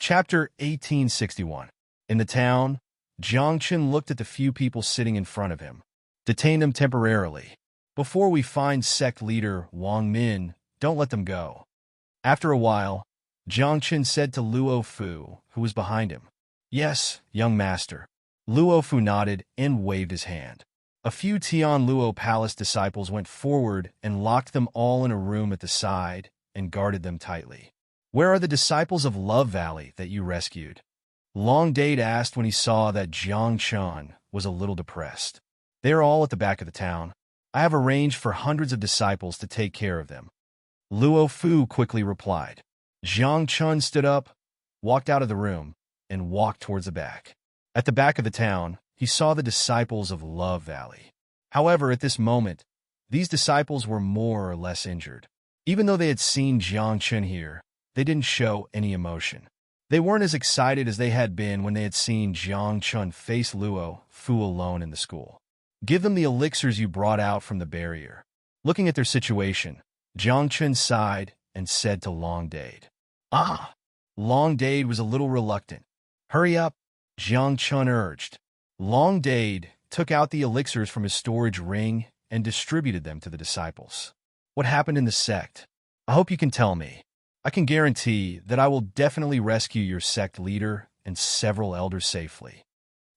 Chapter 1861. In the town, Jiangchen looked at the few people sitting in front of him. Detain them temporarily. Before we find sect leader Wang Min, don't let them go. After a while, Jiangchen said to Luo Fu, who was behind him. Yes, young master. Luo Fu nodded and waved his hand. A few Tian Luo Palace disciples went forward and locked them all in a room at the side and guarded them tightly. Where are the disciples of Love Valley that you rescued? Long Dade asked when he saw that Jiang Chun was a little depressed. They are all at the back of the town. I have arranged for hundreds of disciples to take care of them. Luo Fu quickly replied. Jiang Chun stood up, walked out of the room, and walked towards the back. At the back of the town, he saw the disciples of Love Valley. However, at this moment, these disciples were more or less injured. Even though they had seen Jiang Chun here, they didn't show any emotion. They weren't as excited as they had been when they had seen Jiang Chun face Luo Fu alone in the school. Give them the elixirs you brought out from the barrier. Looking at their situation, Jiang Chun sighed and said to Long Dade. Ah! Long Dade was a little reluctant. Hurry up, Jiang Chun urged. Long Dade took out the elixirs from his storage ring and distributed them to the disciples. What happened in the sect? I hope you can tell me. I can guarantee that I will definitely rescue your sect leader and several elders safely.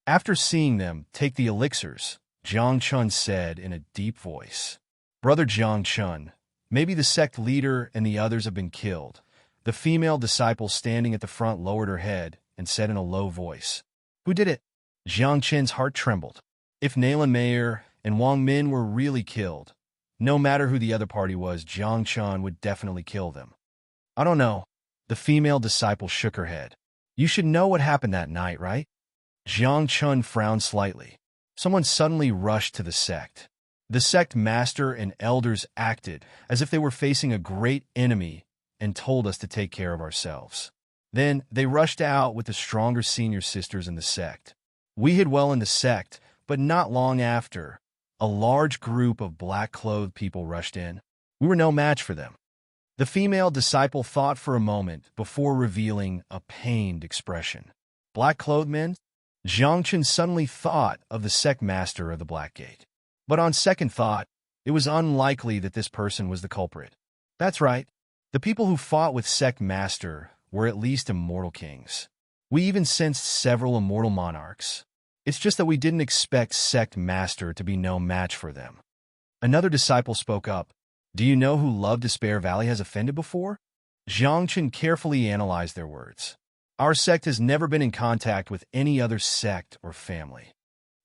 After seeing them take the elixirs, Jiang Chun said in a deep voice, Brother Jiang Chun, maybe the sect leader and the others have been killed. The female disciple standing at the front lowered her head and said in a low voice, Who did it? Jiang Chen's heart trembled. If Nayland Mayer and Wang Min were really killed, no matter who the other party was, Jiang Chun would definitely kill them. I don't know. The female disciple shook her head. You should know what happened that night, right? Jiang Chun frowned slightly. Someone suddenly rushed to the sect. The sect master and elders acted as if they were facing a great enemy and told us to take care of ourselves. Then they rushed out with the stronger senior sisters in the sect. We hid well in the sect, but not long after, a large group of black-clothed people rushed in. We were no match for them. The female disciple thought for a moment before revealing a pained expression. Black-clothed men? Jiang Chun suddenly thought of the sect master of the Black Gate. But on second thought, it was unlikely that this person was the culprit. That's right. The people who fought with sect master were at least immortal kings. We even sensed several immortal monarchs. It's just that we didn't expect sect master to be no match for them. Another disciple spoke up. Do you know who Love Despair Valley has offended before? Jiang Chun carefully analyzed their words. Our sect has never been in contact with any other sect or family.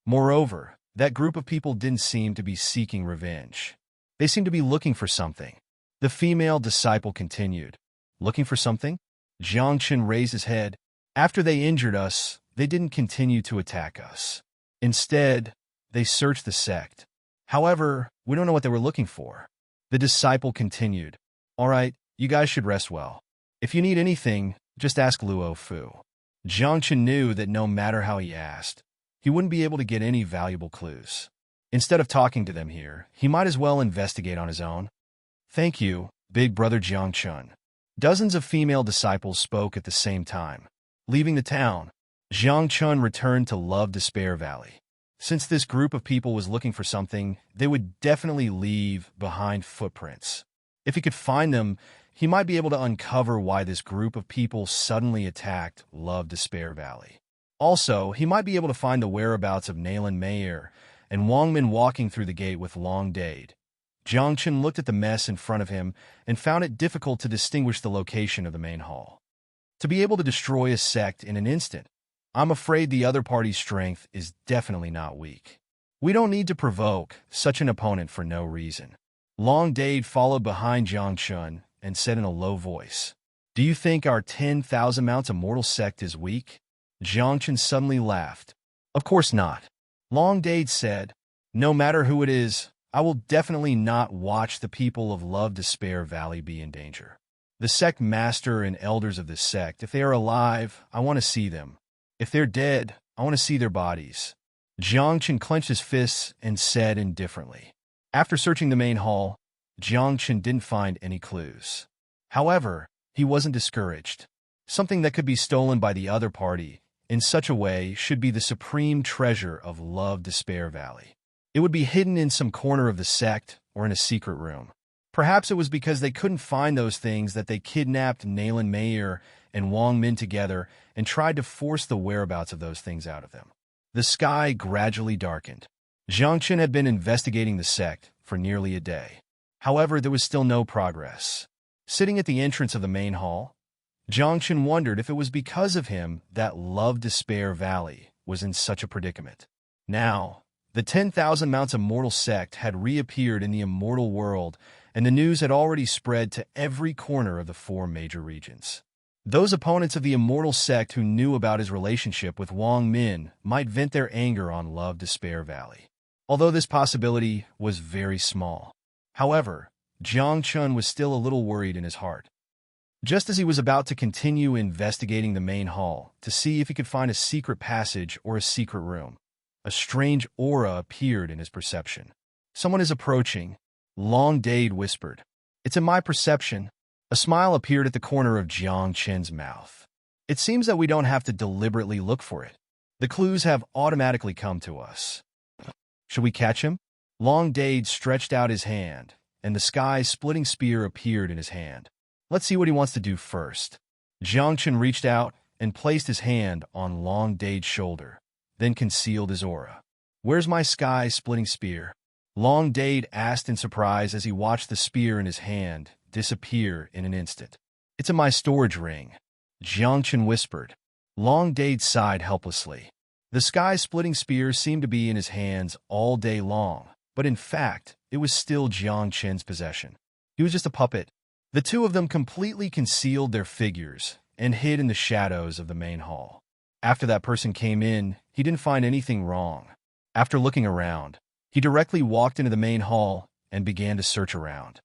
Moreover, that group of people didn't seem to be seeking revenge. They seemed to be looking for something. The female disciple continued. Looking for something? Jiang Chun raised his head. After they injured us, they didn't continue to attack us. Instead, they searched the sect. However, we don't know what they were looking for. The disciple continued. All right, you guys should rest well. If you need anything, just ask Luo Fu. Jiang Chun knew that no matter how he asked, he wouldn't be able to get any valuable clues. Instead of talking to them here, he might as well investigate on his own. Thank you, big brother Jiang Chun. Dozens of female disciples spoke at the same time. Leaving the town, Jiang Chun returned to Love Despair Valley. Since this group of people was looking for something, they would definitely leave behind footprints. If he could find them, he might be able to uncover why this group of people suddenly attacked Love Despair Valley. Also, he might be able to find the whereabouts of Nayland Mayer and Wang Min walking through the gate with Long Dade. Jiang Chun looked at the mess in front of him and found it difficult to distinguish the location of the main hall. To be able to destroy a sect in an instant, I'm afraid the other party's strength is definitely not weak. We don't need to provoke such an opponent for no reason. Long Dade followed behind Jiang Chun and said in a low voice, Do you think our 10,000 mounts immortal sect is weak? Jiang Chun suddenly laughed. Of course not. Long Dade said, No matter who it is, I will definitely not watch the people of Love Despair Valley be in danger. The sect master and elders of this sect, if they are alive, I want to see them. If they're dead, I want to see their bodies. Jiang Chun clenched his fists and said indifferently. After searching the main hall, Jiang Chun didn't find any clues. However, he wasn't discouraged. Something that could be stolen by the other party in such a way should be the supreme treasure of Love Despair Valley. It would be hidden in some corner of the sect or in a secret room. Perhaps it was because they couldn't find those things that they kidnapped Nayland Mayer and Wang Min together and tried to force the whereabouts of those things out of them. The sky gradually darkened. Jiang Chen had been investigating the sect for nearly a day. However, there was still no progress. Sitting at the entrance of the main hall, Jiang Chen wondered if it was because of him that Love Despair Valley was in such a predicament. Now, the 10,000 Mounts Immortal sect had reappeared in the immortal world, and the news had already spread to every corner of the 4 major regions. Those opponents of the immortal sect who knew about his relationship with Wang Min might vent their anger on Love Despair Valley, although this possibility was very small. However, Jiang Chen was still a little worried in his heart. Just as he was about to continue investigating the main hall to see if he could find a secret passage or a secret room, a strange aura appeared in his perception. "Someone is approaching," Long Dade whispered. "It's in my perception." A smile appeared at the corner of Jiang Chen's mouth. "It seems that we don't have to deliberately look for it. The clues have automatically come to us. Should we catch him?" Long Dade stretched out his hand, and the sky-splitting spear appeared in his hand. "Let's see what he wants to do first." Jiang Chen reached out and placed his hand on Long Dade's shoulder, then concealed his aura. "Where's my sky-splitting spear?" Long Dade asked in surprise as he watched the spear in his hand disappear in an instant. "It's in my storage ring," Jiang Chen whispered. Long Dade sighed helplessly. The sky-splitting spear seemed to be in his hands all day long, but in fact, it was still Jiang Chen's possession. He was just a puppet. The two of them completely concealed their figures and hid in the shadows of the main hall. After that person came in, he didn't find anything wrong. After looking around, he directly walked into the main hall and began to search around.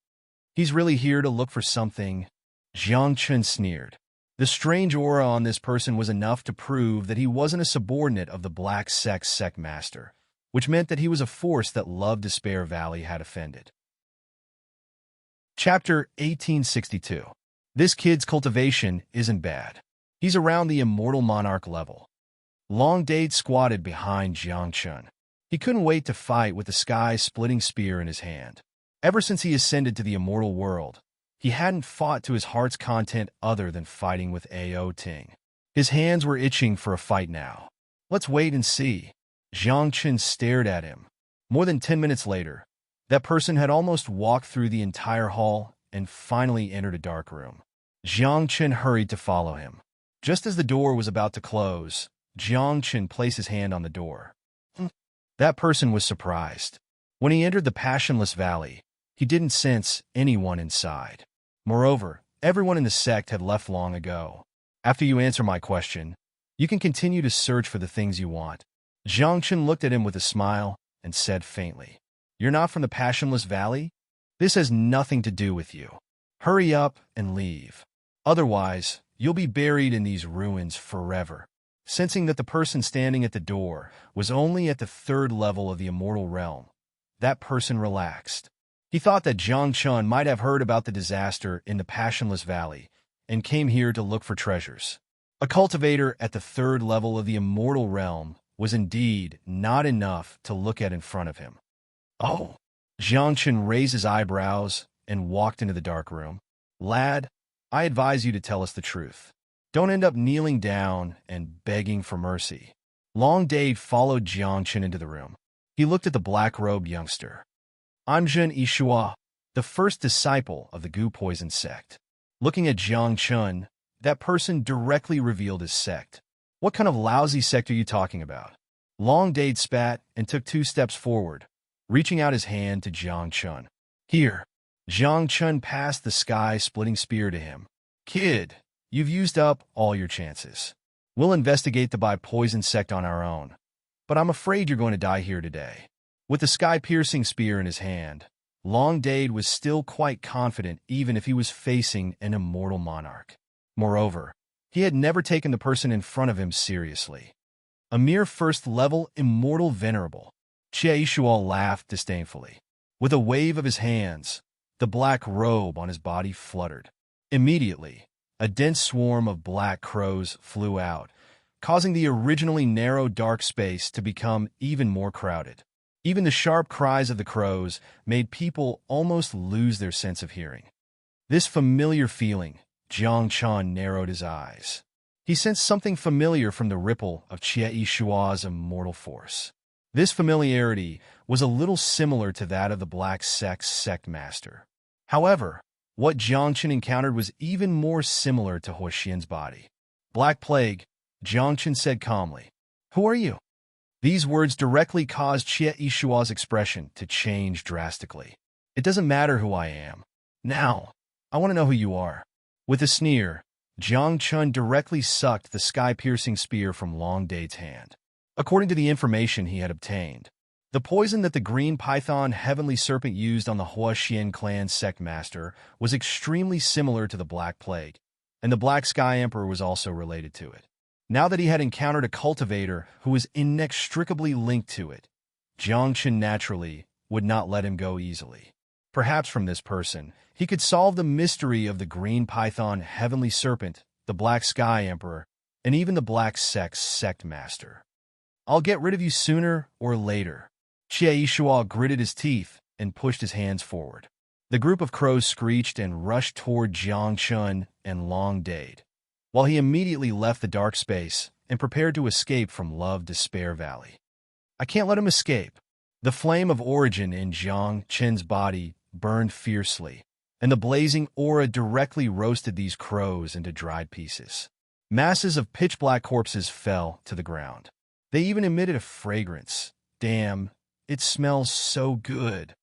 "He's really here to look for something," Jiang Chen sneered. The strange aura on this person was enough to prove that he wasn't a subordinate of the Black sect master, which meant that he was a force that Love Despair Valley had offended. Chapter 1862. This kid's cultivation isn't bad. He's around the Immortal Monarch level. Long Dade squatted behind Jiang Chen. He couldn't wait to fight with the sky-splitting spear in his hand. Ever since he ascended to the immortal world, he hadn't fought to his heart's content other than fighting with A.O. Ting. His hands were itching for a fight now. "Let's wait and see." Jiang Chen stared at him. More than 10 minutes later, that person had almost walked through the entire hall and finally entered a dark room. Jiang Chen hurried to follow him. Just as the door was about to close, Jiang Chen placed his hand on the door. That person was surprised. When he entered the Passionless Valley, he didn't sense anyone inside. Moreover, everyone in the sect had left long ago. "After you answer my question, you can continue to search for the things you want." Jiang Chen looked at him with a smile and said faintly, "You're not from the Passionless Valley? This has nothing to do with you. Hurry up and leave. Otherwise, you'll be buried in these ruins forever." Sensing that the person standing at the door was only at the 3rd level of the immortal realm, that person relaxed. He thought that Jiang Chen might have heard about the disaster in the Passionless Valley and came here to look for treasures. A cultivator at the 3rd level of the immortal realm was indeed not enough to look at in front of him. "Oh." Jiang Chen raised his eyebrows and walked into the dark room. "Lad, I advise you to tell us the truth. Don't end up kneeling down and begging for mercy." Long Dade followed Jiang Chen into the room. He looked at the black-robed youngster. "I'm Zhen Yishua, the first disciple of the Gu Poison sect." Looking at Jiang Chen, that person directly revealed his sect. "What kind of lousy sect are you talking about?" Long Dade spat and took 2 steps forward, reaching out his hand to Jiang Chen. "Here." Jiang Chen passed the sky-splitting spear to him. "Kid, you've used up all your chances. We'll investigate the Poison sect on our own, but I'm afraid you're going to die here today." With the sky-piercing spear in his hand, Long Dade was still quite confident even if he was facing an immortal monarch. Moreover, he had never taken the person in front of him seriously. A mere 1st-level immortal venerable. Jie Yishuo laughed disdainfully. With a wave of his hands, the black robe on his body fluttered. Immediately, A dense swarm of black crows flew out, causing the originally narrow dark space to become even more crowded. Even the sharp cries of the crows made people almost lose their sense of hearing. This familiar feeling, Jiang Chun narrowed his eyes. He sensed something familiar from the ripple of Jie Shua's immortal force. This familiarity was a little similar to that of the Black Sect's sect master. However, what Jiang Chun encountered was even more similar to Huo Xian's body. Black Plague, Jiang Chun said calmly. Who are you? These words directly caused Jie Shua's expression to change drastically. It doesn't matter who I am. Now, I want to know who you are. With a sneer, Jiang Chun directly sucked the sky-piercing spear from Long Dade's hand. According to the information he had obtained, the poison that the green python heavenly serpent used on the Huo Xian clan sect master was extremely similar to the Black Plague, and the Black Sky Emperor was also related to it. Now that he had encountered a cultivator who was inextricably linked to it, Jiang Chun naturally would not let him go easily. Perhaps from this person, he could solve the mystery of the green python heavenly serpent, the Black Sky Emperor, and even the Black Sect's sect master. I'll get rid of you sooner or later. Jie Shua gritted his teeth and pushed his hands forward. The group of crows screeched and rushed toward Jiang Chun and Long Dade, while he immediately left the dark space and prepared to escape from Love Despair Valley. I can't let him escape. The flame of origin in Jiang Chun's body burned fiercely, and the blazing aura directly roasted these crows into dried pieces. Masses of pitch-black corpses fell to the ground. They even emitted a fragrance. Damn, it smells so good.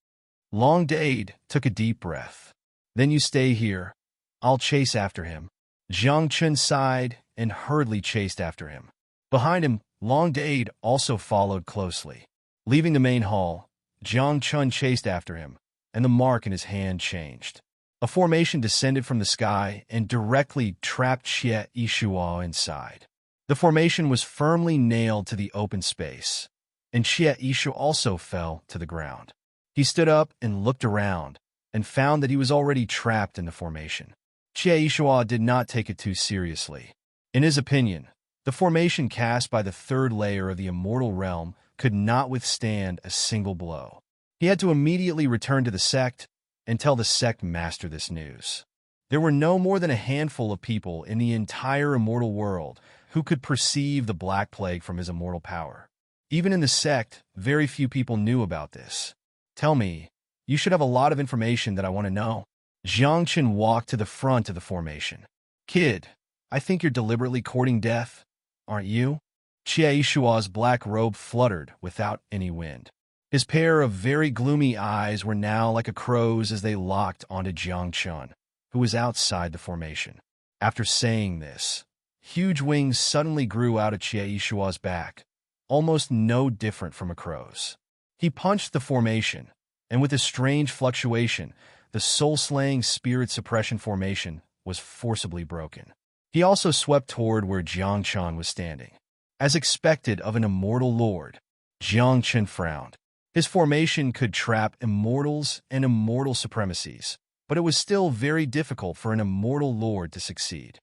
Long Dade took a deep breath. Then you stay here. I'll chase after him. Jiang Chun sighed and hurriedly chased after him. Behind him, Long Dade also followed closely. Leaving the main hall, Jiang Chun chased after him, and the mark in his hand changed. A formation descended from the sky and directly trapped Jie Shua inside. The formation was firmly nailed to the open space, and Jie Shua also fell to the ground. He stood up and looked around, and found that he was already trapped in the formation. Jie Shua did not take it too seriously. In his opinion, the formation cast by the third layer of the immortal realm could not withstand a single blow. He had to immediately return to the sect and tell the sect master this news. There were no more than a handful of people in the entire immortal world who could perceive the Black Plague from his immortal power. Even in the sect, very few people knew about this. Tell me, you should have a lot of information that I want to know. Jiang Chun walked to the front of the formation. Kid, I think you're deliberately courting death, aren't you? Jie Shua's black robe fluttered without any wind. His pair of very gloomy eyes were now like a crow's as they locked onto Jiang Chun, who was outside the formation. After saying this, huge wings suddenly grew out of Jie Shua's back, almost no different from a crow's. He punched the formation, and with a strange fluctuation, the soul-slaying spirit suppression formation was forcibly broken. He also swept toward where Jiang Chun was standing. As expected of an immortal lord, Jiang Chun frowned. His formation could trap immortals and immortal supremacies, but it was still very difficult for an immortal lord to succeed.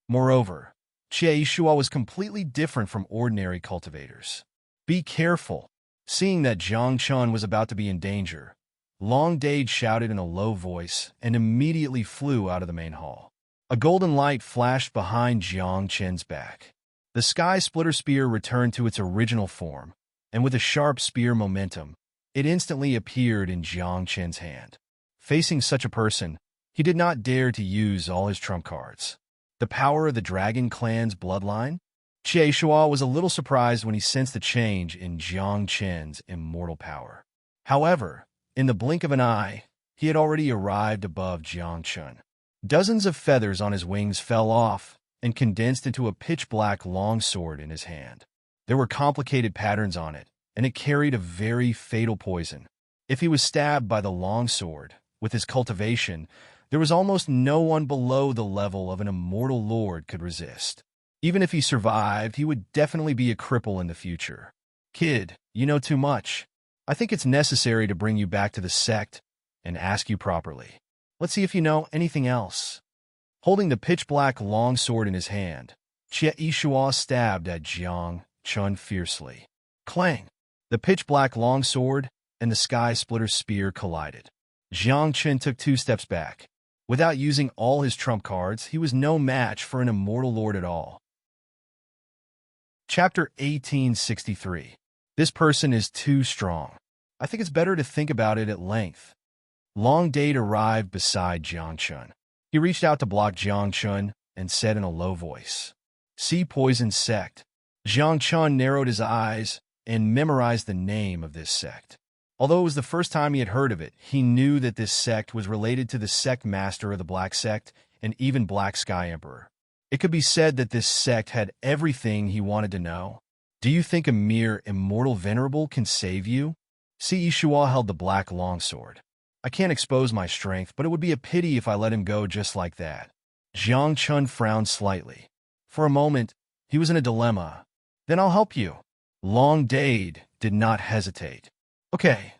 Moreover, Jie Shua was completely different from ordinary cultivators. Be careful. Seeing that Jiang Chun was about to be in danger, Long Dade shouted in a low voice and immediately flew out of the main hall. A golden light flashed behind Jiang Chun's back. The sky splitter spear returned to its original form, and with a sharp spear momentum, it instantly appeared in Jiang Chun's hand. Facing such a person, he did not dare to use all his trump cards. The power of the Dragon Clan's bloodline? Jie Shua was a little surprised when he sensed the change in Jiang Chun's immortal power. However, in the blink of an eye, he had already arrived above Jiang Chun. Dozens of feathers on his wings fell off and condensed into a pitch-black longsword in his hand. There were complicated patterns on it, and it carried a very fatal poison. If he was stabbed by the longsword, with his cultivation, there was almost no one below the level of an immortal lord could resist. Even if he survived, he would definitely be a cripple in the future. Kid, you know too much. I think it's necessary to bring you back to the sect and ask you properly. Let's see if you know anything else. Holding the pitch-black longsword in his hand, Jie Yishua stabbed at Jiang Chun fiercely. Clang! The pitch-black longsword and the sky-splitter spear collided. Jiang Chun took 2 steps back. Without using all his trump cards, he was no match for an immortal lord at all. Chapter 1863. This person is too strong. I think it's better to think about it at length. Long Date arrived beside Jiang Chun. He reached out to block Jiang Chun and said in a low voice, "Sea Poison Sect." Jiang Chun narrowed his eyes and memorized the name of this sect. Although it was the first time he had heard of it, he knew that this sect was related to the sect master of the Black Sect and even Black Sky Emperor. It could be said that this sect had everything he wanted to know. Do you think a mere immortal venerable can save you? Si Yishua held the black longsword. I can't expose my strength, but it would be a pity if I let him go just like that. Jiang Chun frowned slightly. For a moment, he was in a dilemma. Then I'll help you. Long Dade did not hesitate. Okay.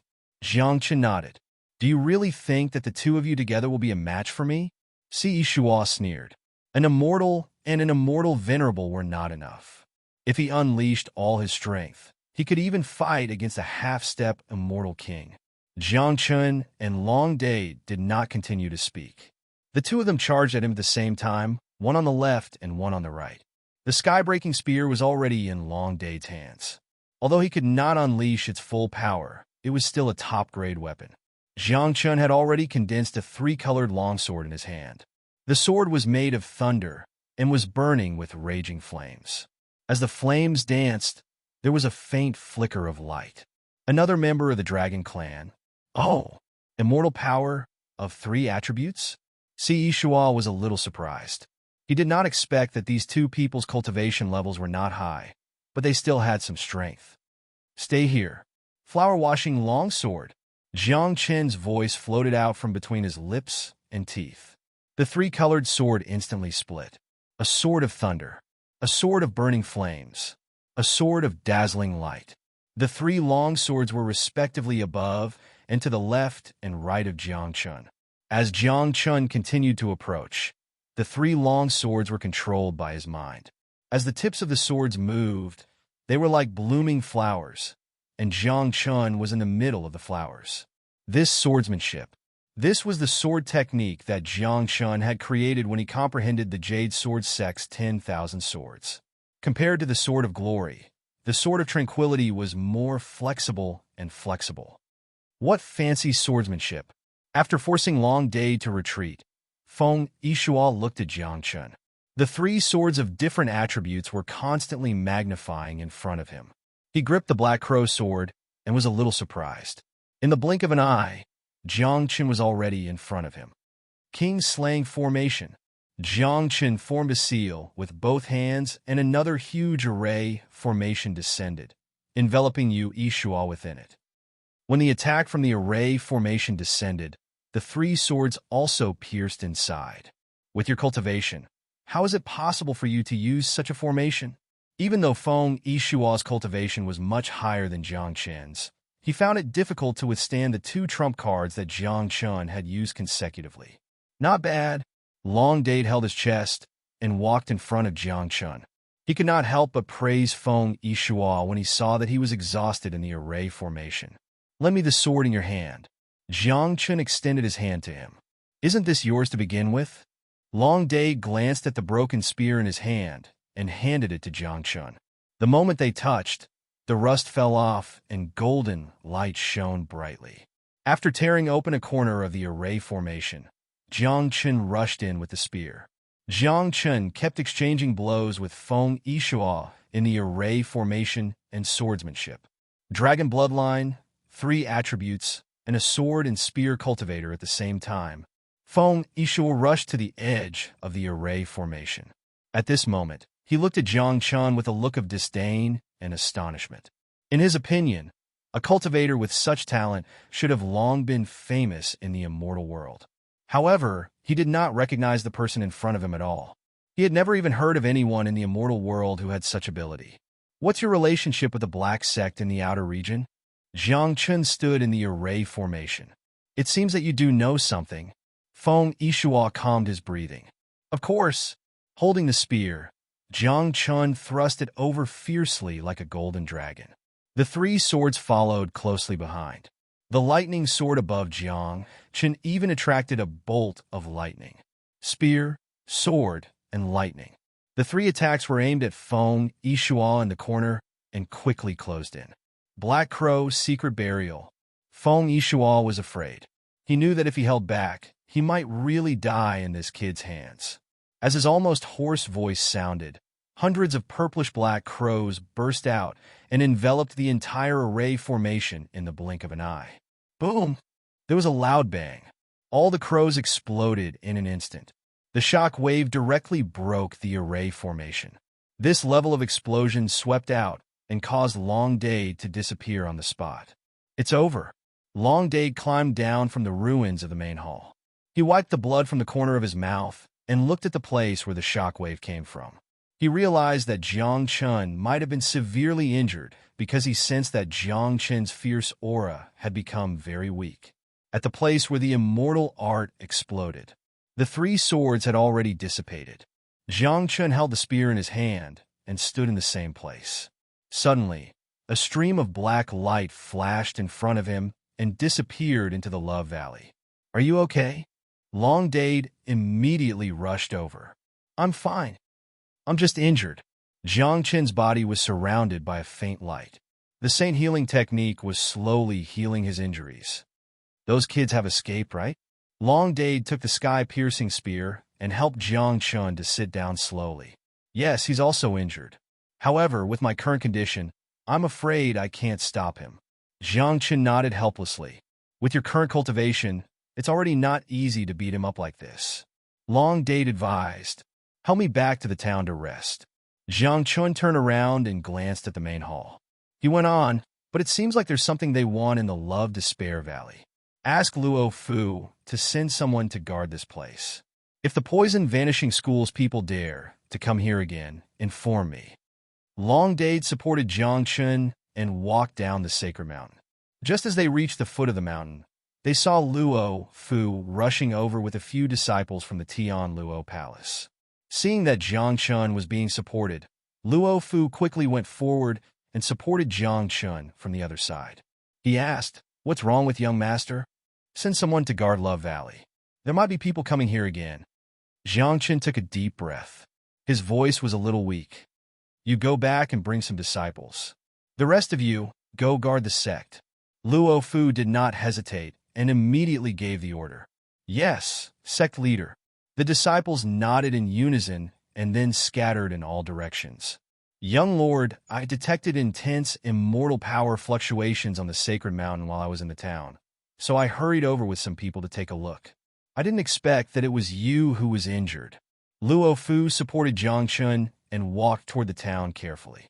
Jiang Chun nodded. Do you really think that the two of you together will be a match for me? Si Yishua sneered. An immortal and an immortal venerable were not enough. If he unleashed all his strength, he could even fight against a half-step immortal king. Jiang Chun and Long Dade did not continue to speak. The two of them charged at him at the same time, one on the left and one on the right. The sky-breaking spear was already in Long Dade's hands. Although he could not unleash its full power, it was still a top-grade weapon. Jiang Chun had already condensed a 3-colored longsword in his hand. The sword was made of thunder and was burning with raging flames. As the flames danced, there was a faint flicker of light. Another member of the dragon clan. Oh, immortal power of 3 attributes? Si Yishua was a little surprised. He did not expect that these two people's cultivation levels were not high, but they still had some strength. Stay here. Flower-washing longsword. Jiang Chen's voice floated out from between his lips and teeth. The 3-colored sword instantly split. A sword of thunder. A sword of burning flames. A sword of dazzling light. The 3 long swords were respectively above and to the left and right of Jiang Chun. As Jiang Chun continued to approach, the 3 long swords were controlled by his mind. As the tips of the swords moved, they were like blooming flowers, and Jiang Chun was in the middle of the flowers. This swordsmanship. This was the sword technique that Jiang Chun had created when he comprehended the Jade Sword Sect's 10,000 swords. Compared to the Sword of Glory, the Sword of Tranquility was more flexible and flexible. What fancy swordsmanship! After forcing Long Dade to retreat, Feng Yishua looked at Jiang Chun. The 3 swords of different attributes were constantly magnifying in front of him. He gripped the Black Crow sword and was a little surprised. In the blink of an eye, Jiang Chun was already in front of him. King Slaying Formation. Jiang Chun formed a seal with both hands, and another huge array formation descended, enveloping Yu Yishua within it. When the attack from the array formation descended, the 3 swords also pierced inside. With your cultivation, how is it possible for you to use such a formation? Even though Feng Yishua's cultivation was much higher than Jiang Chen's, he found it difficult to withstand the 2 trump cards that Jiang Chun had used consecutively. Not bad. Long Dade held his chest and walked in front of Jiang Chun. He could not help but praise Feng Yishua when he saw that he was exhausted in the array formation. Lend me the sword in your hand. Jiang Chun extended his hand to him. Isn't this yours to begin with? Long Dade glanced at the broken spear in his hand and handed it to Jiang Chun. The moment they touched, the rust fell off and golden light shone brightly. After tearing open a corner of the array formation, Jiang Chun rushed in with the spear. Jiang Chun kept exchanging blows with Feng Yishua in the array formation and swordsmanship. Dragon bloodline, 3 attributes, and a sword and spear cultivator at the same time. Feng Yishua rushed to the edge of the array formation. At this moment, he looked at Jiang Chun with a look of disdain and astonishment. In his opinion, a cultivator with such talent should have long been famous in the immortal world. However, he did not recognize the person in front of him at all. He had never even heard of anyone in the immortal world who had such ability. What's your relationship with the Black Sect in the outer region? Jiang Chun stood in the array formation. It seems that you do know something. Feng Yishua calmed his breathing. Of course, holding the spear, Jiang Chun thrust it over fiercely like a golden dragon. The three swords followed closely behind. The lightning sword above Jiang Chun even attracted a bolt of lightning. Spear, sword, and lightning. The three attacks were aimed at Feng Yishua in the corner and quickly closed in. Black Crow's secret burial. Feng Yishua was afraid. He knew that if he held back, he might really die in this kid's hands. As his almost hoarse voice sounded, hundreds of purplish-black crows burst out and enveloped the entire array formation in the blink of an eye. Boom! There was a loud bang. All the crows exploded in an instant. The shock wave directly broke the array formation. This level of explosion swept out and caused Long Dade to disappear on the spot. It's over. Long Dade climbed down from the ruins of the main hall. He wiped the blood from the corner of his mouth and looked at the place where the shockwave came from. He realized that Jiang Chun might have been severely injured because he sensed that Jiang Chun's fierce aura had become very weak. At the place where the immortal art exploded, the three swords had already dissipated. Jiang Chun held the spear in his hand and stood in the same place. Suddenly, a stream of black light flashed in front of him and disappeared into the Love Valley. "Are you okay?" Long Dade immediately rushed over. "I'm fine. I'm just injured." Jiang Chen's body was surrounded by a faint light. The Saint Healing technique was slowly healing his injuries. "Those kids have escaped, right?" Long Dade took the sky-piercing spear and helped Jiang Chun to sit down slowly. "Yes, he's also injured. However, with my current condition, I'm afraid I can't stop him." Jiang Chun nodded helplessly. "With your current cultivation, it's already not easy to beat him up like this." Long Dade advised, "Help me back to the town to rest." Jiang Chun turned around and glanced at the main hall. He went on, "But it seems like there's something they want in the Love Despair Valley. Ask Luo Fu to send someone to guard this place. If the Poison Vanishing School's people dare to come here again, inform me." Long Dade supported Jiang Chun and walked down the sacred mountain. Just as they reached the foot of the mountain, they saw Luo Fu rushing over with a few disciples from the Tian Luo Palace. Seeing that Jiang Chun was being supported, Luo Fu quickly went forward and supported Jiang Chun from the other side. He asked, "What's wrong with young master?" "Send someone to guard Love Valley. There might be people coming here again." Jiang Chun took a deep breath. His voice was a little weak. "You go back and bring some disciples. The rest of you, go guard the sect." Luo Fu did not hesitate and immediately gave the order. "Yes, sect leader." The disciples nodded in unison and then scattered in all directions. "Young Lord, I detected intense immortal power fluctuations on the sacred mountain while I was in the town, so I hurried over with some people to take a look. I didn't expect that it was you who was injured." Luo Fu supported Jiang Chun and walked toward the town carefully.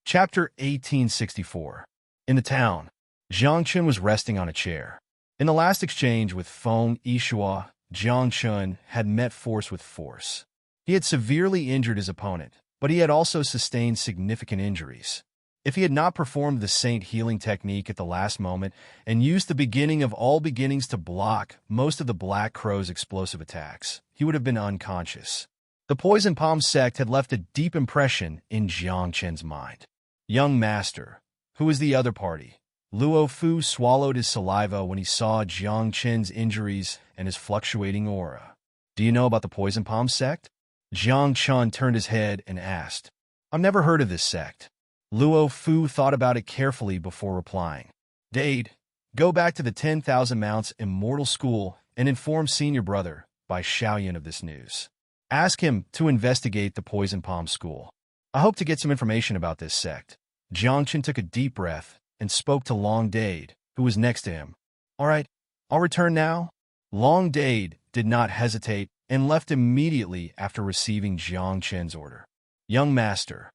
Chapter 1864. In the town, Jiang Chun was resting on a chair. In the last exchange with Feng Yishua, Jiang Chun had met force with force. He had severely injured his opponent, but he had also sustained significant injuries. If he had not performed the Saint Healing technique at the last moment and used the beginning of all beginnings to block most of the Black Crow's explosive attacks, he would have been unconscious. The Poison Palm sect had left a deep impression in Jiang Chen's mind. "Young master, who is the other party?" Luo Fu swallowed his saliva when he saw Jiang Chen's injuries and his fluctuating aura. "Do you know about the Poison Palm sect?" Jiang Chun turned his head and asked. "I've never heard of this sect." Luo Fu thought about it carefully before replying. "Dade, go back to the 10,000 Mounts Immortal School and inform Senior Brother, Bai Xiaoyan, of this news. Ask him to investigate the Poison Palm School. I hope to get some information about this sect." Jiang Chun took a deep breath and spoke to Long Dade, who was next to him. "All right, I'll return now." Long Dade did not hesitate and left immediately after receiving Jiang Chen's order. "Young master,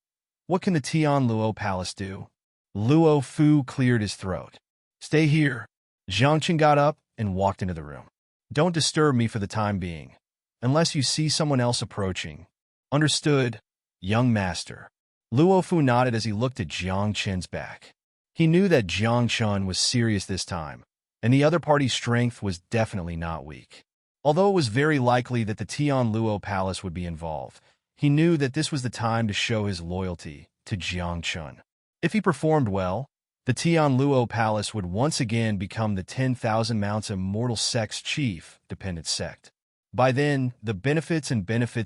what can the Tian Luo Palace do?" Luo Fu cleared his throat. "Stay here." Jiang Chen got up and walked into the room. "Don't disturb me for the time being, unless you see someone else approaching." "Understood, young master." Luo Fu nodded as he looked at Jiang Chen's back. He knew that Jiang Chun was serious this time, and the other party's strength was definitely not weak. Although it was very likely that the Tian Luo Palace would be involved, he knew that this was the time to show his loyalty to Jiangchun. If he performed well, the Tian Luo Palace would once again become the 10,000 Mounts Immortal Sect's chief dependent sect. By then, the benefits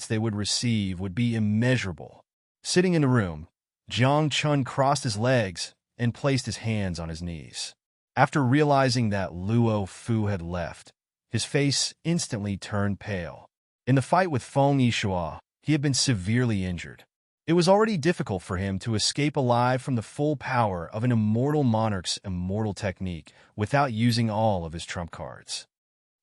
they would receive would be immeasurable. Sitting in the room, Jiang Chun crossed his legs and placed his hands on his knees. After realizing that Luo Fu had left, his face instantly turned pale. In the fight with Feng Yixua, he had been severely injured. It was already difficult for him to escape alive from the full power of an immortal monarch's immortal technique without using all of his trump cards.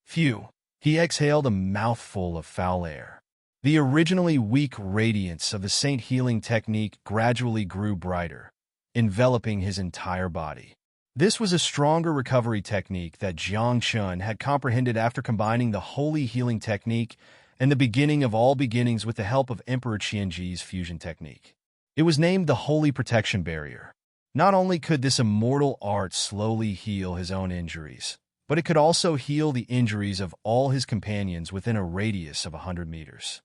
Phew! He exhaled a mouthful of foul air. The originally weak radiance of the Saint Healing technique gradually grew brighter, enveloping his entire body. This was a stronger recovery technique that Jiang Chun had comprehended after combining the Holy Healing technique and the beginning of all beginnings with the help of Emperor Qianji's fusion technique. It was named the Holy Protection Barrier. Not only could this immortal art slowly heal his own injuries, but it could also heal the injuries of all his companions within a radius of 100 meters.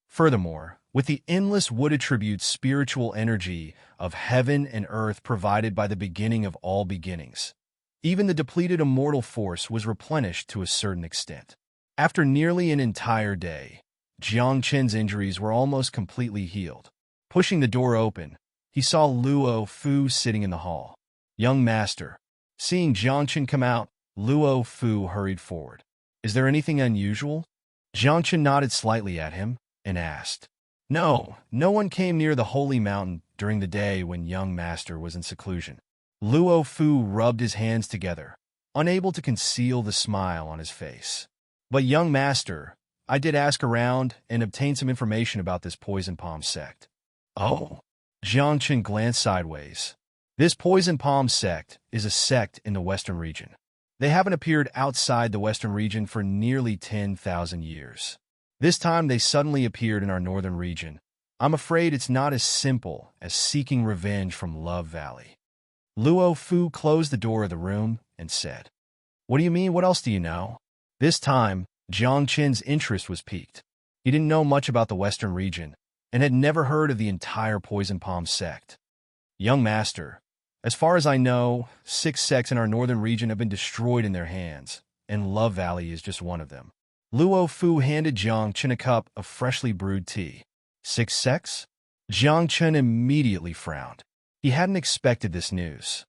Furthermore, with the endless wood attribute spiritual energy of heaven and earth provided by the beginning of all beginnings, even the depleted immortal force was replenished to a certain extent. After nearly an entire day, Jiang Chen's injuries were almost completely healed. Pushing the door open, he saw Luo Fu sitting in the hall. "Young master." Seeing Jiang Chen come out, Luo Fu hurried forward. "Is there anything unusual?" Jiang Chen nodded slightly at him and asked. No one came near the holy mountain during the day when young master was in seclusion." Luo Fu rubbed his hands together, unable to conceal the smile on his face. "But young master, I did ask around and obtain some information about this Poison Palm sect." "Oh." Jiang Chen glanced sideways. "This Poison Palm sect is a sect in the Western region. They haven't appeared outside the Western region for nearly 10,000 years. This time they suddenly appeared in our northern region. I'm afraid it's not as simple as seeking revenge from Love Valley." Luo Fu closed the door of the room and said, "What do you mean? What else do you know?" This time, Jiang Chen's interest was piqued. He didn't know much about the Western region and had never heard of the entire Poison Palm sect. "Young master, as far as I know, 6 sects in our northern region have been destroyed in their hands, and Love Valley is just one of them." Luo Fu handed Jiang Chen a cup of freshly brewed tea. 6 sects? Jiang Chen immediately frowned. He hadn't expected this news.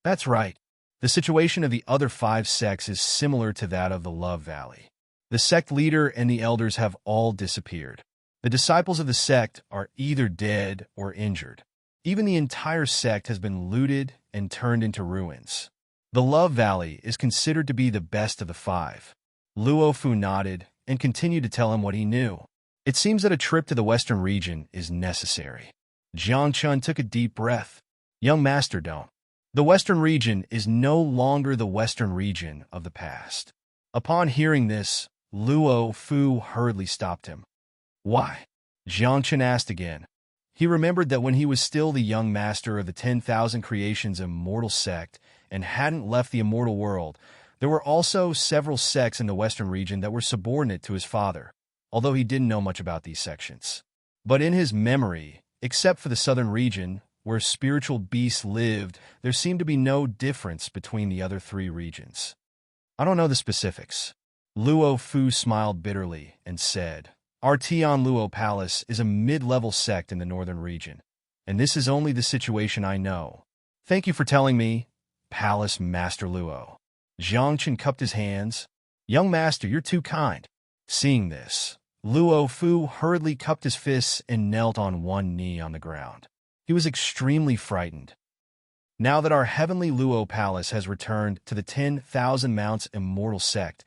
"That's right. The situation of the other 5 sects is similar to that of the Love Valley. The sect leader and the elders have all disappeared. The disciples of the sect are either dead or injured. Even the entire sect has been looted and turned into ruins. The Love Valley is considered to be the best of the 5. Luo Fu nodded and continued to tell him what he knew. "It seems that a trip to the Western region is necessary." Jiang Chun took a deep breath. "Young master, don't. The Western region is no longer the Western region of the past." Upon hearing this, Luo Fu hurriedly stopped him. "Why?" Jiang Chen asked again. He remembered that when he was still the young master of the 10,000 Creations Immortal Sect and hadn't left the immortal world, there were also several sects in the Western region that were subordinate to his father, although he didn't know much about these sections. But in his memory, except for the southern region, where spiritual beasts lived, there seemed to be no difference between the other 3 regions. "I don't know the specifics." Luo Fu smiled bitterly and said, "Our Tian Luo Palace is a mid-level sect in the northern region, and this is only the situation I know. Thank you for telling me, Palace Master Luo." Jiang Chen cupped his hands. "Young master, you're too kind." Seeing this, Luo Fu hurriedly cupped his fists and knelt on one knee on the ground. He was extremely frightened. Now that our heavenly Luo Palace has returned to the 10,000 Mounts Immortal Sect,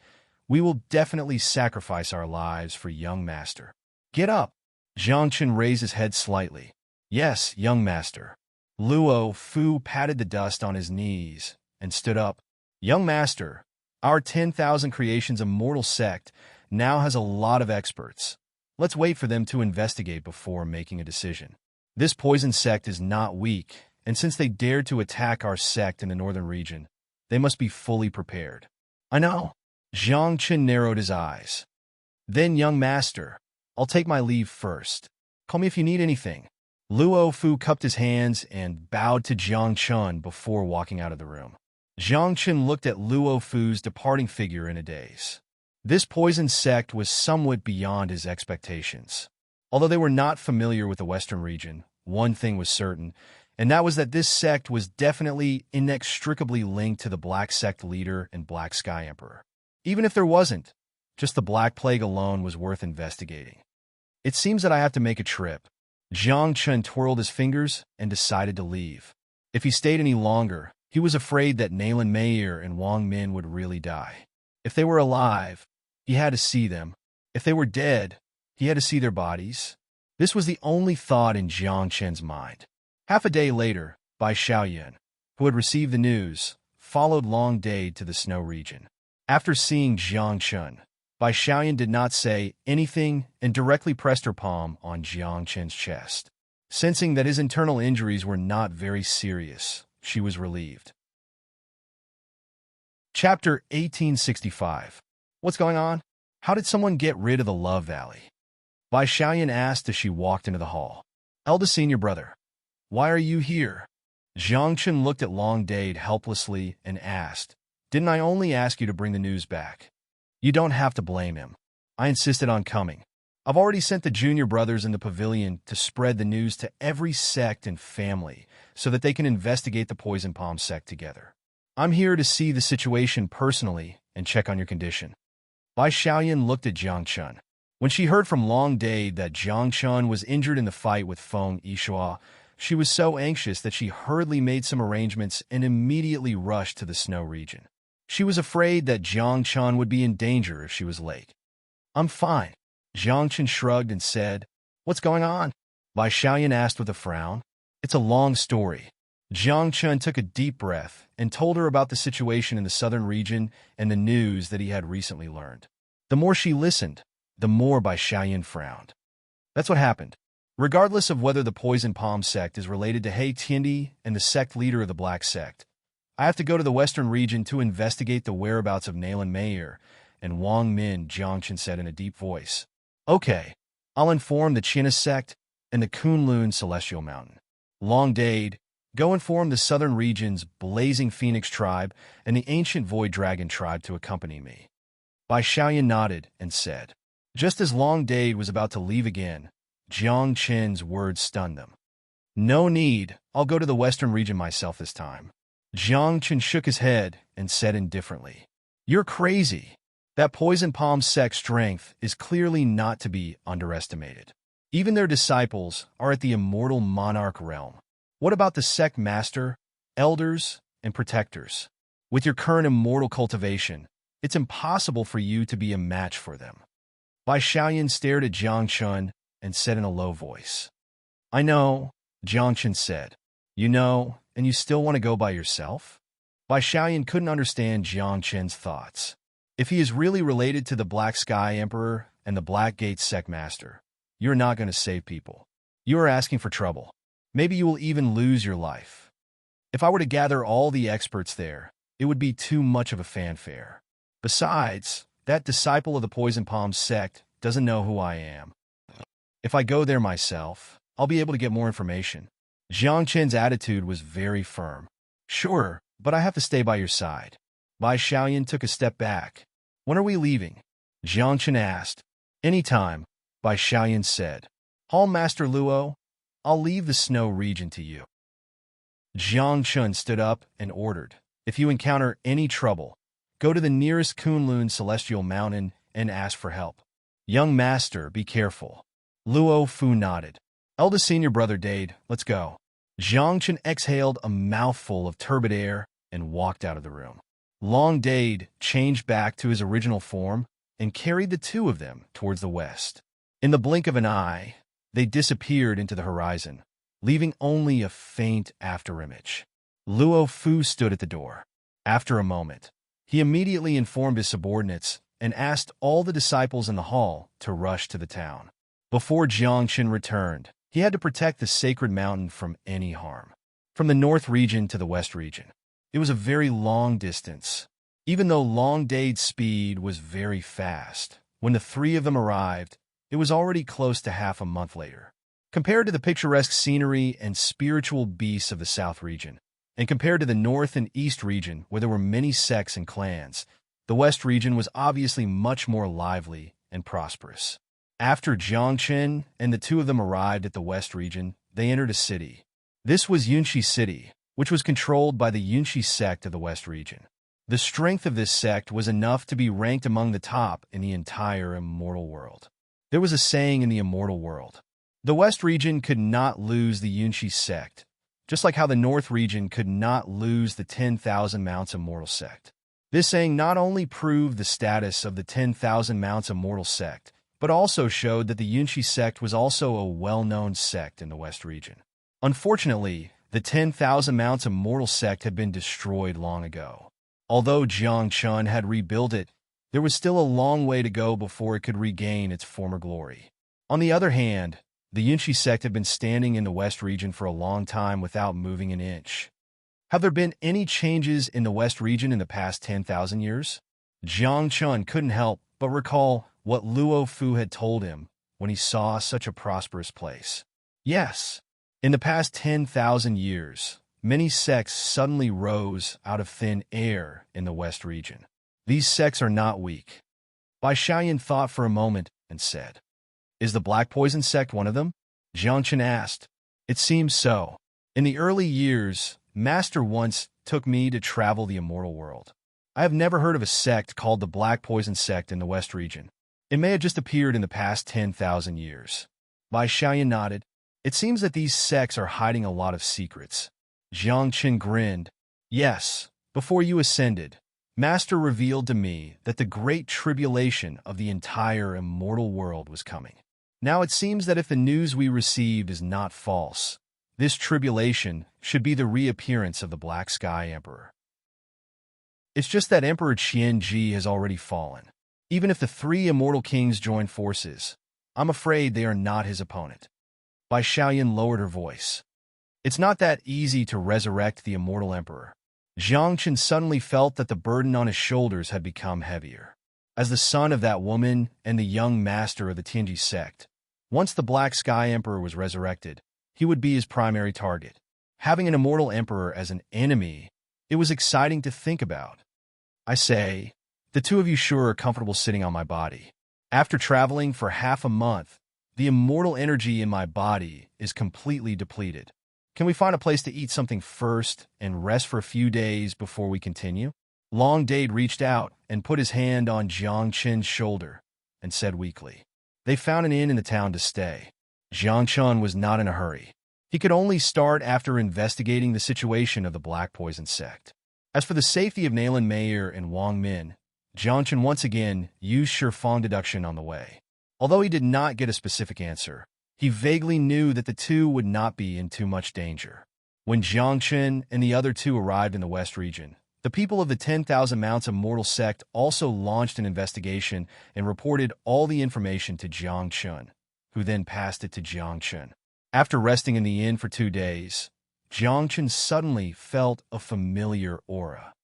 we will definitely sacrifice our lives for young master. "Get up." Jiang Chen raised his head slightly. "Yes, young master." Luo Fu patted the dust on his knees and stood up. "Young master, our 10,000 Creations Immortal Sect now has a lot of experts. Let's wait for them to investigate before making a decision. This poison sect is not weak, and since they dared to attack our sect in the northern region, they must be fully prepared." "I know." Jiang Chen narrowed his eyes. Then, young master, I'll take my leave first. Call me if you need anything. Luo Fu cupped his hands and bowed to Jiang Chen before walking out of the room. Jiang Chen looked at Luo Fu's departing figure in a daze. This poison sect was somewhat beyond his expectations. Although they were not familiar with the Western region, one thing was certain, and that was that this sect was definitely inextricably linked to the Black Sect leader and Black Sky Emperor. Even if there wasn't, just the Black Plague alone was worth investigating. It seems that I have to make a trip. Jiang Chen twirled his fingers and decided to leave. If he stayed any longer, he was afraid that Nayland Mayer and Wang Min would really die. If they were alive, he had to see them. If they were dead, he had to see their bodies. This was the only thought in Jiang Chen's mind. Half a day later, Bai Xiaoyan, who had received the news, followed Long Dade to the snow region. After seeing Jiang Chen, Bai Xiaoyan did not say anything and directly pressed her palm on Jiang Chen's chest. Sensing that his internal injuries were not very serious, she was relieved. Chapter 1865. What's going on? How did someone get rid of the Love Valley? Bai Xiaoyan asked as she walked into the hall. Eldest senior brother, why are you here? Jiang Chen looked at Long Dade helplessly and asked, Didn't I only ask you to bring the news back? You don't have to blame him. I insisted on coming. I've already sent the junior brothers in the pavilion to spread the news to every sect and family so that they can investigate the Poison Palm sect together. I'm here to see the situation personally and check on your condition. Bai Xiaoyan looked at Jiang Chen. When she heard from Long Dade that Jiang Chen was injured in the fight with Feng Yishua, she was so anxious that she hurriedly made some arrangements and immediately rushed to the snow region. She was afraid that Jiang Chen would be in danger if she was late. I'm fine. Jiang Chen shrugged and said, What's going on? Bai Xiaoyan asked with a frown. It's a long story. Jiang Chen took a deep breath and told her about the situation in the southern region and the news that he had recently learned. The more she listened, the more Bai Xiaoyan frowned. That's what happened. Regardless of whether the Poison Palm sect is related to He Tiandi and the sect leader of the Black Sect, I have to go to the western region to investigate the whereabouts of Nayland Mayer and Wang Min, Jiang Chen said in a deep voice. Okay, I'll inform the China sect and the Kunlun Celestial Mountain. Long Dade, go inform the southern region's Blazing Phoenix tribe and the ancient Void Dragon tribe to accompany me. Bai Xiaoyan nodded and said. Just as Long Dade was about to leave again, Jiang Chen's words stunned them. No need, I'll go to the western region myself this time. Jiang Chen shook his head and said indifferently, You're crazy. That Poison Palm sect's strength is clearly not to be underestimated. Even their disciples are at the immortal monarch realm. What about the sect master, elders, and protectors? With your current immortal cultivation, it's impossible for you to be a match for them. Bai Xiaoyan stared at Jiang Chen and said in a low voice. I know, Jiang Chen said. You know, and you still want to go by yourself? Bai Xiaoyan couldn't understand Jiang Chen's thoughts. If he is really related to the Black Sky Emperor and the Black Gate Sect Master, you're not going to save people. You are asking for trouble. Maybe you will even lose your life. If I were to gather all the experts there, it would be too much of a fanfare. Besides, that disciple of the Poison Palm sect doesn't know who I am. If I go there myself, I'll be able to get more information. Jiang Chen's attitude was very firm. Sure, but I have to stay by your side. Bai Xiaoyan took a step back. When are we leaving? Jiang Chen asked. Anytime, Bai Xiaoyan said. Hall Master Luo, I'll leave the snow region to you. Jiang Chen stood up and ordered, If you encounter any trouble, go to the nearest Kunlun Celestial Mountain and ask for help. Young master, be careful. Luo Fu nodded. Eldest senior brother Dade, let's go. Jiang Chen exhaled a mouthful of turbid air and walked out of the room. Long Dade changed back to his original form and carried the two of them towards the west. In the blink of an eye, they disappeared into the horizon, leaving only a faint afterimage. Luo Fu stood at the door. After a moment, he immediately informed his subordinates and asked all the disciples in the hall to rush to the town. Before Jiang Chen returned, he had to protect the sacred mountain from any harm. From the north region to the west region, it was a very long distance. Even though Long Dade's speed was very fast, when the three of them arrived, it was already close to half a month later. Compared to the picturesque scenery and spiritual beasts of the South region, and compared to the North and East region where there were many sects and clans, the West region was obviously much more lively and prosperous. After Jiangchen and the two of them arrived at the West region, they entered a city. This was Yunshi City, which was controlled by the Yunshi sect of the West region. The strength of this sect was enough to be ranked among the top in the entire immortal world. There was a saying in the immortal world: the West region could not lose the Yunshi sect, just like how the North region could not lose the 10,000 Mounts Immortal sect. This saying not only proved the status of the 10,000 Mounts Immortal sect, but also showed that the Yunshi sect was also a well-known sect in the West region. Unfortunately, the 10,000 Mounts Immortal sect had been destroyed long ago. Although Jiangchen had rebuilt it, there was still a long way to go before it could regain its former glory. On the other hand, the Yunshi sect had been standing in the West region for a long time without moving an inch. Have there been any changes in the West region in the past 10,000 years? Jiangchen couldn't help but recall what Luo Fu had told him when he saw such a prosperous place. Yes, in the past 10,000 years, many sects suddenly rose out of thin air in the West region. These sects are not weak. Bai Xiaoyan thought for a moment and said, "Is the Black Poison sect one of them?" Jiangchen asked. "It seems so. In the early years, Master once took me to travel the immortal world. I have never heard of a sect called the Black Poison sect in the West region. It may have just appeared in the past 10,000 years." Bai Xiaoyan nodded. "It seems that these sects are hiding a lot of secrets." Jiangchen grinned. "Yes, before you ascended, Master revealed to me that the great tribulation of the entire immortal world was coming. Now it seems that if the news we received is not false, this tribulation should be the reappearance of the Black Sky Emperor. It's just that Emperor Qianji has already fallen. Even if the three immortal kings join forces, I'm afraid they are not his opponent." Bai Xiaoyan lowered her voice. "It's not that easy to resurrect the immortal emperor." Jiangchen suddenly felt that the burden on his shoulders had become heavier. As the son of that woman and the young master of the Tianji sect, once the Black Sky Emperor was resurrected, he would be his primary target. Having an immortal emperor as an enemy, it was exciting to think about. "I say, the two of you sure are comfortable sitting on my body. After traveling for half a month, the immortal energy in my body is completely depleted. Can we find a place to eat something first and rest for a few days before we continue?" Long Dade reached out and put his hand on Jiangchen's shoulder and said weakly. They found an inn in the town to stay. Jiangchen was not in a hurry. He could only start after investigating the situation of the Black Poison sect. As for the safety of Nayland Mayer and Wang Min, Jiangchen once again used Shifang deduction on the way. Although he did not get a specific answer, he vaguely knew that the two would not be in too much danger. When Jiangchen and the other two arrived in the West region, the people of the 10,000 Mounts Immortal sect also launched an investigation and reported all the information to Jiangchen, who then passed it to Jiangchen. After resting in the inn for 2 days, Jiangchen suddenly felt a familiar aura.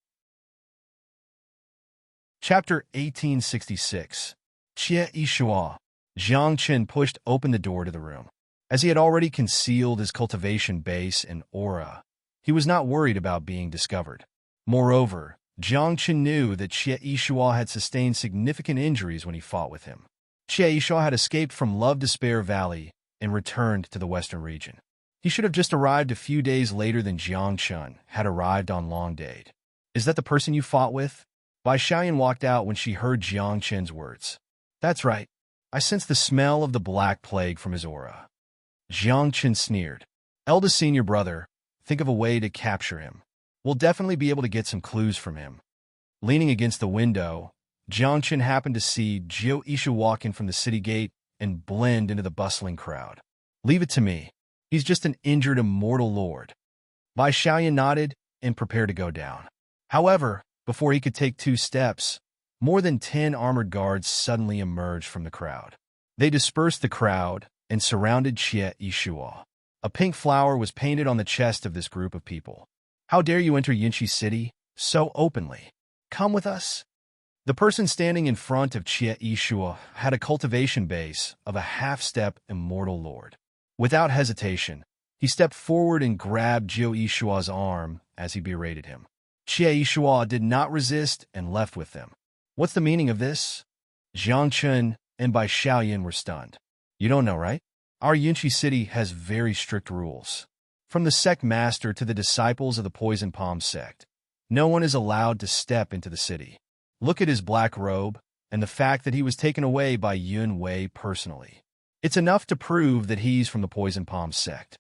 Chapter 1866. Xie Yishuo. Jiangchen pushed open the door to the room. As he had already concealed his cultivation base and aura, he was not worried about being discovered. Moreover, Jiangchen knew that Xie Yishuo had sustained significant injuries when he fought with him. Xie Yishuo had escaped from Love Despair Valley and returned to the western region. He should have just arrived a few days later than Jiangchen had arrived on Long Dade. "Is that the person you fought with?" Bai Xiaoyan walked out when she heard Jiangchen's words. "That's right. I sense the smell of the Black Plague from his aura." Jiangchen sneered. "Eldest senior brother, think of a way to capture him. We'll definitely be able to get some clues from him." Leaning against the window, Jiangchen happened to see Jiu Isha walk in from the city gate and blend into the bustling crowd. "Leave it to me. He's just an injured immortal lord." Bai Xiaoyan nodded and prepared to go down. However, before he could take 2 steps, more than 10 armored guards suddenly emerged from the crowd. They dispersed the crowd and surrounded Xie Yishuo. A pink flower was painted on the chest of this group of people. "How dare you enter Yinshi City so openly? Come with us. The person standing in front of Chia Yishua had a cultivation base of a half-step immortal lord. Without hesitation, he stepped forward and grabbed Jiao Yishua's arm as he berated him. Chia Yishua did not resist and left with them. What's the meaning of this? Jiang Chun and Bai Xiaoyan were stunned. You don't know, right? Our Yunqi city has very strict rules. From the sect master to the disciples of the Poison Palm sect, no one is allowed to step into the city. Look at his black robe and the fact that he was taken away by Yun Wei personally. It's enough to prove that he's from the Poison Palm sect.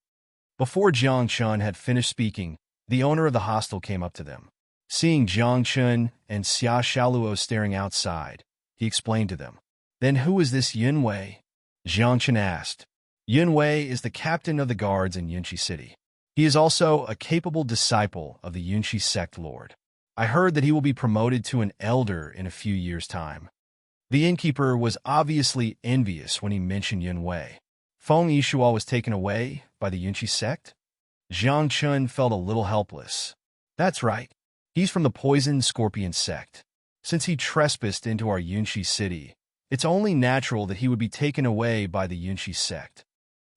Before Jiang Chun had finished speaking, the owner of the hostel came up to them. Seeing Jiang Chun and Xia Xiaoluo staring outside, he explained to them. Then who is this Yun Wei? Jiang Chun asked. Yun Wei is the captain of the guards in Yunqi City. He is also a capable disciple of the Yunqi sect lord. I heard that he will be promoted to an elder in a few years' time. The innkeeper was obviously envious when he mentioned Yun Wei. Feng Yishua was taken away by the Yunqi sect? Jiang Chun felt a little helpless. That's right. He's from the Poison Scorpion sect. Since he trespassed into our Yunqi city, it's only natural that he would be taken away by the Yunqi sect.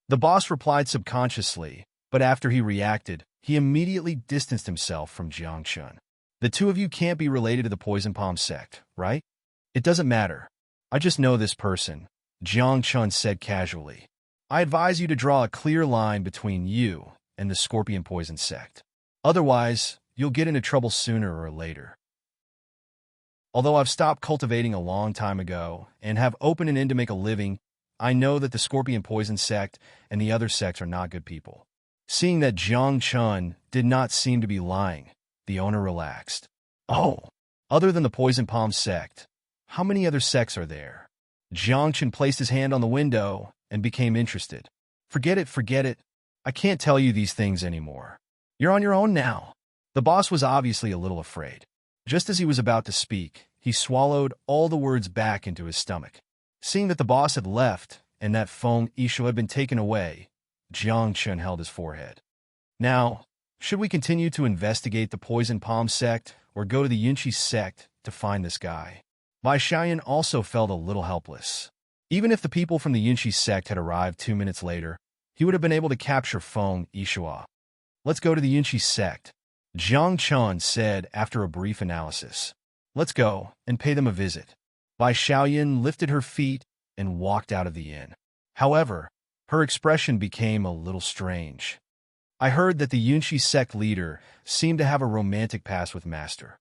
The boss replied subconsciously, but after he reacted, he immediately distanced himself from Jiang Chun. The two of you can't be related to the Poison Palm sect, right? It doesn't matter. I just know this person, Jiang Chun said casually. I advise you to draw a clear line between you and the Scorpion Poison sect. Otherwise, you'll get into trouble sooner or later. Although I've stopped cultivating a long time ago and have opened an inn to make a living, I know that the Scorpion Poison sect and the other sects are not good people. Seeing that Jiang Chun did not seem to be lying, the owner relaxed. Oh, other than the Poison Palm sect, how many other sects are there? Jiang Chun placed his hand on the window and became interested. Forget it. I can't tell you these things anymore. You're on your own now. The boss was obviously a little afraid. Just as he was about to speak, he swallowed all the words back into his stomach. Seeing that the boss had left and that Feng Yishua had been taken away, Jiang Chun held his forehead. Now, should we continue to investigate the Poison Palm sect or go to the Yunqi sect to find this guy? Bai Xiaoyan also felt a little helpless. Even if the people from the Yunqi sect had arrived 2 minutes later, he would have been able to capture Feng Yishua. Let's go to the Yunqi sect, Jiang Chun said after a brief analysis. Let's go and pay them a visit. Bai Xiaoyan lifted her feet and walked out of the inn. However, her expression became a little strange. I heard that the Yunqi sect leader seemed to have a romantic past with Master.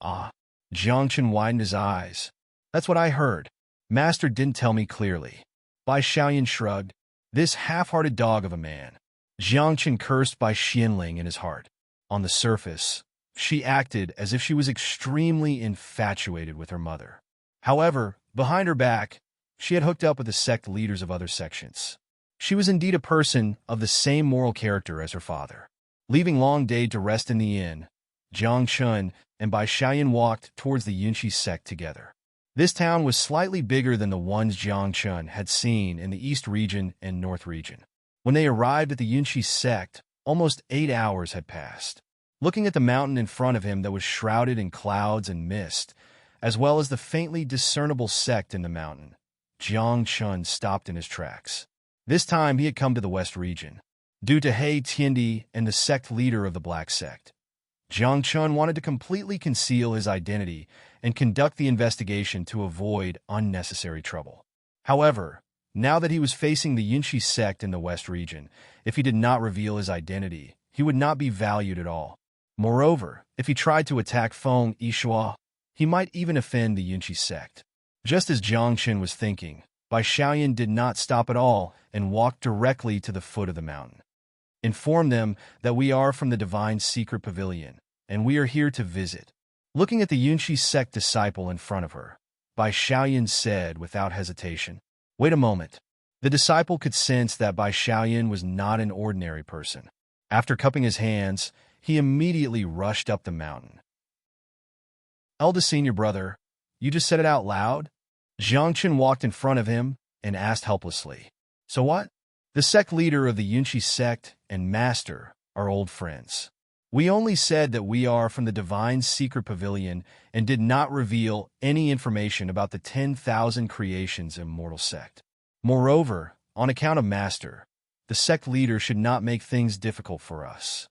Ah, Jiang Chun widened his eyes. That's what I heard. Master didn't tell me clearly. Bai Xiaoyan shrugged. This half-hearted dog of a man. Jiang Chun cursed Bai Xianling in his heart. On the surface, she acted as if she was extremely infatuated with her mother. However, behind her back, she had hooked up with the sect leaders of other sections. She was indeed a person of the same moral character as her father. Leaving Long Day to rest in the inn, Jiang Chun and Bai Xiaoyan walked towards the Yunqi sect together. This town was slightly bigger than the ones Jiang Chun had seen in the East region and North region. When they arrived at the Yunqi sect, almost 8 hours had passed. Looking at the mountain in front of him that was shrouded in clouds and mist, as well as the faintly discernible sect in the mountain, Jiang Chun stopped in his tracks. This time he had come to the West region. Due to He Tiandi and the sect leader of the Black sect, Jiang Chun wanted to completely conceal his identity and conduct the investigation to avoid unnecessary trouble. However, now that he was facing the Yunqi sect in the West region, if he did not reveal his identity, he would not be valued at all. Moreover, if he tried to attack Feng Yishua, he might even offend the Yunqi sect. Just as Jiang Chun was thinking, Bai Xiaoyan did not stop at all and walked directly to the foot of the mountain. Inform them that we are from the Divine Secret Pavilion, and we are here to visit. Looking at the Yunqi sect disciple in front of her, Bai Xiaoyan said without hesitation, "Wait a moment." The disciple could sense that Bai Xiaoyan was not an ordinary person. After cupping his hands, he immediately rushed up the mountain. "Eldest senior brother, you just said it out loud?" Jiang Chun walked in front of him and asked helplessly. "So what?" The sect leader of the Yunqi sect and Master are old friends. We only said that we are from the divine secret pavilion and did not reveal any information about the 10,000 creations immortal sect. Moreover, on account of Master, the sect leader should not make things difficult for us.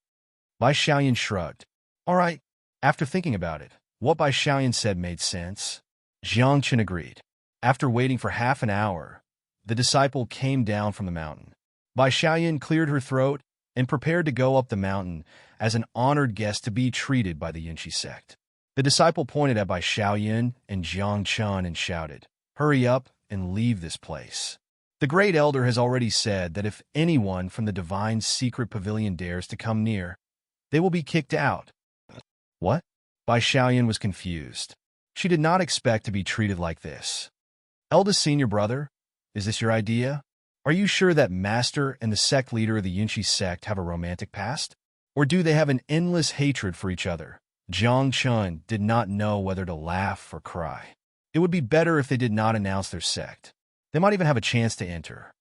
Bai Xiaoyan shrugged. All right. After thinking about it, what Bai Xiaoyan said made sense. Jiang Chen agreed. After waiting for half an hour, the disciple came down from the mountain. Bai Xiaoyan cleared her throat and prepared to go up the mountain as an honored guest to be treated by the Yinshi sect. The disciple pointed at Bai Xiaoyan and Jiang Chen and shouted, "Hurry up and leave this place. The great elder has already said that if anyone from the divine secret pavilion dares to come near, they will be kicked out." What? Bai Xiaoyan was confused. She did not expect to be treated like this. Eldest senior brother, is this your idea? Are you sure that Master and the sect leader of the Yinshi sect have a romantic past? Or do they have an endless hatred for each other? Jiang Chen did not know whether to laugh or cry. It would be better if they did not announce their sect. They might even have a chance to enter.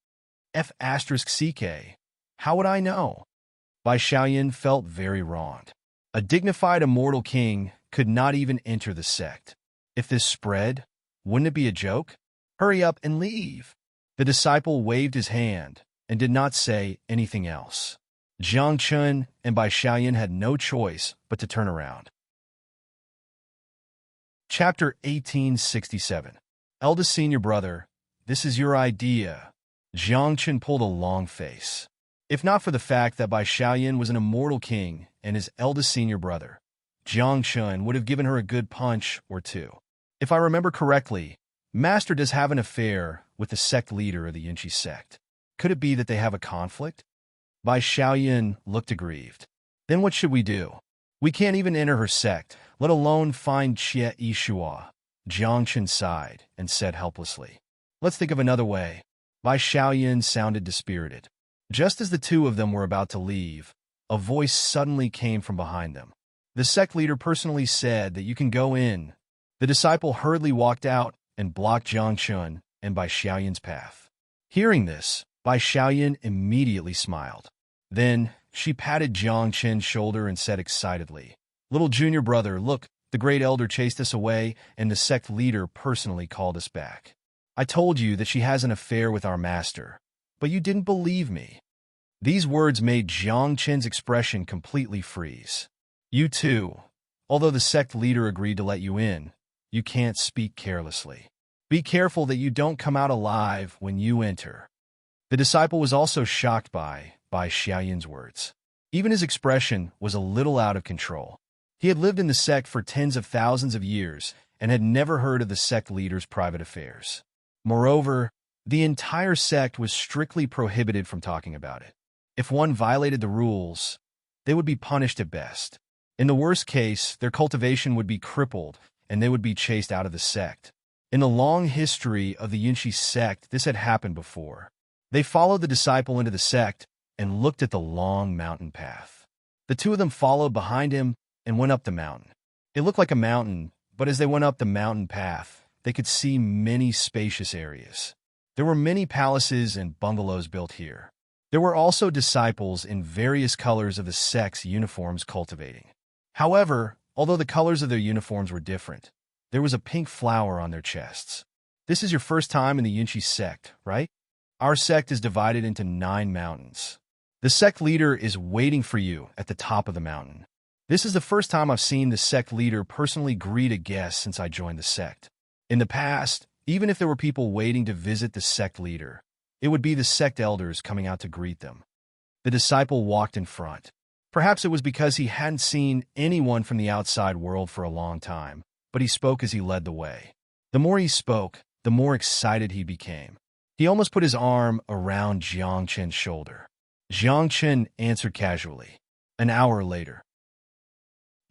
F***CK. How would I know? Bai Xiaoyan felt very wronged. A dignified immortal king could not even enter the sect. If this spread, wouldn't it be a joke? Hurry up and leave. The disciple waved his hand and did not say anything else. Jiang Chen and Bai Xiaoyan had no choice but to turn around. Chapter 1867. Eldest senior brother, this is your idea. Jiang Chen pulled a long face. If not for the fact that Bai Xiaoyan was an immortal king and his eldest senior brother, Jiang Chen would have given her a good punch or two. If I remember correctly, Master does have an affair with the sect leader of the Yinshi sect. Could it be that they have a conflict? Bai Xiaoyan looked aggrieved. Then what should we do? We can't even enter her sect, let alone find Xie Yishua. Jiang Chen sighed and said helplessly. Let's think of another way. Bai Xiaoyan sounded dispirited. Just as the two of them were about to leave, a voice suddenly came from behind them. The sect leader personally said that you can go in. The disciple hurriedly walked out and blocked Jiang Chen and Bai Xiaoyan's path. Hearing this, Bai Xiaoyan immediately smiled. Then, she patted Jiang Chen's shoulder and said excitedly, "Little junior brother, look, the great elder chased us away and the sect leader personally called us back. I told you that she has an affair with our master, but you didn't believe me." These words made Jiang Chen's expression completely freeze. You too, although the sect leader agreed to let you in, you can't speak carelessly. Be careful that you don't come out alive when you enter. The disciple was also shocked by Bai Xiaoyan's words. Even his expression was a little out of control. He had lived in the sect for tens of thousands of years and had never heard of the sect leader's private affairs. Moreover, the entire sect was strictly prohibited from talking about it. If one violated the rules, they would be punished at best. In the worst case, their cultivation would be crippled and they would be chased out of the sect. In the long history of the Yinshi sect, this had happened before. They followed the disciple into the sect and looked at the long mountain path. The two of them followed behind him and went up the mountain. It looked like a mountain, but as they went up the mountain path, they could see many spacious areas. There were many palaces and bungalows built here. There were also disciples in various colors of the sect's uniforms cultivating. However, although the colors of their uniforms were different, there was a pink flower on their chests. This is your first time in the Yinshi sect, right? Our sect is divided into 9 mountains. The sect leader is waiting for you at the top of the mountain. This is the first time I've seen the sect leader personally greet a guest since I joined the sect. In the past, even if there were people waiting to visit the sect leader, it would be the sect elders coming out to greet them. The disciple walked in front. Perhaps it was because he hadn't seen anyone from the outside world for a long time, but he spoke as he led the way. The more he spoke, the more excited he became. He almost put his arm around Jiang Chen's shoulder. Jiang Chen answered casually. An hour later,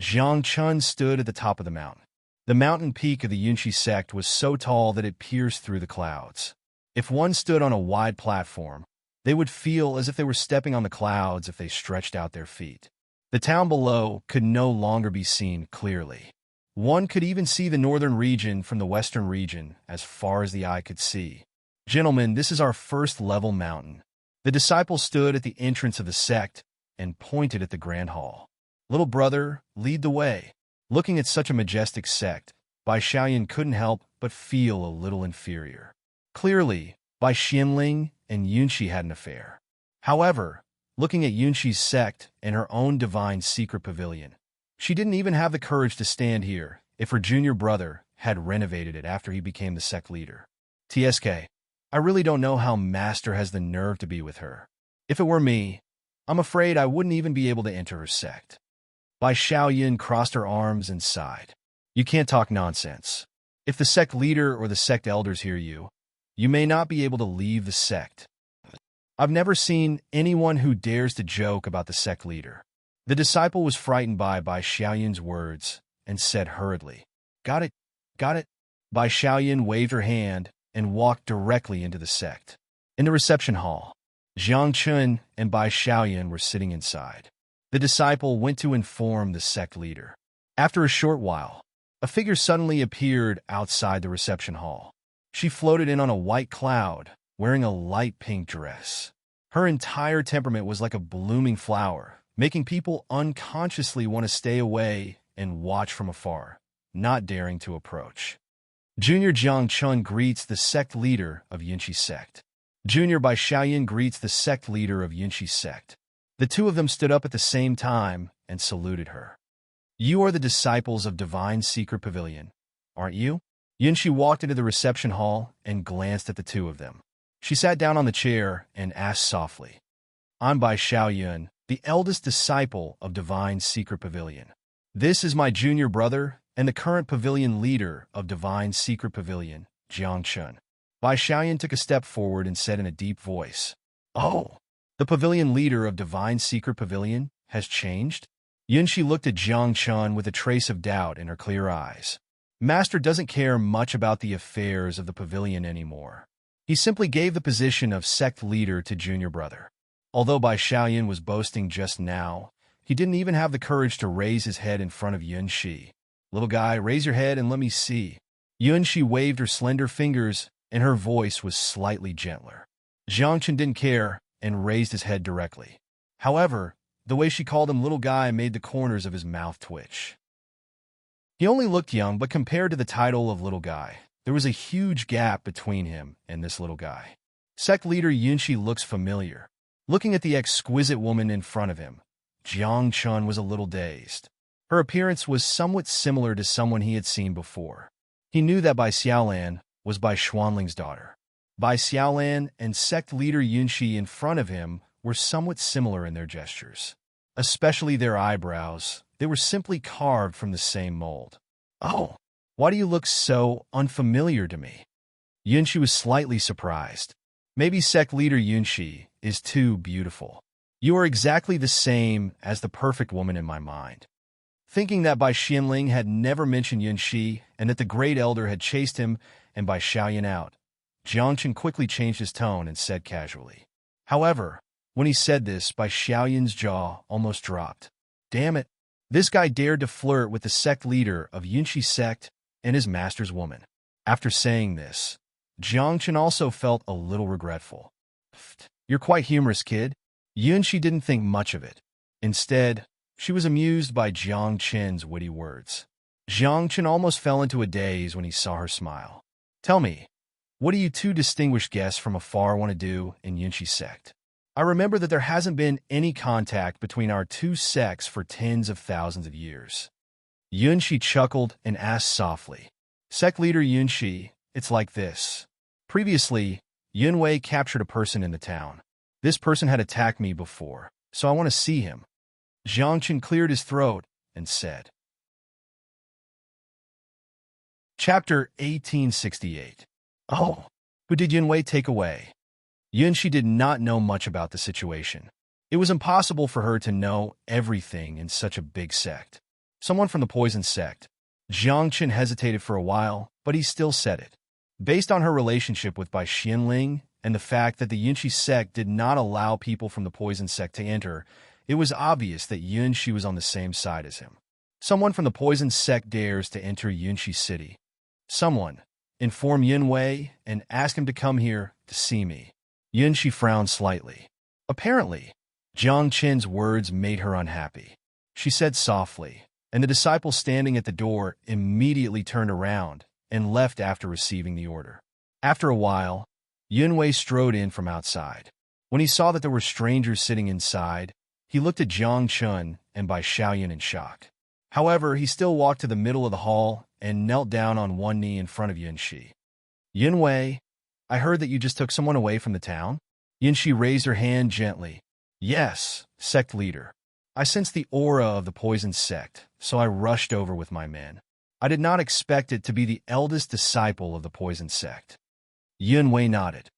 Jiang Chen stood at the top of the mountain. The mountain peak of the Yinshi sect was so tall that it pierced through the clouds. If one stood on a wide platform, they would feel as if they were stepping on the clouds if they stretched out their feet. The town below could no longer be seen clearly. One could even see the northern region from the western region as far as the eye could see. Gentlemen, this is our first level mountain. The disciple stood at the entrance of the sect and pointed at the grand hall. Little brother, lead the way. Looking at such a majestic sect, Bai Xiaoyan couldn't help but feel a little inferior. Clearly, Bai Xianling and Yunxi had an affair. However, looking at Yunxi's sect and her own divine secret pavilion, she didn't even have the courage to stand here if her junior brother had renovated it after he became the sect leader. TSK, I really don't know how Master has the nerve to be with her. If it were me, I'm afraid I wouldn't even be able to enter her sect. Bai Xiaoyan crossed her arms and sighed. You can't talk nonsense. If the sect leader or the sect elders hear you, you may not be able to leave the sect. I've never seen anyone who dares to joke about the sect leader. The disciple was frightened by Bai Xiaoyan's words and said hurriedly, Got it, got it. Bai Xiaoyan waved her hand and walked directly into the sect. In the reception hall, Jiang Chun and Bai Xiaoyan were sitting inside. The disciple went to inform the sect leader. After a short while, a figure suddenly appeared outside the reception hall. She floated in on a white cloud, wearing a light pink dress. Her entire temperament was like a blooming flower, making people unconsciously want to stay away and watch from afar, not daring to approach. Junior Jiang Chun greets the sect leader of Yunxi's sect. Junior Bai Xiaoyan greets the sect leader of Yunxi's sect. The two of them stood up at the same time and saluted her. You are the disciples of Divine Secret Pavilion, aren't you? Yunxi walked into the reception hall and glanced at the two of them. She sat down on the chair and asked softly, I'm Bai Xiaoyan, the eldest disciple of Divine Secret Pavilion. This is my junior brother and the current pavilion leader of Divine Secret Pavilion, Jiang Chun. Bai Xiaoyan took a step forward and said in a deep voice, Oh, the pavilion leader of Divine Secret Pavilion has changed? Yunxi looked at Jiang Chun with a trace of doubt in her clear eyes. Master doesn't care much about the affairs of the pavilion anymore. He simply gave the position of sect leader to junior brother. Although Bai Xiaoyan was boasting just now, he didn't even have the courage to raise his head in front of Yunxi. Little guy, raise your head and let me see. Yunxi waved her slender fingers, and her voice was slightly gentler. Jiang Chun didn't care and raised his head directly. However, the way she called him little guy made the corners of his mouth twitch. He only looked young, but compared to the title of little guy, there was a huge gap between him and this little guy. Sect leader Yunxi looks familiar. Looking at the exquisite woman in front of him, Jiang Chun was a little dazed. Her appearance was somewhat similar to someone he had seen before. He knew that Bai Xiaolan was Bai Xuanling's daughter. Bai Xiaolan and sect leader Yunxi in front of him were somewhat similar in their gestures. Especially their eyebrows, they were simply carved from the same mold. Oh, why do you look so unfamiliar to me? Yunxi was slightly surprised. Maybe sect leader Yunxi is too beautiful. You are exactly the same as the perfect woman in my mind. Thinking that Bai Xianling had never mentioned Yunxi and that the great elder had chased him and Bai Xiaoyan out, Jiang Chun quickly changed his tone and said casually. However, when he said this, Bai Xiaoyan's jaw almost dropped. Damn it, this guy dared to flirt with the sect leader of Yunxi's sect and his master's woman. After saying this, Jiang Chun also felt a little regretful. You're quite humorous, kid. Yunxi didn't think much of it. Instead, she was amused by Jiang Chun's witty words. Jiang Chun almost fell into a daze when he saw her smile. Tell me, what do you two distinguished guests from afar want to do in Yunxi's sect? I remember that there hasn't been any contact between our two sects for tens of thousands of years. Yunxi chuckled and asked softly. Sect leader Yunxi, it's like this. Previously, Yunwei captured a person in the town. This person had attacked me before, so I want to see him. Jiang Chun cleared his throat and said. Chapter 1868. Oh, who did Yunwei take away? Yunxi did not know much about the situation. It was impossible for her to know everything in such a big sect. Someone from the poison sect. Jiang Chun hesitated for a while, but he still said it. Based on her relationship with Bai Xianling and the fact that the Yunxi sect did not allow people from the poison sect to enter, it was obvious that Yunxi was on the same side as him. Someone from the poison sect dares to enter Yunxi city. Someone, inform Yunwei and ask him to come here to see me. Yunxi frowned slightly. Apparently, Jiang Chun's words made her unhappy. she said softly, and the disciple standing at the door immediately turned around and left after receiving the order. After a while, Yunwei strode in from outside. When he saw that there were strangers sitting inside, he looked at Jiang Chun and Bai Xiaoyan in shock. However, he still walked to the middle of the hall and knelt down on one knee in front of Yunxi. Yunwei, I heard that you just took someone away from the town? Yunxi raised her hand gently. Yes, sect leader. I sensed the aura of the poison sect, so I rushed over with my men. I did not expect it to be the eldest disciple of the poison sect. Yunwei nodded.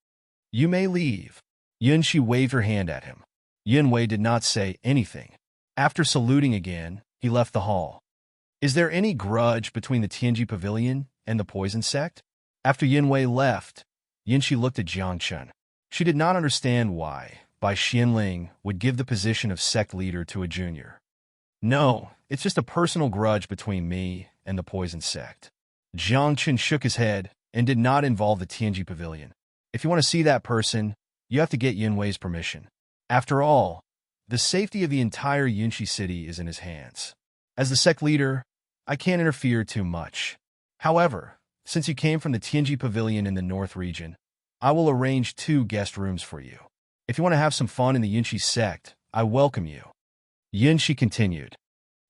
You may leave. Yunxi waved her hand at him. Yunwei did not say anything. After saluting again, he left the hall. Is there any grudge between the Tianji Pavilion and the poison sect? After Yunwei left, Yunxi looked at Jiang Chun. She did not understand why Bai Xianling would give the position of sect leader to a junior. No, it's just a personal grudge between me and the poison sect. Jiang Chun shook his head and did not involve the Tianji Pavilion. If you want to see that person, you have to get Yunwei's permission. After all, the safety of the entire Yunxi city is in his hands. As the sect leader, I can't interfere too much. However, since you came from the Tianji Pavilion in the North region, I will arrange 2 guest rooms for you. If you want to have some fun in the Yunxi sect, I welcome you. Yunxi continued.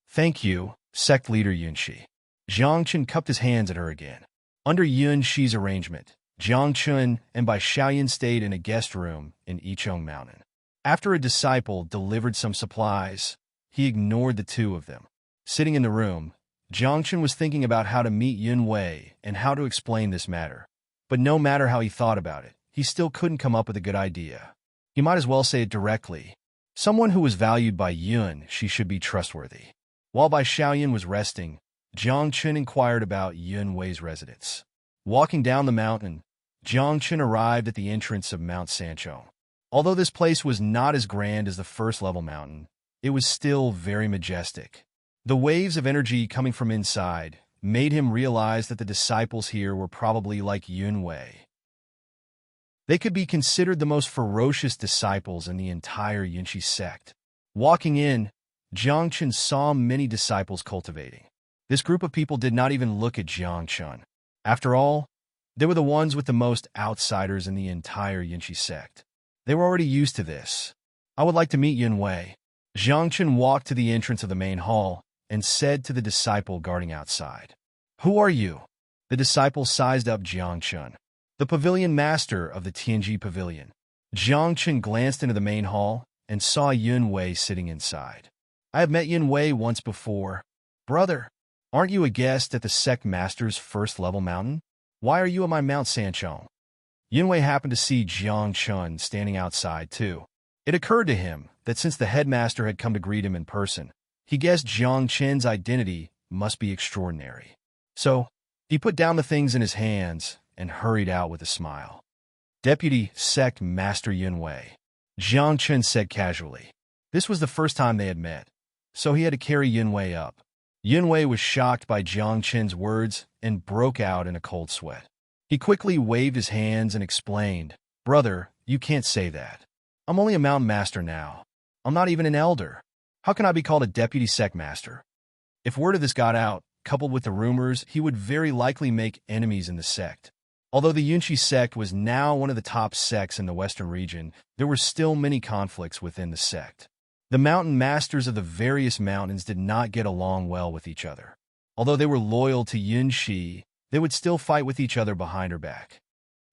Thank you, sect leader Yunxi. Jiang Chun cupped his hands at her again. Under Yunxi's arrangement, Jiang Chun and Bai Xiaoyan stayed in a guest room in Yicheng Mountain. After a disciple delivered some supplies, he ignored the 2 of them. Sitting in the room, Jiang Chun was thinking about how to meet Yunwei and how to explain this matter. But no matter how he thought about it, he still couldn't come up with a good idea. He might as well say it directly. Someone who was valued by Yun, she should be trustworthy. While Bai Xiaoyan was resting, Jiang Chun inquired about Yunwei's residence. Walking down the mountain, Jiang Chun arrived at the entrance of Mount Sanchong. Although this place was not as grand as the first-level mountain, it was still very majestic. The waves of energy coming from inside made him realize that the disciples here were probably like Yunwei. They could be considered the most ferocious disciples in the entire Yunxi sect. Walking in, Jiang Chun saw many disciples cultivating. This group of people did not even look at Jiang Chun. After all, they were the ones with the most outsiders in the entire Yunxi sect. They were already used to this. I would like to meet Yunwei. Jiang Chun walked to the entrance of the main hall and said to the disciple guarding outside. Who are you? The disciple sized up Jiang Chun. The pavilion master of the Tianji Pavilion. Jiang Chun glanced into the main hall and saw Yunwei sitting inside. I have met Yunwei once before. Brother, aren't you a guest at the sect master's first-level mountain? Why are you at my Mount Sanchong? Yunwei happened to see Jiang Chun standing outside, too. It occurred to him that since the headmaster had come to greet him in person, he guessed Jiang Chun's identity must be extraordinary. So, he put down the things in his hands and hurried out with a smile. Deputy Sect Master Yunwei, Jiang Chun said casually. This was the first time they had met, so he had to carry Yunwei up. Yunwei was shocked by Jiang Chun's words and broke out in a cold sweat. He quickly waved his hands and explained, Brother, you can't say that. I'm only a mountain master now. I'm not even an elder. How can I be called a deputy sect master? If word of this got out, coupled with the rumors, he would very likely make enemies in the sect. Although the Yunxi sect was now one of the top sects in the western region, there were still many conflicts within the sect. The mountain masters of the various mountains did not get along well with each other. Although they were loyal to Yunxi, they would still fight with each other behind her back.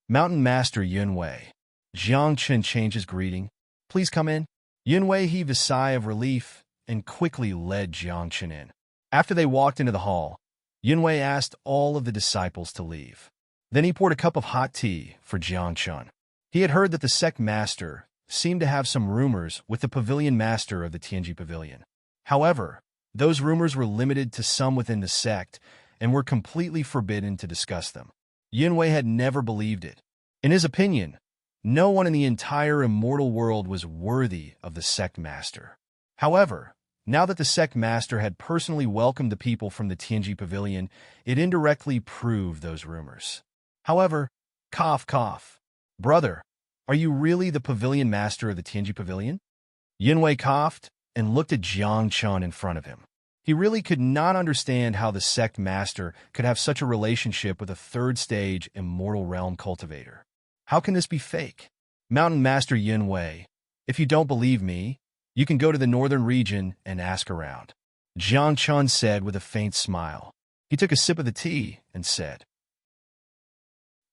Mountain Master Yunwei. Jiang Chun changed his greeting. Please come in. Yunwei heaved a sigh of relief and quickly led Jiang Chun in. After they walked into the hall, Yunwei asked all of the disciples to leave. Then he poured a cup of hot tea for Jiang Chun. He had heard that the sect master seemed to have some rumors with the pavilion master of the Tianji Pavilion. However, those rumors were limited to some within the sect and were completely forbidden to discuss them. Yunwei had never believed it. In his opinion, no one in the entire immortal world was worthy of the sect master. However, now that the sect master had personally welcomed the people from the Tianji Pavilion, it indirectly proved those rumors. However, cough, cough. Brother, are you really the pavilion master of the Tianji Pavilion? Yunwei coughed and looked at Jiang Chun in front of him. He really could not understand how the sect master could have such a relationship with a third-stage immortal realm cultivator. How can this be fake? Mountain Master Yun Wei, if you don't believe me, you can go to the northern region and ask around. Jiang Chun said with a faint smile. He took a sip of the tea and said,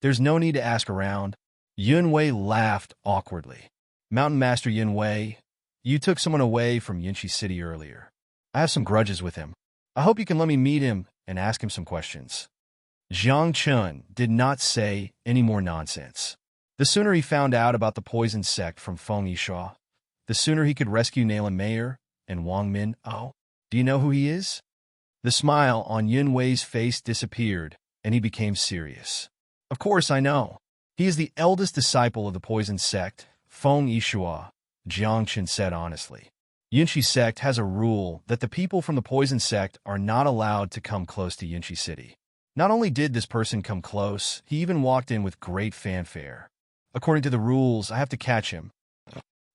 "There's no need to ask around." Yun Wei laughed awkwardly. Mountain Master Yun Wei, you took someone away from Yinshi City earlier. I have some grudges with him. I hope you can let me meet him and ask him some questions. Jiang Chun did not say any more nonsense. The sooner he found out about the poison sect from Feng Yisha, the sooner he could rescue Nayland Mayer and Wang Min. Oh, do you know who he is? The smile on Yun Wei's face disappeared, and he became serious. Of course I know. He is the eldest disciple of the poison sect, Feng Yisha, Jiang Chun said honestly. Yinshi sect has a rule that the people from the poison sect are not allowed to come close to Yinshi City. Not only did this person come close, he even walked in with great fanfare. According to the rules, I have to catch him.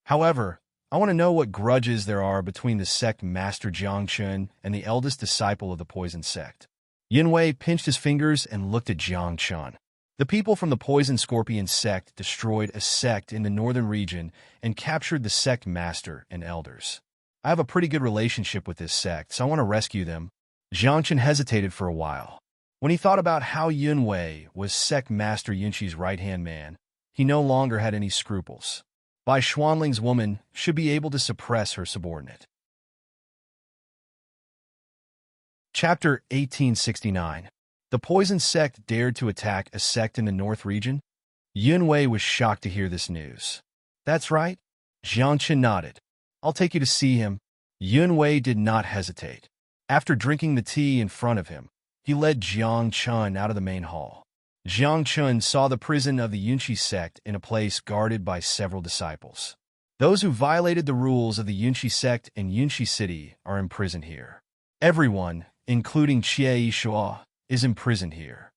However, I want to know what grudges there are between the sect master Jiang Chun and the eldest disciple of the poison sect. Yun Wei pinched his fingers and looked at Jiang Chun. The people from the Poison Scorpion sect destroyed a sect in the northern region and captured the sect master and elders. I have a pretty good relationship with this sect, so I want to rescue them. Jiang Chun hesitated for a while. When he thought about how Yun Wei was sect master Yunshi's right-hand man, he no longer had any scruples. Bai Xuanling's woman should be able to suppress her subordinate. Chapter 1869. The poison sect dared to attack a sect in the north region? Yun Wei was shocked to hear this news. That's right. Jiang Chun nodded. I'll take you to see him. Yun Wei did not hesitate. After drinking the tea in front of him, he led Jiang Chun out of the main hall. Jiang Chun saw the prison of the Yunshi sect in a place guarded by several disciples. Those who violated the rules of the Yunshi sect in Yunshi City are imprisoned here. Everyone, including Qie Yishuo, is imprisoned here.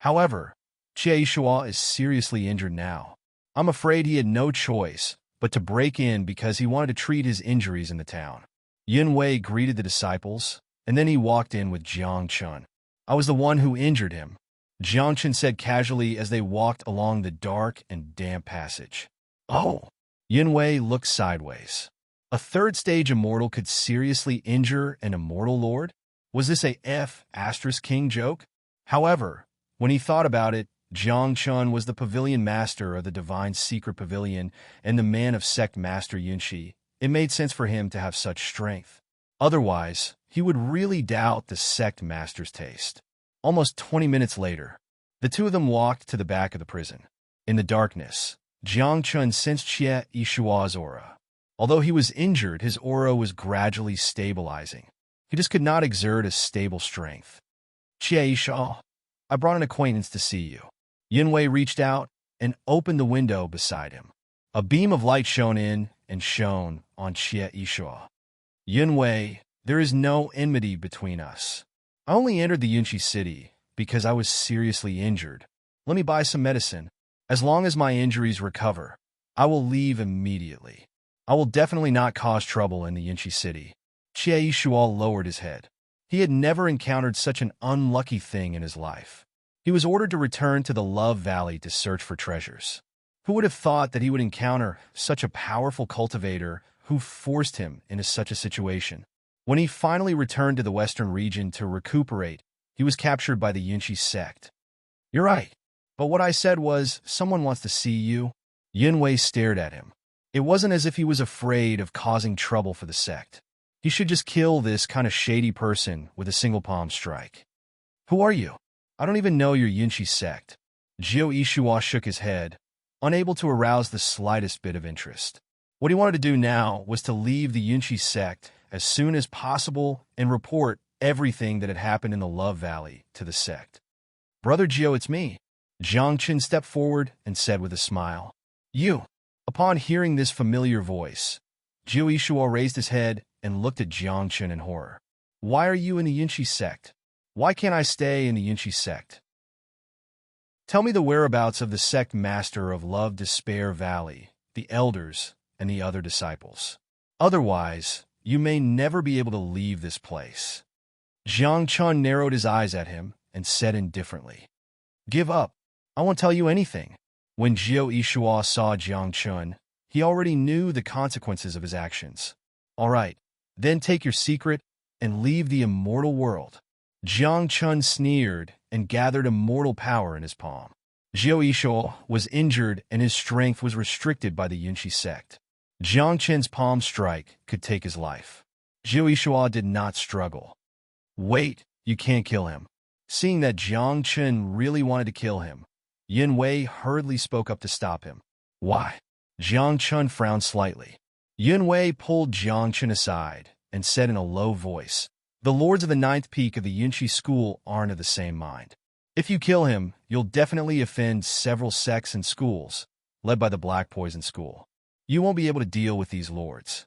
However, Qie Yishuo is seriously injured now. I'm afraid he had no choice but to break in because he wanted to treat his injuries in the town. Yun Wei greeted the disciples, and then he walked in with Jiang Chun. I was the one who injured him, Jiang Chun said casually as they walked along the dark and damp passage. Oh! Yun Wei looked sideways. A third-stage immortal could seriously injure an immortal lord? Was this a F***king joke? However, when he thought about it, Jiang Chun was the pavilion master of the Divine Secret Pavilion and the man of sect master Yunshi. It made sense for him to have such strength. Otherwise, he would really doubt the sect master's taste. Almost 20 minutes later, the two of them walked to the back of the prison. In the darkness, Jiang Chun sensed Qie Yishua's aura. Although he was injured, his aura was gradually stabilizing. He just could not exert a stable strength. Qie Yishua, I brought an acquaintance to see you. Yun Wei reached out and opened the window beside him. A beam of light shone in and shone on Qie Yishua. Yun Wei, there is no enmity between us. I only entered the Yunshi city because I was seriously injured. Let me buy some medicine. As long as my injuries recover, I will leave immediately. I will definitely not cause trouble in the Yunshi city. Qie Yishuo lowered his head. He had never encountered such an unlucky thing in his life. He was ordered to return to the Love Valley to search for treasures. Who would have thought that he would encounter such a powerful cultivator who forced him into such a situation? When he finally returned to the western region to recuperate, he was captured by the Yunshi sect. You're right. But what I said was, someone wants to see you. Yun Wei stared at him. It wasn't as if he was afraid of causing trouble for the sect. He should just kill this kind of shady person with a single palm strike. Who are you? I don't even know your Yunshi sect. Jiao Yishuo shook his head, unable to arouse the slightest bit of interest. What he wanted to do now was to leave the Yunshi sect as soon as possible and report everything that had happened in the Love Valley to the sect. Brother Jiao, it's me. Jiang Chun stepped forward and said with a smile. You. Upon hearing this familiar voice, Jiao Yishuo raised his head and looked at Jiang Chun in horror. Why are you in the Yunshi sect? Why can't I stay in the Yunshi sect? Tell me the whereabouts of the sect master of Love Despair Valley, the elders, and the other disciples. Otherwise, you may never be able to leave this place." Jiang Chun narrowed his eyes at him and said indifferently, "Give up. I won't tell you anything." When Jiao Yishua saw Jiang Chun, he already knew the consequences of his actions. "All right, then take your secret and leave the immortal world." Jiang Chun sneered and gathered immortal power in his palm. Jiao Yishua was injured and his strength was restricted by the Yunshi sect. Jiang Chun's palm strike could take his life. Jiao Yishua did not struggle. "Wait, you can't kill him." Seeing that Jiang Chun really wanted to kill him, Yin Wei hurriedly spoke up to stop him. "Why?" Jiang Chun frowned slightly. Yin Wei pulled Jiang Chun aside and said in a low voice, "The lords of the ninth peak of the Yunshi school aren't of the same mind. If you kill him, you'll definitely offend several sects and schools, led by the Black Poison School. You won't be able to deal with these lords."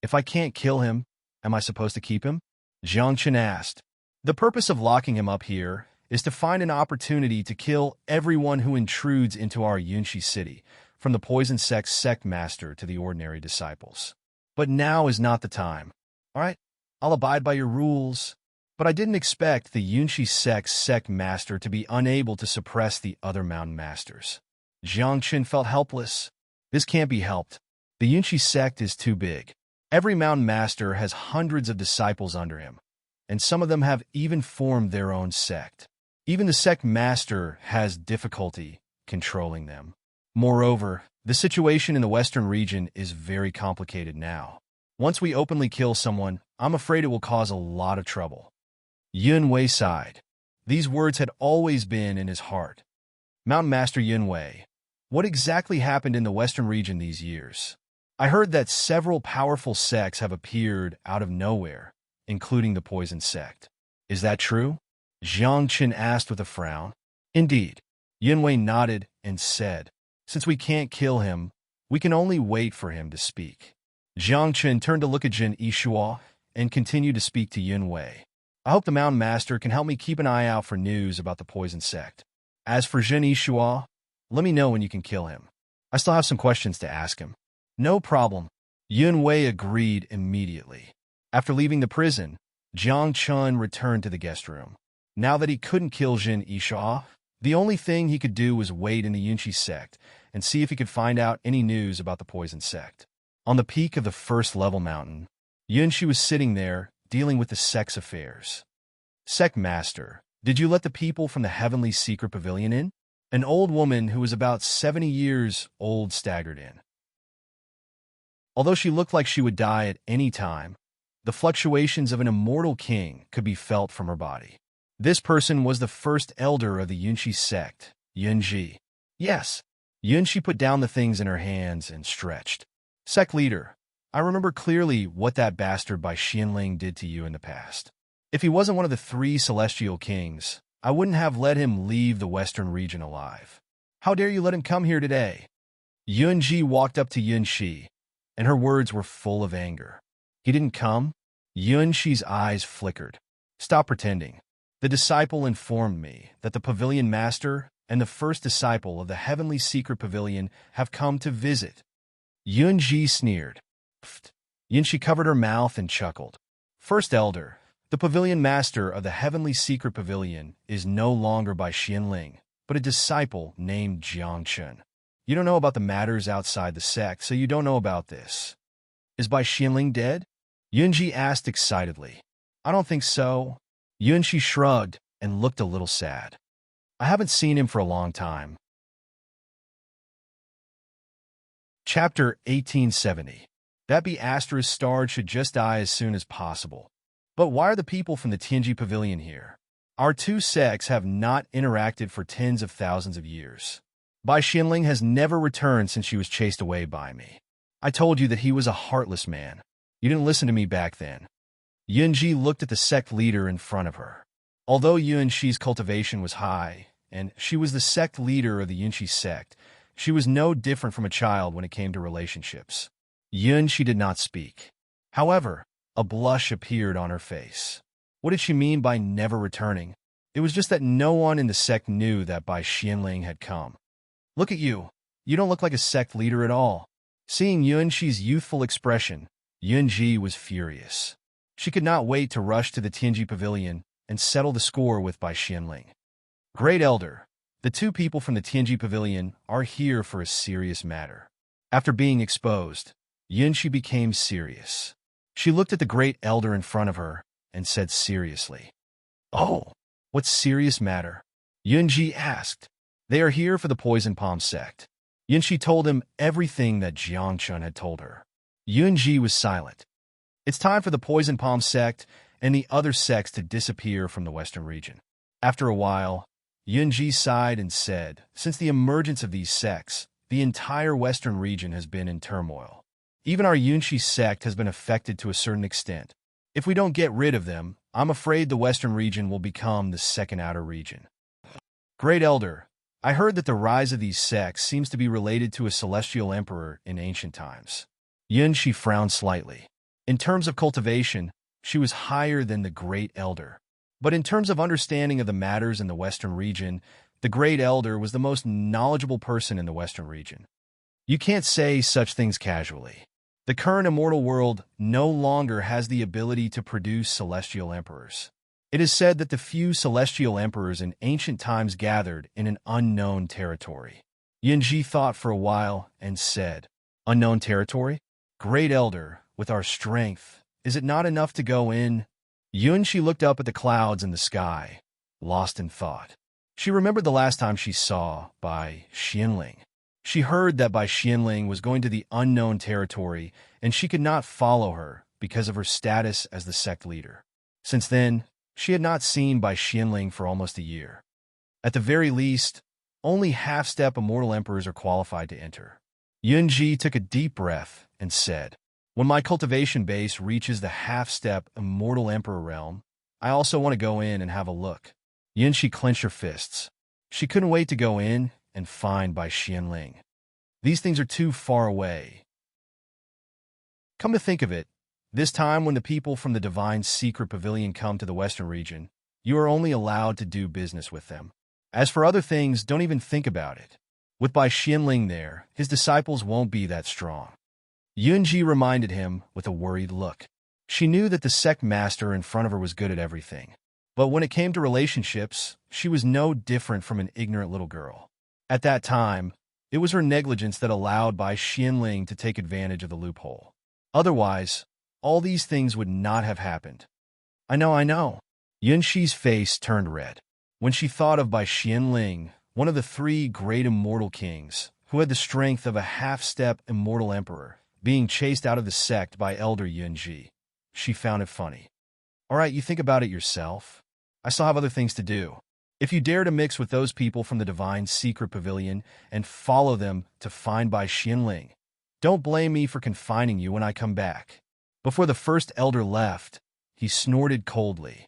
"If I can't kill him, am I supposed to keep him?" Jiang Chun asked. "The purpose of locking him up here is to find an opportunity to kill everyone who intrudes into our Yunshi city, from the poison sect master to the ordinary disciples. But now is not the time. All right, I'll abide by your rules, but I didn't expect the Yunshi sect master to be unable to suppress the other mountain masters." Jiang Chun felt helpless. This can't be helped. The Yunshi sect is too big. Every mountain master has hundreds of disciples under him, and some of them have even formed their own sect. Even the sect master has difficulty controlling them. Moreover, the situation in the western region is very complicated now. Once we openly kill someone, I'm afraid it will cause a lot of trouble. Yun Wei sighed. These words had always been in his heart. "Mountain Master Yun Wei, what exactly happened in the western region these years? I heard that several powerful sects have appeared out of nowhere, including the poison sect. Is that true?" Jiang Chun asked with a frown. "Indeed." Yun Wei nodded and said, "Since we can't kill him, we can only wait for him to speak." Jiang Chun turned to look at Jin Yishua and continued to speak to Yun Wei. "I hope the Mountain Master can help me keep an eye out for news about the poison sect. As for Jin Yishua, let me know when you can kill him. I still have some questions to ask him." "No problem." Yun Wei agreed immediately. After leaving the prison, Jiang Chun returned to the guest room. Now that he couldn't kill Jin Yishua, the only thing he could do was wait in the Yunshi sect and see if he could find out any news about the poison sect. On the peak of the first-level mountain, Yunshi was sitting there, dealing with the sect's affairs. "Sect Master, did you let the people from the Heavenly Secret Pavilion in?" An old woman who was about 70 years old staggered in. Although she looked like she would die at any time, the fluctuations of an immortal king could be felt from her body. This person was the first elder of the Yunshi sect, Yunji. "Yes." Yunshi put down the things in her hands and stretched. "Sect leader, I remember clearly what that bastard by Xianling did to you in the past. If he wasn't one of the 3 celestial kings, I wouldn't have let him leave the western region alive. How dare you let him come here today?" Yunji walked up to Yunshi, and her words were full of anger. "He didn't come?" Yunshi's eyes flickered. "Stop pretending. The disciple informed me that the pavilion master and the first disciple of the Heavenly Secret Pavilion have come to visit." Yunji sneered. "Pfft." Yunshi covered her mouth and chuckled. "First elder, the pavilion master of the Heavenly Secret Pavilion is no longer by Xianling, but a disciple named Jiang Chun. You don't know about the matters outside the sect, so you don't know about this." "Is Bai Xianling dead?" Yunji asked excitedly. "I don't think so." Yunshi shrugged and looked a little sad. "I haven't seen him for a long time." Chapter 1870. That be Astra's star should just die as soon as possible. But why are the people from the Tianji Pavilion here? Our 2 sects have not interacted for tens of thousands of years. Bai Xianling has never returned since she was chased away by me. I told you that he was a heartless man. You didn't listen to me back then." Yunji looked at the sect leader in front of her. Although Yunshi's cultivation was high, and she was the sect leader of the Yunshi sect, she was no different from a child when it came to relationships. Yunshi did not speak. However, a blush appeared on her face. What did she mean by never returning? It was just that no one in the sect knew that Bai Xianling had come. "Look at you. You don't look like a sect leader at all." Seeing Yunshi's youthful expression, Yunji was furious. She could not wait to rush to the Tianji Pavilion and settle the score with Bai Xianling. Great Elder, the two people from the Tianji Pavilion are here for a serious matter. After being exposed, Yunji became serious. She looked at the Great Elder in front of her and said seriously, "Oh, what serious matter?" Yunji asked. "They are here for the Poison Palm sect." Yunji told him everything that Jiangchun had told her. Yunji was silent. It's time for the Poison Palm sect and the other sects to disappear from the Western region. After a while, Yunji sighed and said, "Since the emergence of these sects, the entire Western region has been in turmoil. Even our Yunshi sect has been affected to a certain extent. If we don't get rid of them, I'm afraid the Western region will become the second outer region." Great Elder, I heard that the rise of these sects seems to be related to a celestial emperor in ancient times. Yunshi frowned slightly. In terms of cultivation, she was higher than the Great Elder. But in terms of understanding of the matters in the Western region, the Great Elder was the most knowledgeable person in the Western region. You can't say such things casually. The current immortal world no longer has the ability to produce celestial emperors. It is said that the few celestial emperors in ancient times gathered in an unknown territory. Yunji thought for a while and said, "Unknown territory? Great Elder, with our strength, is it not enough to go in?" Yunji looked up at the clouds in the sky, lost in thought. She remembered the last time she saw Bai Xianling. She heard that Bai Xianling was going to the unknown territory, and she could not follow her because of her status as the sect leader. Since then, she had not seen Bai Xianling for almost a year. At the very least, only half-step immortal emperors are qualified to enter. Yunji took a deep breath and said, "When my cultivation base reaches the half-step immortal emperor realm, I also want to go in and have a look." Yunji clenched her fists. She couldn't wait to go in and find Bai Xianling. These things are too far away. Come to think of it, this time when the people from the Divine Secret Pavilion come to the Western region, you are only allowed to do business with them. As for other things, don't even think about it. With Bai Xianling there, his disciples won't be that strong. Yunji reminded him with a worried look. She knew that the sect master in front of her was good at everything. But when it came to relationships, she was no different from an ignorant little girl. At that time, it was her negligence that allowed Bai Xianling to take advantage of the loophole. Otherwise, all these things would not have happened. I know. Yunxi's face turned red. When she thought of Bai Xianling, one of the three great immortal kings, who had the strength of a half-step immortal emperor, being chased out of the sect by Elder Yunji, she found it funny. All right, you think about it yourself. I still have other things to do. If you dare to mix with those people from the Divine Secret Pavilion and follow them to find Bai Xianling, don't blame me for confining you when I come back. Before the first elder left, he snorted coldly.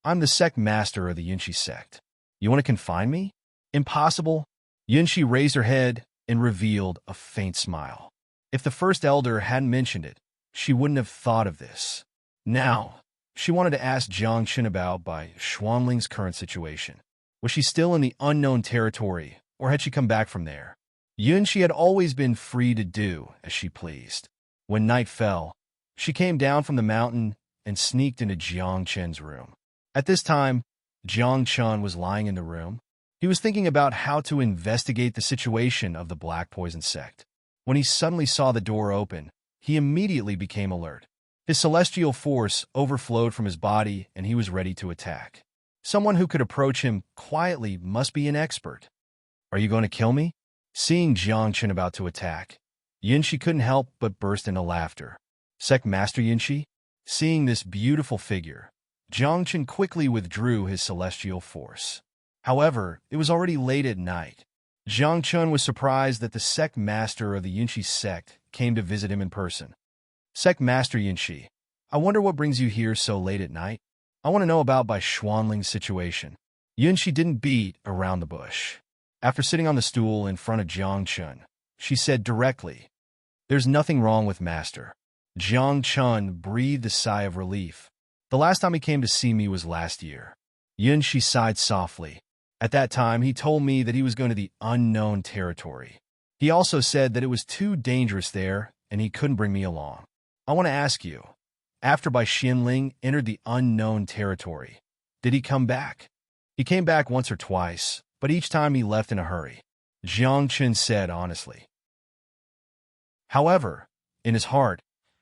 I'm the sect master of the Yunshi sect. You want to confine me? Impossible. Yunshi raised her head and revealed a faint smile. If the first elder hadn't mentioned it, she wouldn't have thought of this. Now, she wanted to ask Jiangchun about Bai Xuanling's current situation. Was she still in the unknown territory, or had she come back from there? Yunshi had always been free to do as she pleased. When night fell, she came down from the mountain and sneaked into Jiangchun's room. At this time, Jiangchun was lying in the room. He was thinking about how to investigate the situation of the Black Poison sect. When he suddenly saw the door open, he immediately became alert. His celestial force overflowed from his body, and he was ready to attack. Someone who could approach him quietly must be an expert. Are you going to kill me? Seeing Jiangchun about to attack, Yunshi couldn't help but burst into laughter. Sect Master Yunshi? Seeing this beautiful figure, Jiangchun quickly withdrew his celestial force. However, it was already late at night. Jiangchun was surprised that the sect master of the Yunshi sect came to visit him in person. Sect Master Yunshi, I wonder what brings you here so late at night? I want to know about Bai Xuanling's situation. Yunshi didn't beat around the bush. After sitting on the stool in front of Jiangchun, she said directly, "There's nothing wrong with Master." Jiangchun breathed a sigh of relief. The last time he came to see me was last year. Yunshi sighed softly. At that time, he told me that he was going to the unknown territory. He also said that it was too dangerous there and he couldn't bring me along. I want to ask you, after Bai Xianling entered the unknown territory, did he come back? He came back once or twice, but each time he left in a hurry, Jiang Chen said honestly. However, in his heart,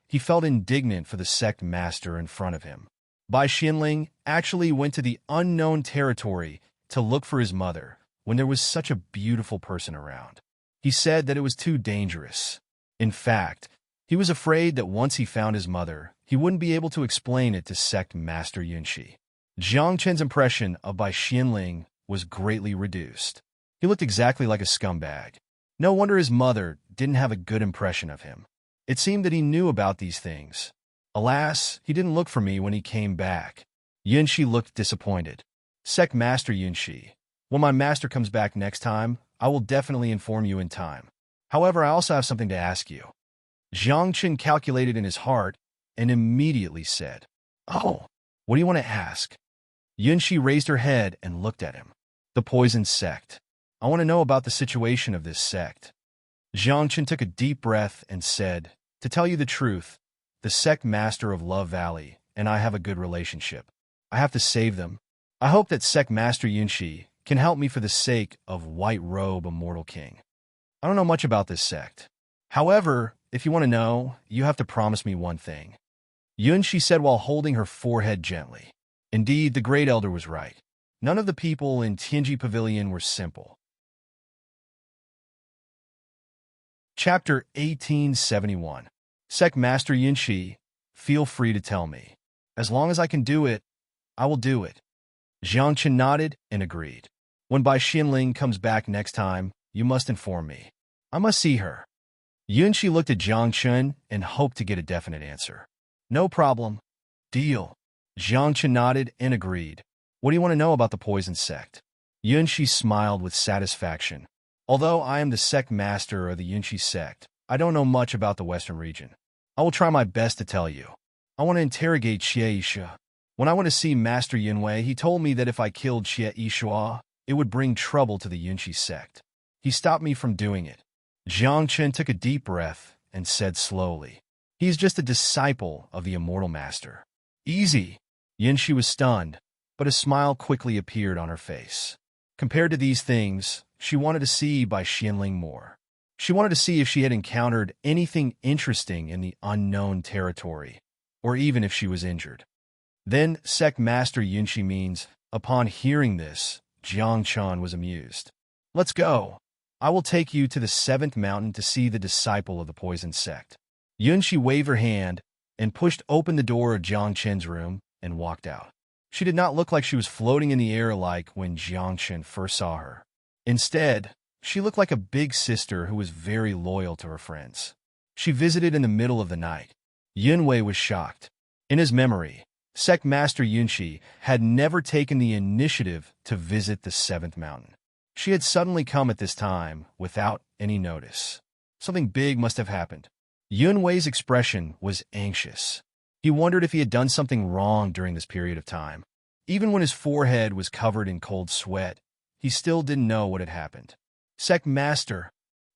he felt indignant for the sect master in front of him. Bai Xianling actually went to the unknown territory to look for his mother when there was such a beautiful person around. He said that it was too dangerous. In fact, he was afraid that once he found his mother, he wouldn't be able to explain it to sect master Yunxi. Jiang Chen's impression of Bai Xianling was greatly reduced. He looked exactly like a scumbag. No wonder his mother didn't have a good impression of him. It seemed that he knew about these things. Alas, he didn't look for me when he came back. Yunxi looked disappointed. Sect Master Yunxi, when my master comes back next time, I will definitely inform you in time. However, I also have something to ask you. Jiang Chen calculated in his heart and immediately said, "Oh, what do you want to ask?" Yunxi raised her head and looked at him. The poison sect. I want to know about the situation of this sect. Jiang Chen took a deep breath and said, "To tell you the truth, the sect master of Love Valley and I have a good relationship. I have to save them. I hope that sect master Yunxi can help me for the sake of White Robe Immortal King. I don't know much about this sect. However, if you want to know, you have to promise me one thing." Yunxi said while holding her forehead gently. Indeed, the Great Elder was right. None of the people in Tianji Pavilion were simple. Chapter 1871. Sect Master Yunxi, feel free to tell me. As long as I can do it, I will do it. Jiang Chen nodded and agreed. When Bai Xianling comes back next time, you must inform me. I must see her. Yunxi looked at Jiang Chen and hoped to get a definite answer. No problem. Deal. Jiang Chen nodded and agreed. What do you want to know about the poison sect? Yunxi smiled with satisfaction. Although I am the sect master of the Yunxi sect, I don't know much about the western region. I will try my best to tell you. I want to interrogate Xie Yisha. When I went to see Master Yunwei, he told me that if I killed Xie Yishua, it would bring trouble to the Yunxi sect. He stopped me from doing it. Jiang Chen took a deep breath and said slowly, "He is just a disciple of the immortal master." Easy. Yunxi was stunned, but a smile quickly appeared on her face. Compared to these things, she wanted to see Bai Xianling more. She wanted to see if she had encountered anything interesting in the unknown territory, or even if she was injured. Then, Sect Master Yunxi means, upon hearing this, Jiang Chen was amused. "Let's go. I will take you to the 7th mountain to see the disciple of the poison sect." Yunxi waved her hand and pushed open the door of Jiang Chen's room and walked out. She did not look like she was floating in the air like when Jiang Chen first saw her. Instead, she looked like a big sister who was very loyal to her friends. She visited in the middle of the night. Yunwei was shocked. In his memory, Sect Master Yunxi had never taken the initiative to visit the 7th mountain. She had suddenly come at this time without any notice. Something big must have happened. Yunwei's expression was anxious. He wondered if he had done something wrong during this period of time. Even when his forehead was covered in cold sweat, he still didn't know what had happened. Sect Master.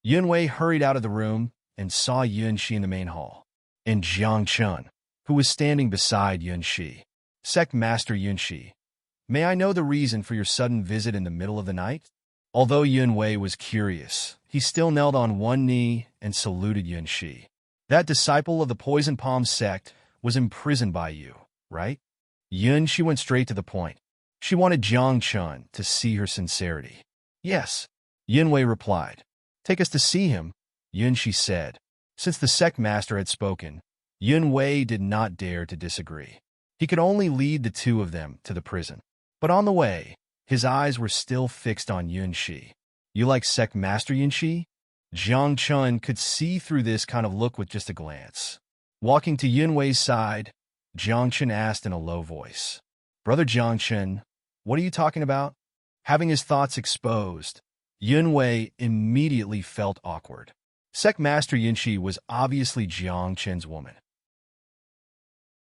Yunwei hurried out of the room and saw Yunxi in the main hall, and Jiang Chen, who was standing beside Yunxi. Sect Master Yunxi, may I know the reason for your sudden visit in the middle of the night? Although Yunwei was curious, he still knelt on one knee and saluted Yunxi. That disciple of the Poison Palm sect was imprisoned by you, right? Yunxi went straight to the point. She wanted Jiang Chen to see her sincerity. Yes, Yunwei replied. Take us to see him, Yunxi said. Since the sect master had spoken, Yunwei did not dare to disagree. He could only lead the two of them to the prison. But on the way, his eyes were still fixed on Yunxi. You like sect master Yunxi? Jiang Chen could see through this kind of look with just a glance. Walking to Yunwei's side, Jiang Chen asked in a low voice, Brother Jiang Chen, what are you talking about? Having his thoughts exposed, Yunwei immediately felt awkward. Sect Master Yunxi was obviously Jiang Chen's woman.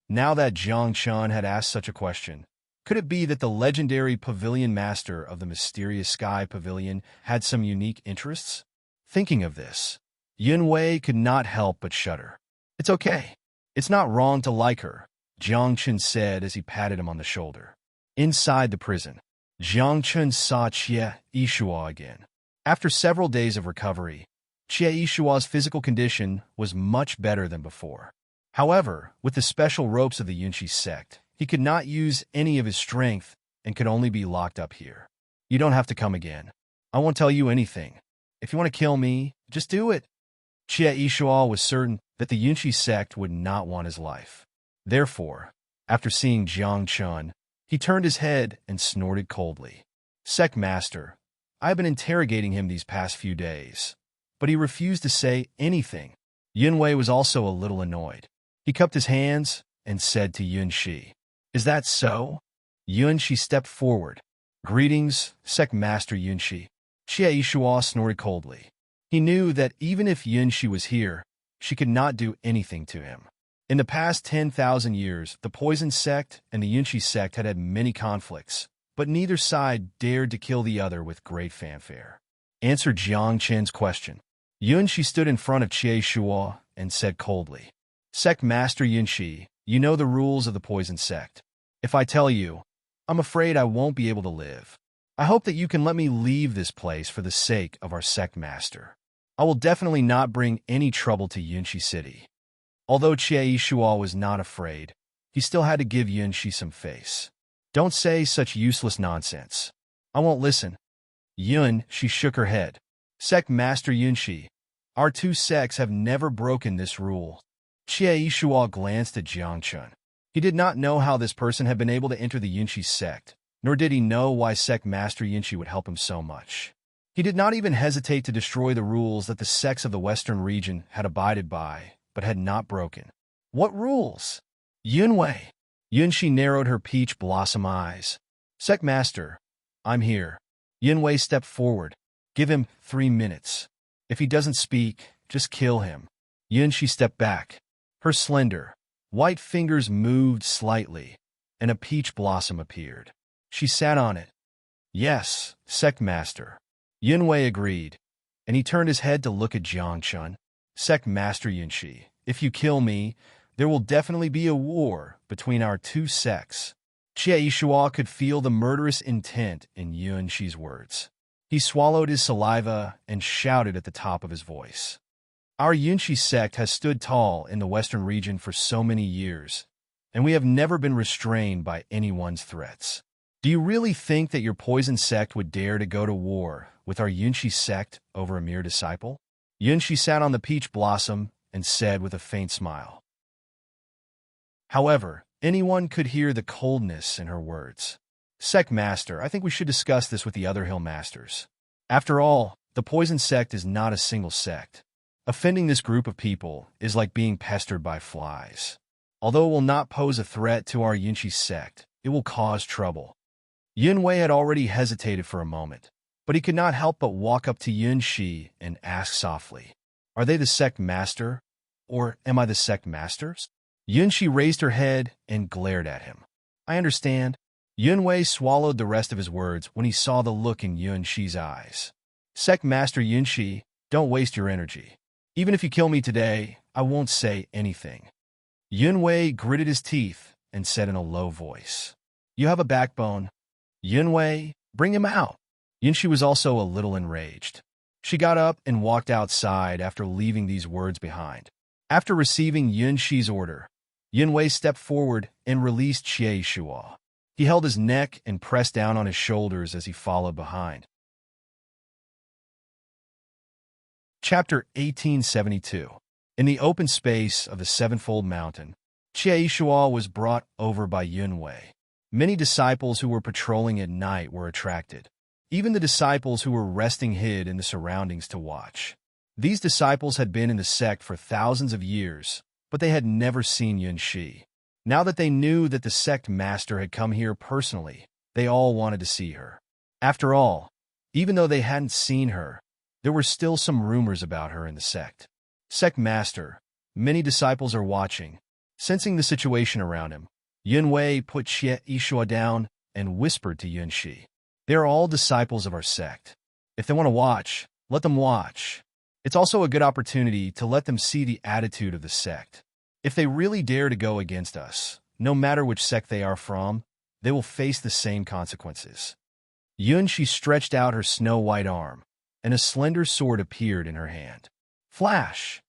Now that Jiang Chen had asked such a question, could it be that the legendary pavilion master of the mysterious sky pavilion had some unique interests? Thinking of this, Yunwei could not help but shudder. It's okay. It's not wrong to like her, Jiang Chun said as he patted him on the shoulder. Inside the prison, Jiang Chun saw Jie Yishuo again. After several days of recovery, Jie Yishuo's physical condition was much better than before. However, with the special ropes of the Yunshi sect, he could not use any of his strength and could only be locked up here. You don't have to come again. I won't tell you anything. If you want to kill me, just do it. Jie Yishuo was certain that the Yunshi sect would not want his life. Therefore, after seeing Jiang Chun, he turned his head and snorted coldly. Sect Master, I have been interrogating him these past few days, but he refused to say anything. Yunwei was also a little annoyed. He cupped his hands and said to Yunshi, "Is that so?" Yunshi stepped forward. "Greetings, Sect Master Yunshi." Jie Yishuo snorted coldly. He knew that even if Yunshi was here, she could not do anything to him. In the past 10,000 years, the Poison Sect and the Yunshi Sect had many conflicts, but neither side dared to kill the other with great fanfare. Answer Jiang Chen's question. Yunshi stood in front of Jie Yishuo and said coldly, "Sect Master Yunshi, you know the rules of the Poison Sect. If I tell you, I'm afraid I won't be able to live. I hope that you can let me leave this place for the sake of our Sect Master. I will definitely not bring any trouble to Yunshi City." Although Jie Yishuo was not afraid, he still had to give Yunshi some face. "Don't say such useless nonsense. I won't listen." She shook her head. "Sect Master Yunshi, our two sects have never broken this rule." Jie Yishuo glanced at Jiang Chun. He did not know how this person had been able to enter the Yunshi sect, nor did he know why Sect Master Yunshi would help him so much. He did not even hesitate to destroy the rules that the sects of the Western region had abided by, but had not broken. What rules? Yunwei. Yunshi narrowed her peach blossom eyes. "Sect Master, I'm here." Yunwei stepped forward. "Give him 3 minutes. If he doesn't speak, just kill him." Yunshi stepped back. Her slender, white fingers moved slightly, and a peach blossom appeared. She sat on it. "Yes, Sect Master." Yunwei agreed, and he turned his head to look at Jiang Chun. "Sect Master Yunshi, if you kill me, there will definitely be a war between our two sects." Jie Yishuo could feel the murderous intent in Yunshi's words. He swallowed his saliva and shouted at the top of his voice. "Our Yunshi sect has stood tall in the Western region for so many years, and we have never been restrained by anyone's threats. Do you really think that your Poison sect would dare to go to war with our Yunshi sect over a mere disciple?" Yunshi sat on the peach blossom and said with a faint smile. However, anyone could hear the coldness in her words. "Sect Master, I think we should discuss this with the other Hill Masters. After all, the Poison sect is not a single sect. Offending this group of people is like being pestered by flies. Although it will not pose a threat to our Yunshi sect, it will cause trouble." Yunwei had already hesitated for a moment, but he could not help but walk up to Yunshi and ask softly, "Are they the Sect Master, or am I the Sect Masters?" Yunshi raised her head and glared at him. "I understand." Yunwei swallowed the rest of his words when he saw the look in Yunshi's eyes. "Sect Master Yunshi, don't waste your energy. Even if you kill me today, I won't say anything." Yunwei gritted his teeth and said in a low voice, "You have a backbone. Yunwei, bring him out." Yunshi was also a little enraged. She got up and walked outside after leaving these words behind. After receiving Yunshi's order, Yunwei stepped forward and released Jie Yishuo. He held his neck and pressed down on his shoulders as he followed behind. Chapter 1872. In the open space of the Sevenfold Mountain, Jie Yishuo was brought over by Yunwei. Many disciples who were patrolling at night were attracted. Even the disciples who were resting hid in the surroundings to watch. These disciples had been in the sect for thousands of years, but they had never seen Yunshi. Now that they knew that the sect master had come here personally, they all wanted to see her. After all, even though they hadn't seen her, there were still some rumors about her in the sect. "Sect Master, many disciples are watching." Sensing the situation around him, Yunwei put Jie Yishuo down and whispered to Yunshi, "They are all disciples of our sect. If they want to watch, let them watch. It's also a good opportunity to let them see the attitude of the sect. If they really dare to go against us, no matter which sect they are from, they will face the same consequences. Yunshi stretched out her snow-white arm, and a slender sword appeared in her hand. Flash!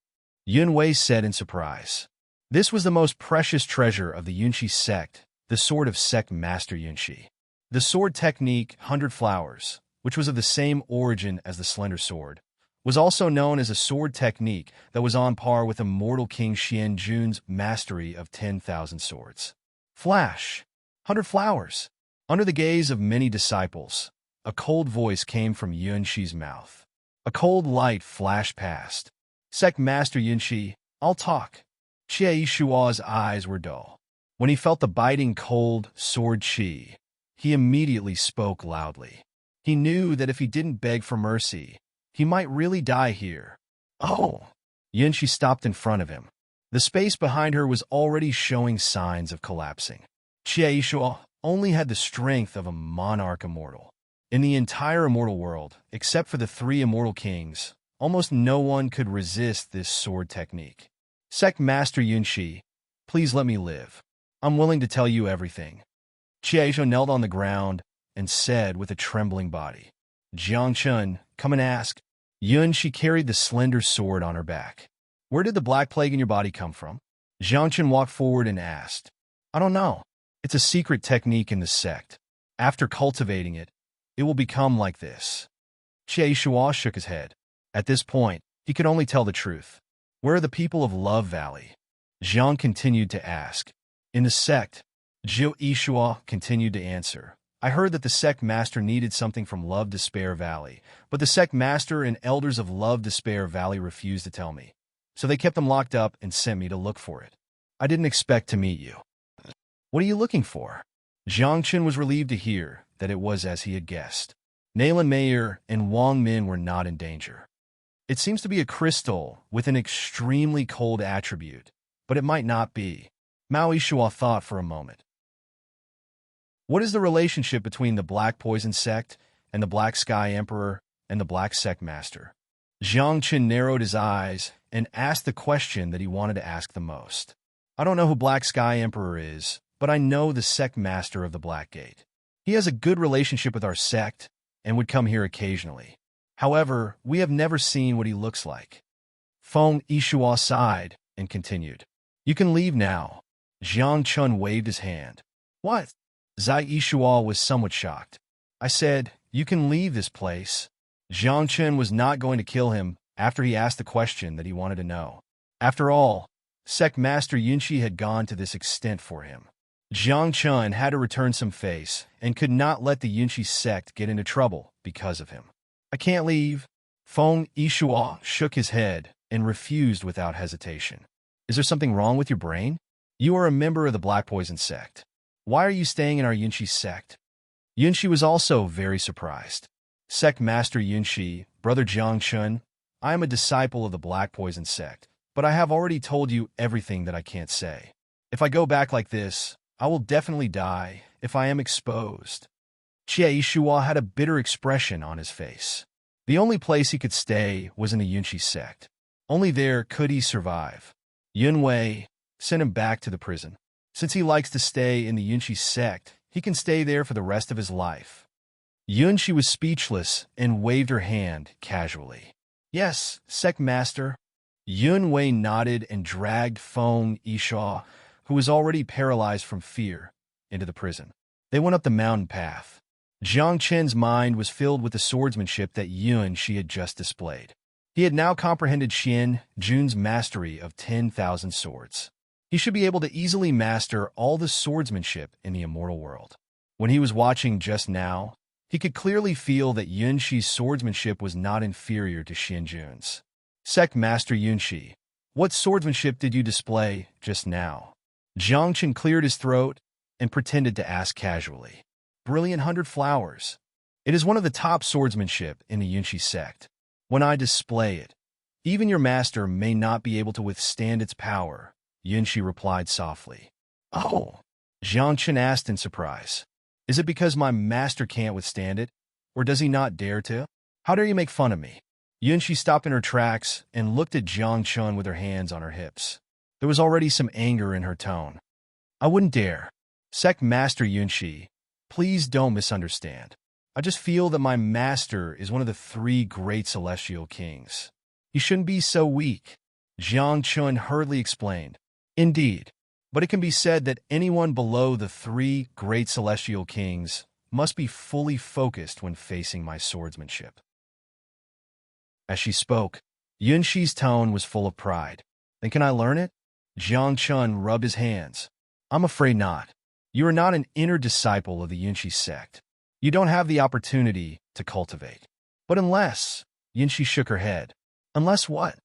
Yunwei said in surprise. This was the most precious treasure of the Yunshi sect, the sword of sect master Yunshi. The sword technique, 100 Flowers, which was of the same origin as the slender sword, was also known as a sword technique that was on par with immortal King Xian Jun's mastery of 10,000 swords. Flash! 100 Flowers! Under the gaze of many disciples, a cold voice came from Yunshi's mouth. A cold light flashed past. Sect Master Yunshi, I'll talk. Qie Shua's eyes were dull. When he felt the biting cold sword qi, he immediately spoke loudly. He knew that if he didn't beg for mercy, he might really die here. Oh! Yunshi stopped in front of him. The space behind her was already showing signs of collapsing. Qie Shua only had the strength of a monarch immortal. In the entire immortal world, except for the 3 immortal kings, almost no one could resist this sword technique. Sect Master Yunshi, please let me live. I'm willing to tell you everything. Qiaishu knelt on the ground and said with a trembling body, Jiangchun, come and ask. Yunshi carried the slender sword on her back. Where did the black plague in your body come from? Jiangchun walked forward and asked. I don't know. It's a secret technique in the sect. After cultivating it, it will become like this. Qie Shua shook his head. At this point, he could only tell the truth. Where are the people of Love Valley? Zhang continued to ask. In the sect, Zhou Yishua continued to answer. I heard that the sect master needed something from Love Despair Valley, but the sect master and elders of Love Despair Valley refused to tell me. So they kept them locked up and sent me to look for it. I didn't expect to meet you. What are you looking for? Jiangchun was relieved to hear that it was as he had guessed. Naylan Mayer and Wang Min were not in danger. It seems to be a crystal with an extremely cold attribute, but it might not be. Mao Yishua thought for a moment. What is the relationship between the Black Poison Sect and the Black Sky Emperor and the Black Sect Master? Jiangchun narrowed his eyes and asked the question that he wanted to ask the most. I don't know who Black Sky Emperor is, but I know the sect master of the Black Gate. He has a good relationship with our sect and would come here occasionally. However, we have never seen what he looks like. Feng Yishua sighed and continued. You can leave now. Jiangchun waved his hand. What? Zai Yishua was somewhat shocked. I said, you can leave this place. Jiangchun was not going to kill him after he asked the question that he wanted to know. After all, Sect Master Yunshi had gone to this extent for him. Jiangchun had to return some face and could not let the Yunshi sect get into trouble because of him. I can't leave. Feng Yishua shook his head and refused without hesitation. Is there something wrong with your brain? You are a member of the Black Poison sect. Why are you staying in our Yunshi sect? Yunshi was also very surprised. Sect Master Yunshi, Brother Jiangchun, I am a disciple of the Black Poison sect, but I have already told you everything that I can't say. If I go back like this, I will definitely die if I am exposed. Qie Yishua had a bitter expression on his face. The only place he could stay was in the Yunshi sect. Only there could he survive. Yunwei sent him back to the prison. Since he likes to stay in the Yunshi sect, he can stay there for the rest of his life. Yunshi was speechless and waved her hand casually. Yes, sect master. Yunwei nodded and dragged Feng Yishua, who was already paralyzed from fear, into the prison. They went up the mountain path. Jiangchen's mind was filled with the swordsmanship that Yunshi had just displayed. He had now comprehended Xian Jun's mastery of 10,000 swords. He should be able to easily master all the swordsmanship in the immortal world. When he was watching just now, he could clearly feel that Yunshi's swordsmanship was not inferior to Xian Jun's. Sect Master Yunshi, what swordsmanship did you display just now? Jiangchen cleared his throat and pretended to ask casually. Brilliant 100 Flowers. It is one of the top swordsmanship in the Yunshi sect. When I display it, even your master may not be able to withstand its power, Yunshi replied softly. Oh, Jiangchen asked in surprise. Is it because my master can't withstand it, or does he not dare to? How dare you make fun of me? Yunshi stopped in her tracks and looked at Jiangchen with her hands on her hips. There was already some anger in her tone. I wouldn't dare. Sect Master Yunshi, please don't misunderstand. I just feel that my master is one of the three great celestial kings. He shouldn't be so weak. Jiang Chun hurriedly explained. Indeed, but it can be said that anyone below the three great celestial kings must be fully focused when facing my swordsmanship. As she spoke, Yunshi's tone was full of pride. Then can I learn it? Jiang Chun rubbed his hands. I'm afraid not. You are not an inner disciple of the Yunshi sect. You don't have the opportunity to cultivate. But unless, Yunshi shook her head. Unless what?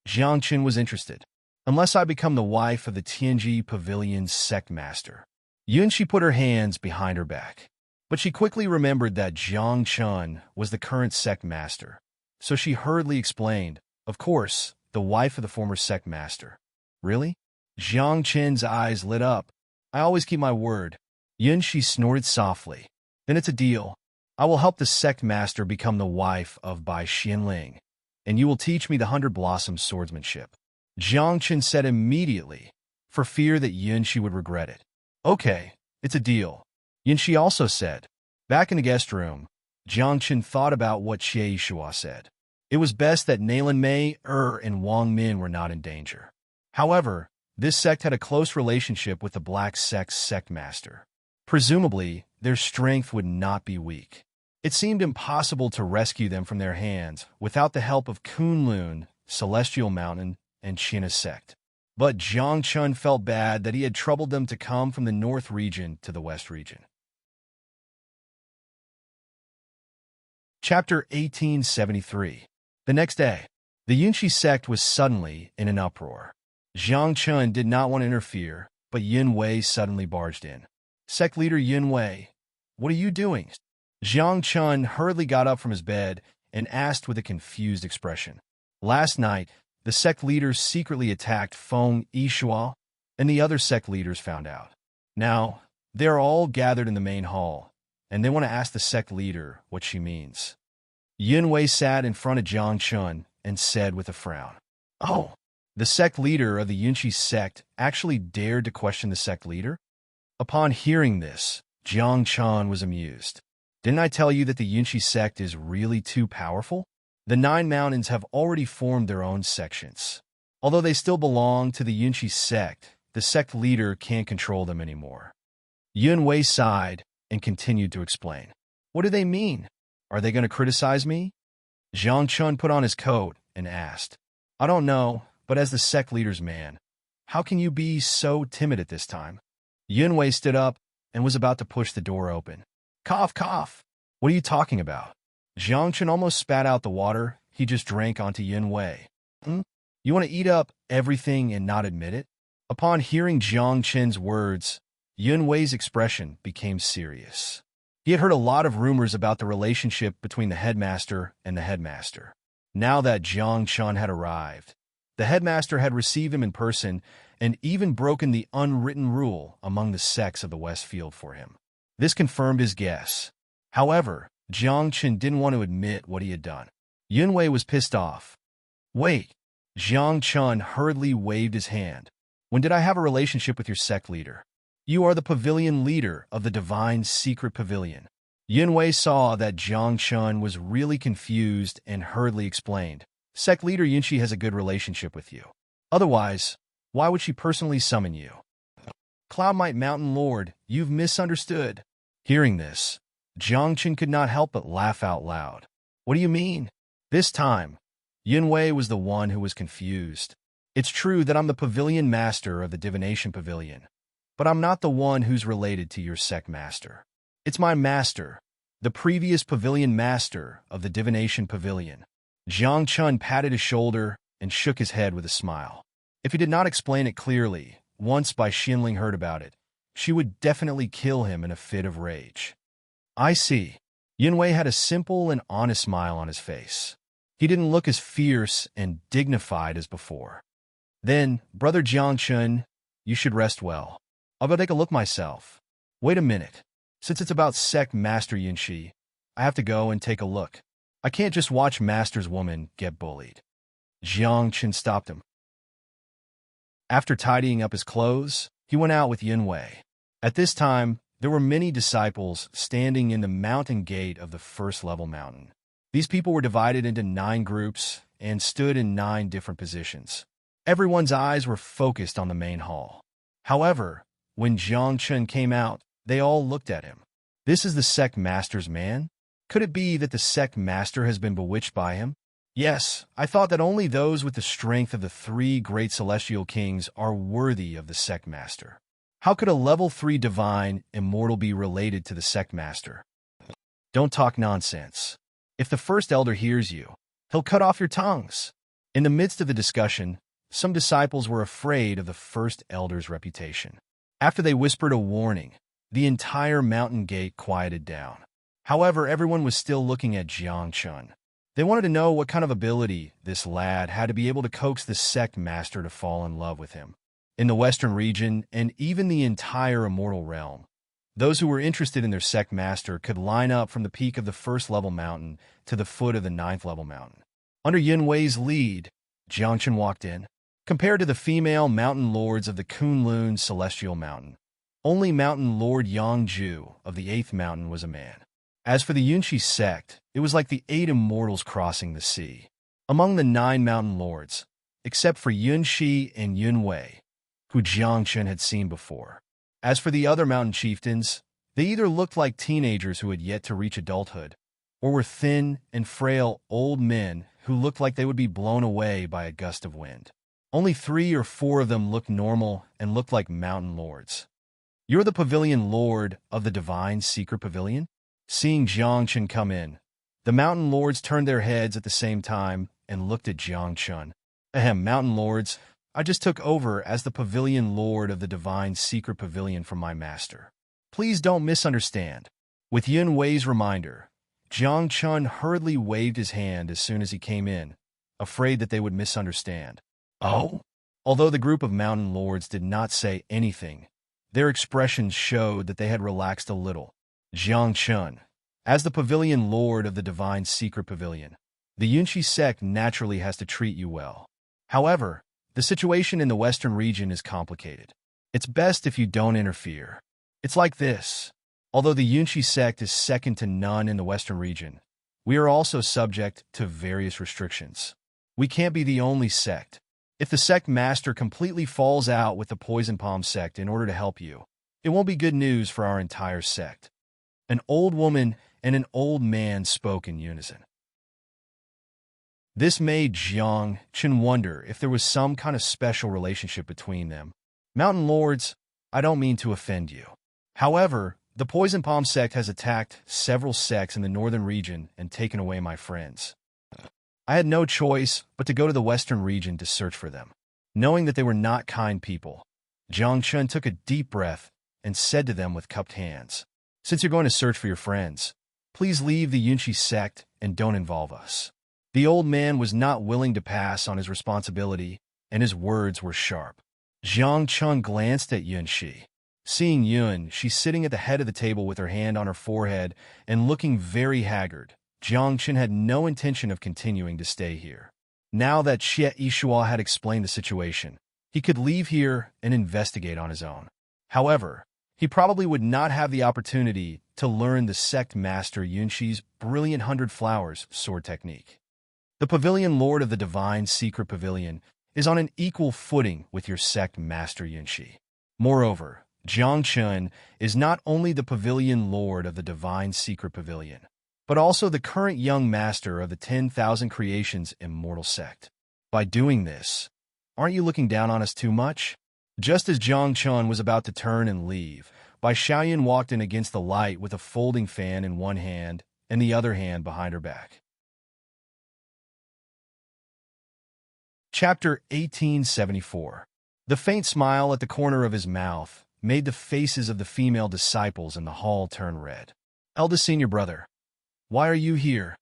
Jiang Chun was interested. Unless I become the wife of the Tianji Pavilion's sect master. Yunshi put her hands behind her back. But she quickly remembered that Jiang Chun was the current sect master. So she hurriedly explained, of course, the wife of the former sect master. Really? Jiang Chen's eyes lit up. I always keep my word. Yunshi snorted softly. Then it's a deal. I will help the sect master become the wife of Bai Xianling, and you will teach me the 100 Blossom swordsmanship. Jiang Chen said immediately, for fear that Yunshi would regret it. Okay, it's a deal. Yunshi also said. Back in the guest room, Jiang Chen thought about what Xie Yishua said. It was best that Naylan Mei, and Wang Min were not in danger. However, this sect had a close relationship with the Black Sect's sect master. Presumably, their strength would not be weak. It seemed impossible to rescue them from their hands without the help of Kunlun, Celestial Mountain, and China sect. But Jiang Chun felt bad that he had troubled them to come from the north region to the west region. Chapter 1873. The next day, the Yunshi sect was suddenly in an uproar. Jiang Chun did not want to interfere, but Yin Wei suddenly barged in. Sect leader Yin Wei, what are you doing? Jiang Chun hurriedly got up from his bed and asked with a confused expression. Last night, the sect leaders secretly attacked Feng Yishua, and the other sect leaders found out. Now, they are all gathered in the main hall, and they want to ask the sect leader what she means. Yin Wei sat in front of Jiang Chun and said with a frown, Oh, the sect leader of the Yunshi sect actually dared to question the sect leader? Upon hearing this, Jiang Chun was amused. Didn't I tell you that the Yunshi sect is really too powerful? The 9 mountains have already formed their own sections. Although they still belong to the Yunshi sect, the sect leader can't control them anymore. Yun Wei sighed and continued to explain. What do they mean? Are they going to criticize me? Jiang Chun put on his coat and asked. I don't know, but as the sect leader's man, how can you be so timid at this time? Yun Wei stood up and was about to push the door open. Cough, cough. What are you talking about? Jiang Chun almost spat out the water he just drank onto Yun Wei. You want to eat up everything and not admit it? Upon hearing Jiang Chun's words, Yun Wei's expression became serious. He had heard a lot of rumors about the relationship between the headmaster and the headmaster. Now that Jiang Chun had arrived, the headmaster had received him in person and even broken the unwritten rule among the sects of the Westfield for him. This confirmed his guess. However, Jiang Chun didn't want to admit what he had done. Yun Wei was pissed off. Wait. Jiang Chun hurriedly waved his hand. When did I have a relationship with your sect leader? You are the pavilion leader of the Divine Secret Pavilion. Yun Wei saw that Jiang Chun was really confused and hurriedly explained. Sect leader Yunshi has a good relationship with you. Otherwise, why would she personally summon you? Cloudmite Mountain Lord, you've misunderstood. Hearing this, Jiang Chun could not help but laugh out loud. What do you mean? This time, Yun Wei was the one who was confused. It's true that I'm the pavilion master of the Divination Pavilion, but I'm not the one who's related to your sect master. It's my master, the previous pavilion master of the Divination Pavilion. Jiang Chun patted his shoulder and shook his head with a smile. If he did not explain it clearly, once Bai Xianling heard about it, she would definitely kill him in a fit of rage. I see. Yun Wei had a simple and honest smile on his face. He didn't look as fierce and dignified as before. Then, Brother Jiang Chun, you should rest well. I'll go take a look myself. Wait a minute. Since it's about Sect Master Yunshi, I have to go and take a look. I can't just watch Master's woman get bullied. Jiang Chun stopped him. After tidying up his clothes, he went out with Yunwei. At this time, there were many disciples standing in the mountain gate of the first-level mountain. These people were divided into 9 groups and stood in 9 different positions. Everyone's eyes were focused on the main hall. However, when Jiang Chun came out, they all looked at him. This is the sect master's man? Could it be that the sect master has been bewitched by him? Yes, I thought that only those with the strength of the 3 great celestial kings are worthy of the sect master. How could a level 3 divine immortal be related to the sect master? Don't talk nonsense. If the first elder hears you, he'll cut off your tongues. In the midst of the discussion, some disciples were afraid of the first elder's reputation. After they whispered a warning, the entire mountain gate quieted down. However, everyone was still looking at Jiang Chun. They wanted to know what kind of ability this lad had to be able to coax the sect master to fall in love with him. In the western region, and even the entire immortal realm, those who were interested in their sect master could line up from the peak of the first-level mountain to the foot of the 9th-level mountain. Under Yunwei's lead, Jiang Chun walked in. Compared to the female mountain lords of the Kunlun celestial mountain, only Mountain Lord Yangju of the 8th mountain was a man. As for the Yunshi sect, it was like the 8 immortals crossing the sea. Among the 9 mountain lords, except for Yunshi and Yunwei, who Jiang Chun had seen before. As for the other mountain chieftains, they either looked like teenagers who had yet to reach adulthood, or were thin and frail old men who looked like they would be blown away by a gust of wind. Only 3 or 4 of them looked normal and looked like mountain lords. You're the pavilion lord of the divine secret pavilion? Seeing Jiang Chun come in, the mountain lords turned their heads at the same time and looked at Jiang Chun. Ahem, mountain lords, I just took over as the pavilion lord of the divine secret pavilion from my master. Please don't misunderstand. With Yun Wei's reminder, Jiang Chun hurriedly waved his hand as soon as he came in, afraid that they would misunderstand. Oh? Although the group of mountain lords did not say anything, their expressions showed that they had relaxed a little. Jiang Chun, as the pavilion lord of the divine secret pavilion, the Yunshi sect naturally has to treat you well. However, the situation in the western region is complicated. It's best if you don't interfere. It's like this. Although the Yunshi sect is second to none in the western region, we are also subject to various restrictions. We can't be the only sect. If the sect master completely falls out with the Poison Palm sect in order to help you, it won't be good news for our entire sect. An old woman and an old man spoke in unison. This made Jiang Chun wonder if there was some kind of special relationship between them. Mountain lords, I don't mean to offend you. However, the Poison Palm sect has attacked several sects in the northern region and taken away my friends. I had no choice but to go to the western region to search for them. Knowing that they were not kind people, Jiang Chun took a deep breath and said to them with cupped hands, "Since you're going to search for your friends, please leave the Yunshi sect and don't involve us." The old man was not willing to pass on his responsibility, and his words were sharp. Jiang Chun glanced at Yunshi. Seeing Yun, she's sitting at the head of the table with her hand on her forehead and looking very haggard, Jiang Chun had no intention of continuing to stay here. Now that Xie Yishua had explained the situation, he could leave here and investigate on his own. However, he probably would not have the opportunity to learn the sect master Yunshi's brilliant 100 flowers sword technique. The pavilion lord of the divine secret pavilion is on an equal footing with your sect master Yunshi. Moreover, Jiang Chun is not only the pavilion lord of the divine secret pavilion, but also the current young master of the 10,000 Creations Immortal Sect. By doing this, aren't you looking down on us too much? Just as Jiang Chun was about to turn and leave, Bai Xiaoyan walked in against the light with a folding fan in one hand and the other hand behind her back. Chapter 1874. The faint smile at the corner of his mouth made the faces of the female disciples in the hall turn red. "Eldest senior brother, why are you here?"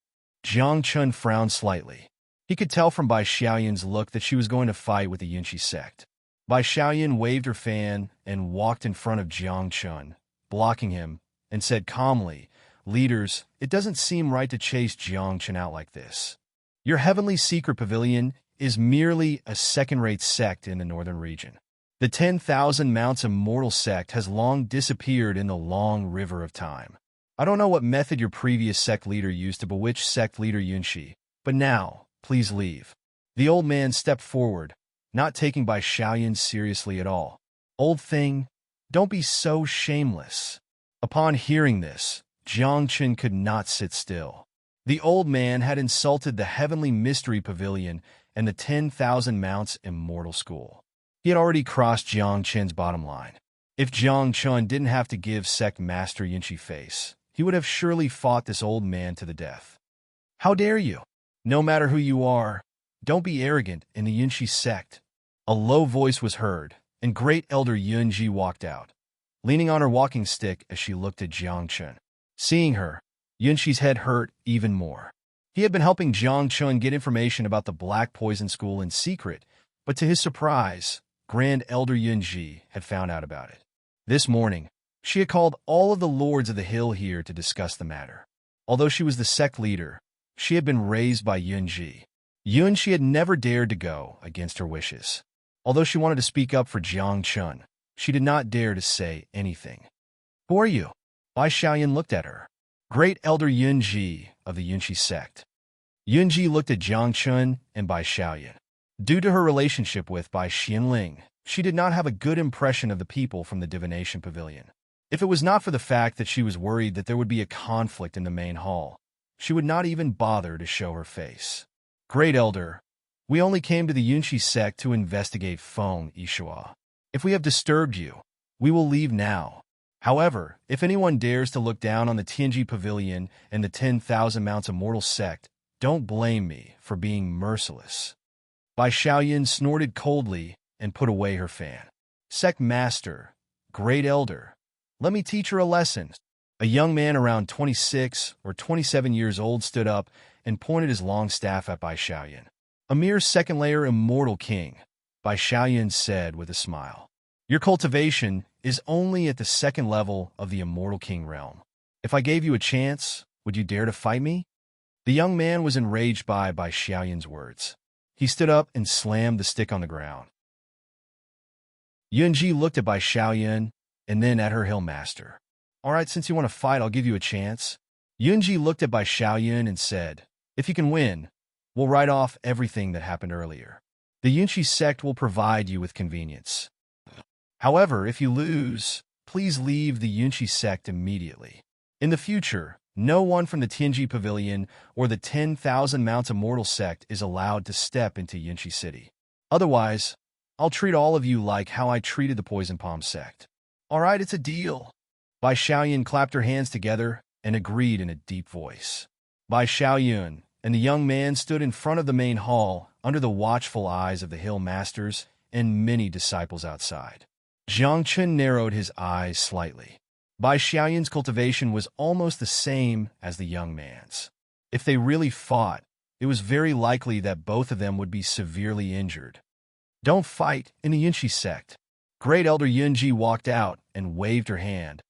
Jiang Chun frowned slightly. He could tell from Bai Xiaoyan's look that she was going to fight with the Yunshi sect. Bai Xiaoyan waved her fan and walked in front of Jiang Chun, blocking him, and said calmly, "Leaders, it doesn't seem right to chase Jiang Chun out like this. Your heavenly secret pavilion is merely a second-rate sect in the northern region. The 10,000 Mounts Immortal sect has long disappeared in the long river of time. I don't know what method your previous sect leader used to bewitch sect leader Yunxi, but now, please leave. The old man stepped forward, not taking Bai Xiaoyan seriously at all. Old thing, don't be so shameless. Upon hearing this, Jiang Chen could not sit still. The old man had insulted the Heavenly Mystery Pavilion and the 10,000 Mounts Immortal School. He had already crossed Jiang Chen's bottom line. If Jiang Chen didn't have to give Sect Master Yunxi face, he would have surely fought this old man to the death. How dare you? No matter who you are, don't be arrogant in the Yunxi sect. A low voice was heard, and Great Elder Yunji walked out, leaning on her walking stick as she looked at Jiang Chen. Seeing her, Yunxi's head hurt even more. He had been helping Jiang Chen get information about the Black Poison School in secret, but to his surprise, Grand Elder Yunji had found out about it. This morning, she had called all of the Lords of the Hill here to discuss the matter. Although she was the sect leader, she had been raised by Yunji. Yunji had never dared to go against her wishes. Although she wanted to speak up for Jiang Chen, she did not dare to say anything. Who are you? Bai Xiaoyan looked at her. Great Elder Yunji of the Yunxi sect. Yunji looked at Jiang Chen and Bai Xiaoyan. Due to her relationship with Bai Xianling, she did not have a good impression of the people from the Divination Pavilion. If it was not for the fact that she was worried that there would be a conflict in the main hall, she would not even bother to show her face. Great Elder, we only came to the Yunxi sect to investigate Feng Yishua. If we have disturbed you, we will leave now. However, if anyone dares to look down on the Tianji Pavilion and the 10,000 Mounts Immortal sect, don't blame me for being merciless. Bai Xiaoyan snorted coldly and put away her fan. Sect Master, Great Elder, let me teach her a lesson. A young man around 26 or 27 years old stood up and pointed his long staff at Bai Xiaoyan. A mere second-layer Immortal King, Bai Xiaoyan said with a smile. Your cultivation is only at the second level of the Immortal King realm. If I gave you a chance, would you dare to fight me? The young man was enraged by Bai Xiaoyan's words. He stood up and slammed the stick on the ground. Yunji looked at Bai Xiaoyan and then at her hill master. All right, since you want to fight, I'll give you a chance. Yunji looked at Bai Xiaoyan and said, if you can win, we'll write off everything that happened earlier. The Yunxi sect will provide you with convenience. However, if you lose, please leave the Yunxi sect immediately. In the future, no one from the Tianji Pavilion or the 10,000 Mounts Immortal sect is allowed to step into Yunxi City. Otherwise, I'll treat all of you like how I treated the Poison Palm sect. All right, it's a deal. Bai Xiaoyan clapped her hands together and agreed in a deep voice. Bai Xiaoyan and the young man stood in front of the main hall under the watchful eyes of the hill masters and many disciples outside. Jiang Chen narrowed his eyes slightly. Bai Xiaoyan's cultivation was almost the same as the young man's. If they really fought, it was very likely that both of them would be severely injured. Don't fight in the Yunxi sect. Great Elder Yunji walked out and waved her hand,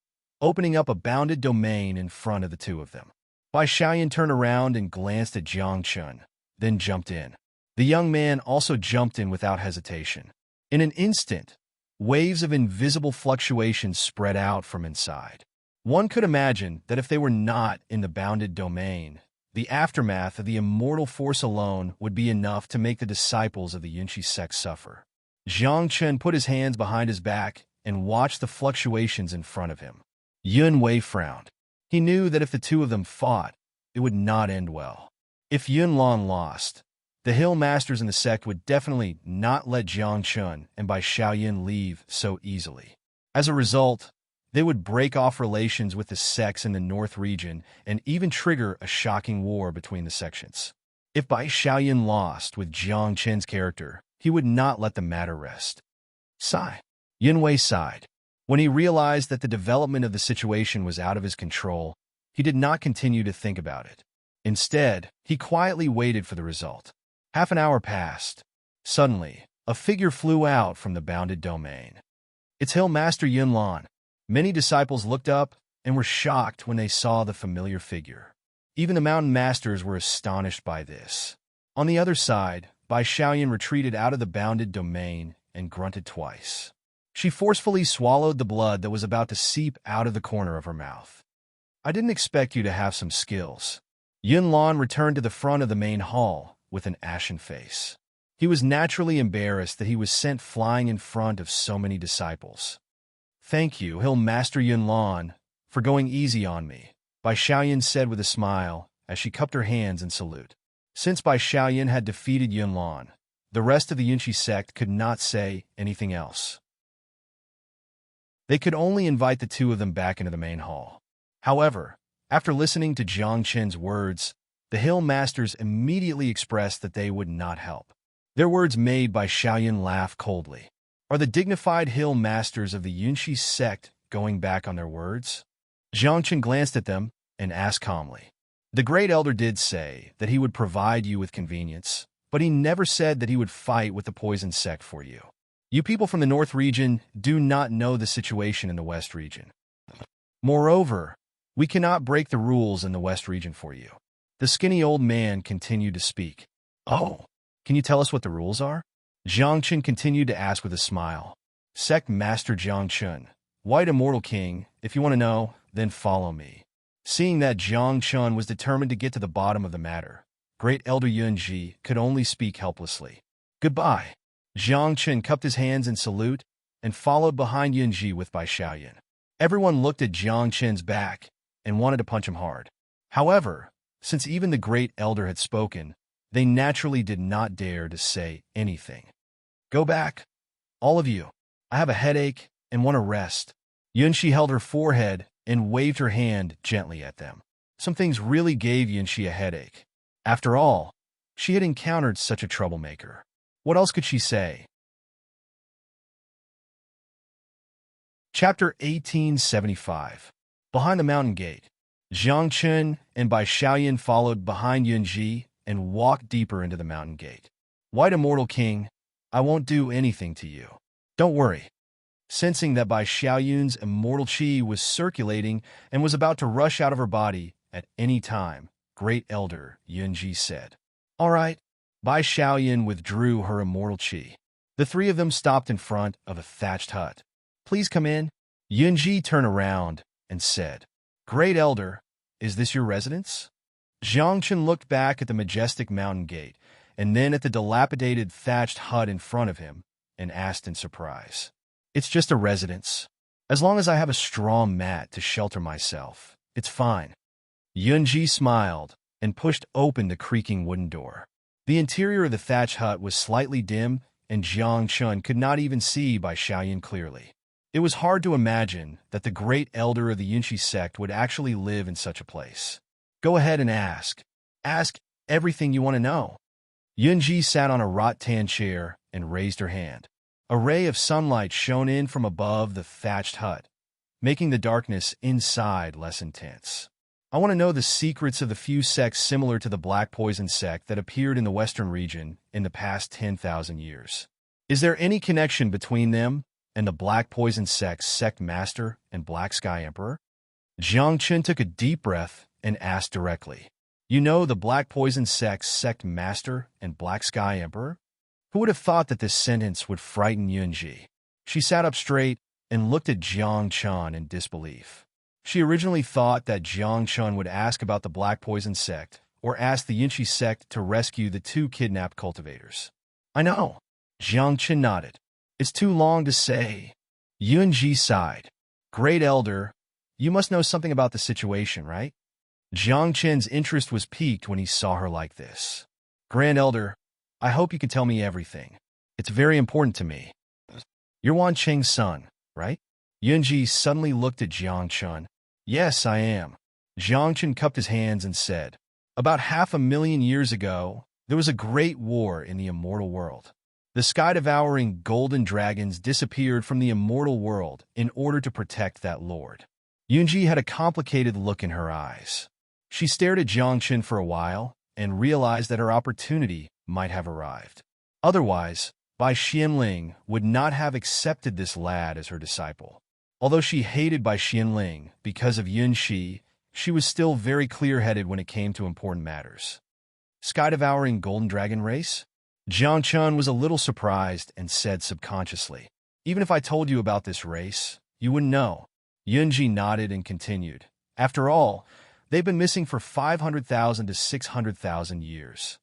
opening up a bounded domain in front of the two of them. Bai Xiaoyan turned around and glanced at Jiang Chen, then jumped in. The young man also jumped in without hesitation. In an instant, waves of invisible fluctuations spread out from inside. One could imagine that if they were not in the bounded domain, the aftermath of the immortal force alone would be enough to make the disciples of the Yunxi sect suffer. Jiang Chen put his hands behind his back and watched the fluctuations in front of him. Yun Wei frowned. He knew that if the two of them fought, it would not end well. If Yun Lan lost, the hill masters in the sect would definitely not let Jiang Chen and Bai Xiaoyan leave so easily. As a result, they would break off relations with the sects in the North region and even trigger a shocking war between the sections. If Bai Xiaoyan lost with Jiang Chen's character, he would not let the matter rest. Sigh. Yun Wei sighed. When he realized that the development of the situation was out of his control, he did not continue to think about it. Instead, he quietly waited for the result. Half an hour passed. Suddenly, a figure flew out from the bounded domain. It's Hill Master Yun Lan. Many disciples looked up and were shocked when they saw the familiar figure. Even the mountain masters were astonished by this. On the other side, Bai Xiaoyan retreated out of the bounded domain and grunted twice. She forcefully swallowed the blood that was about to seep out of the corner of her mouth. I didn't expect you to have some skills. Yunlan returned to the front of the main hall with an ashen face. He was naturally embarrassed that he was sent flying in front of so many disciples. Thank you, Hill Master Yunlan, for going easy on me, Bai Xiaoyan said with a smile as she cupped her hands in salute. Since Bai Xiaoyan had defeated Yunlan, the rest of the Yunshi sect could not say anything else. They could only invite the two of them back into the main hall. However, after listening to Jiang Qin's words, the Hill Masters immediately expressed that they would not help. Their words made Bai Xiaoyan laugh coldly. Are the dignified Hill Masters of the Yunshi sect going back on their words? Jiang Qin glanced at them and asked calmly. The Great Elder did say that he would provide you with convenience, but he never said that he would fight with the poison sect for you. You people from the North region do not know the situation in the West region. Moreover, we cannot break the rules in the West region for you. The skinny old man continued to speak. Oh, can you tell us what the rules are? Jiang Qin continued to ask with a smile. Sect Master Jiang Qin, White Immortal King, if you want to know, then follow me. Seeing that Jiang Qin was determined to get to the bottom of the matter, Great Elder Yunji could only speak helplessly. Goodbye. Jiang Qin cupped his hands in salute and followed behind Yunji with Bai Xiaoyan. Everyone looked at Jiang Qin's back and wanted to punch him hard. However, since even the Great Elder had spoken, they naturally did not dare to say anything. Go back, all of you. I have a headache and want to rest. Yunshi held her forehead and waved her hand gently at them. Some things really gave Yunshi a headache. After all, she had encountered such a troublemaker. What else could she say? Chapter 1875. Behind the mountain gate, Jiang Qin and Bai Xiaoyan followed behind Yunji and walked deeper into the mountain gate. White Immortal King, I won't do anything to you. Don't worry. Sensing that Bai Xiaoyun's immortal qi was circulating and was about to rush out of her body at any time, Great Elder Yunji said. All right. Bai Xiaoyan withdrew her immortal qi. The three of them stopped in front of a thatched hut. Please come in. Yunji turned around and said, Great Elder, is this your residence? Jiang Qin looked back at the majestic mountain gate and then at the dilapidated thatched hut in front of him and asked in surprise. It's just a residence. As long as I have a straw mat to shelter myself, it's fine. Yunji smiled and pushed open the creaking wooden door. The interior of the thatched hut was slightly dim, and Jiang Qin could not even see Bai Xiaoyan clearly. It was hard to imagine that the Great Elder of the Yunshi sect would actually live in such a place. Go ahead and ask. Ask everything you want to know. Yunji sat on a rattan chair and raised her hand. A ray of sunlight shone in from above the thatched hut, making the darkness inside less intense. I want to know the secrets of the few sects similar to the Black Poison sect that appeared in the Western region in the past 10,000 years. Is there any connection between them and the Black Poison sect's sect master and Black Sky Emperor? Jiang Qin took a deep breath and asked directly. You know the Black Poison sect's sect master and Black Sky Emperor? Who would have thought that this sentence would frighten Yunji? She sat up straight and looked at Jiang Qin in disbelief. She originally thought that Jiang Qin would ask about the Black Poison sect or ask the Yunshi sect to rescue the two kidnapped cultivators. I know. Jiang Qin nodded. It's too long to say. Yunji sighed. Great Elder, you must know something about the situation, right? Jiang Qin's interest was piqued when he saw her like this. Grand Elder, I hope you can tell me everything. It's very important to me. You're Wan Qing's son, right? Yunji suddenly looked at Jiang Qin. Yes, I am. Jiang Qin cupped his hands and said, About 500,000 years ago, there was a great war in the immortal world. The sky-devouring golden dragons disappeared from the immortal world in order to protect that lord. Yunji had a complicated look in her eyes. She stared at Jiang Qin for a while and realized that her opportunity might have arrived. Otherwise, Bai Xianling would not have accepted this lad as her disciple. Although she hated Bai Xianling because of Yunshi, she was still very clear-headed when it came to important matters. Sky-devouring golden dragon race? Jiang Chun was a little surprised and said subconsciously, "Even if I told you about this race, you wouldn't know." Yunji nodded and continued, "After all, they've been missing for 500,000 to 600,000 years.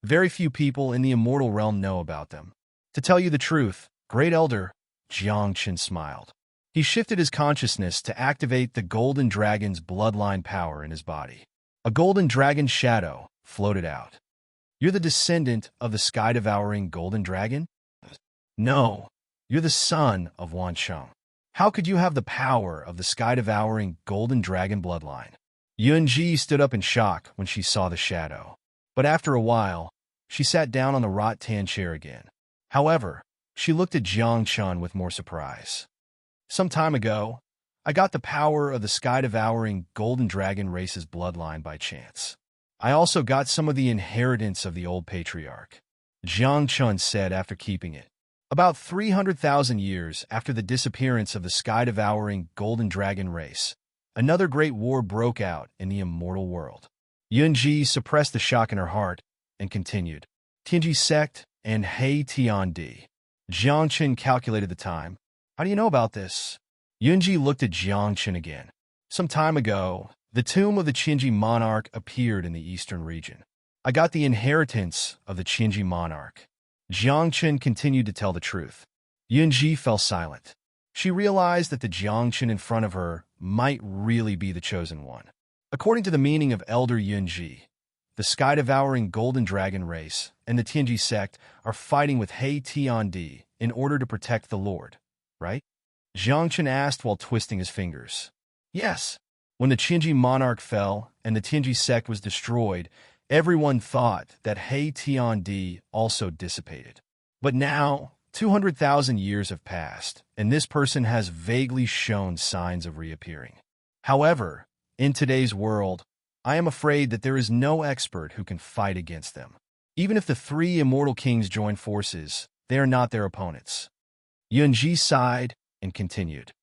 Very few people in the immortal realm know about them. To tell you the truth, Great Elder," Jiang Chun smiled. He shifted his consciousness to activate the golden dragon's bloodline power in his body. A golden dragon shadow floated out. "You're the descendant of the sky-devouring golden dragon?" "No, you're the son of Wan Sheng. How could you have the power of the sky-devouring golden dragon bloodline?" Yunji stood up in shock when she saw the shadow. But after a while, she sat down on the rattan chair again. However, she looked at Jiang Chun with more surprise. "Some time ago, I got the power of the sky-devouring golden dragon race's bloodline by chance. I also got some of the inheritance of the old patriarch," Jiang Chun said after keeping it. "About 300,000 years after the disappearance of the sky-devouring golden dragon race, another great war broke out in the immortal world." Yunji suppressed the shock in her heart and continued, "Tianji sect and He Tiandi." Jiang Chun calculated the time. "How do you know about this?" Yunji looked at Jiang Chun again. "Some time ago, the tomb of the Qinji monarch appeared in the eastern region. I got the inheritance of the Qinji monarch." Jiang Chun continued to tell the truth. Yunji fell silent. She realized that the Jiang Chun in front of her might really be the chosen one. According to the meaning of Elder Yunji, the sky-devouring golden dragon race and the Tianji sect are fighting with He Tiandi in order to protect the Lord, right? Jiang Chun asked while twisting his fingers. "Yes. When the Qinji monarch fell and the Tianji sect was destroyed, everyone thought that He Tiandi also dissipated. But now, 200,000 years have passed, and this person has vaguely shown signs of reappearing. However, in today's world, I am afraid that there is no expert who can fight against them. Even if the three immortal kings join forces, they are not their opponents." Yunji sighed and continued.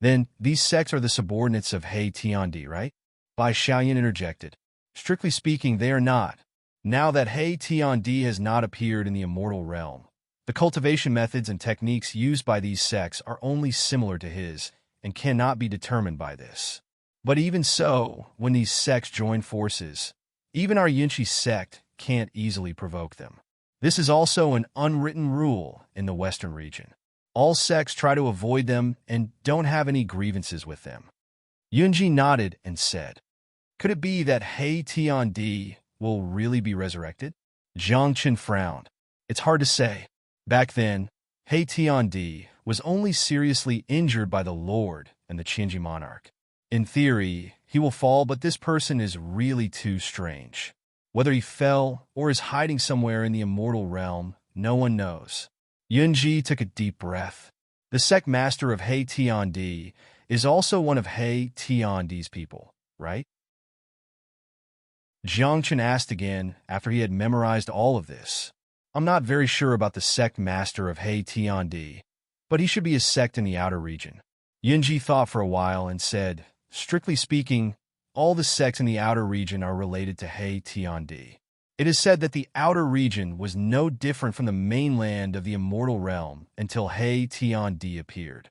"Then, these sects are the subordinates of He Tiandi, right?" Bai Xiaoyan interjected. "Strictly speaking, they are not. Now that He Tiandi has not appeared in the immortal realm, the cultivation methods and techniques used by these sects are only similar to his and cannot be determined by this. But even so, when these sects join forces, even our Yunchi sect can't easily provoke them. This is also an unwritten rule in the Western region. All sects try to avoid them and don't have any grievances with them." Yunji nodded and said, "Could it be that He Tiandi will really be resurrected?" Jiang Chun frowned. "It's hard to say. Back then, He Tiandi was only seriously injured by the Lord and the Qinji monarch. In theory, he will fall, but this person is really too strange. Whether he fell or is hiding somewhere in the immortal realm, no one knows." Yunji took a deep breath. "The sect master of He Tiandi is also one of He Tiandi's people, right?" Jiang Chun asked again after he had memorized all of this. "I'm not very sure about the sect master of He Tiandi, but he should be a sect in the outer region." Yunji thought for a while and said, "Strictly speaking, all the sects in the outer region are related to He Tiandi. It is said that the outer region was no different from the mainland of the immortal realm until He Tiandi appeared.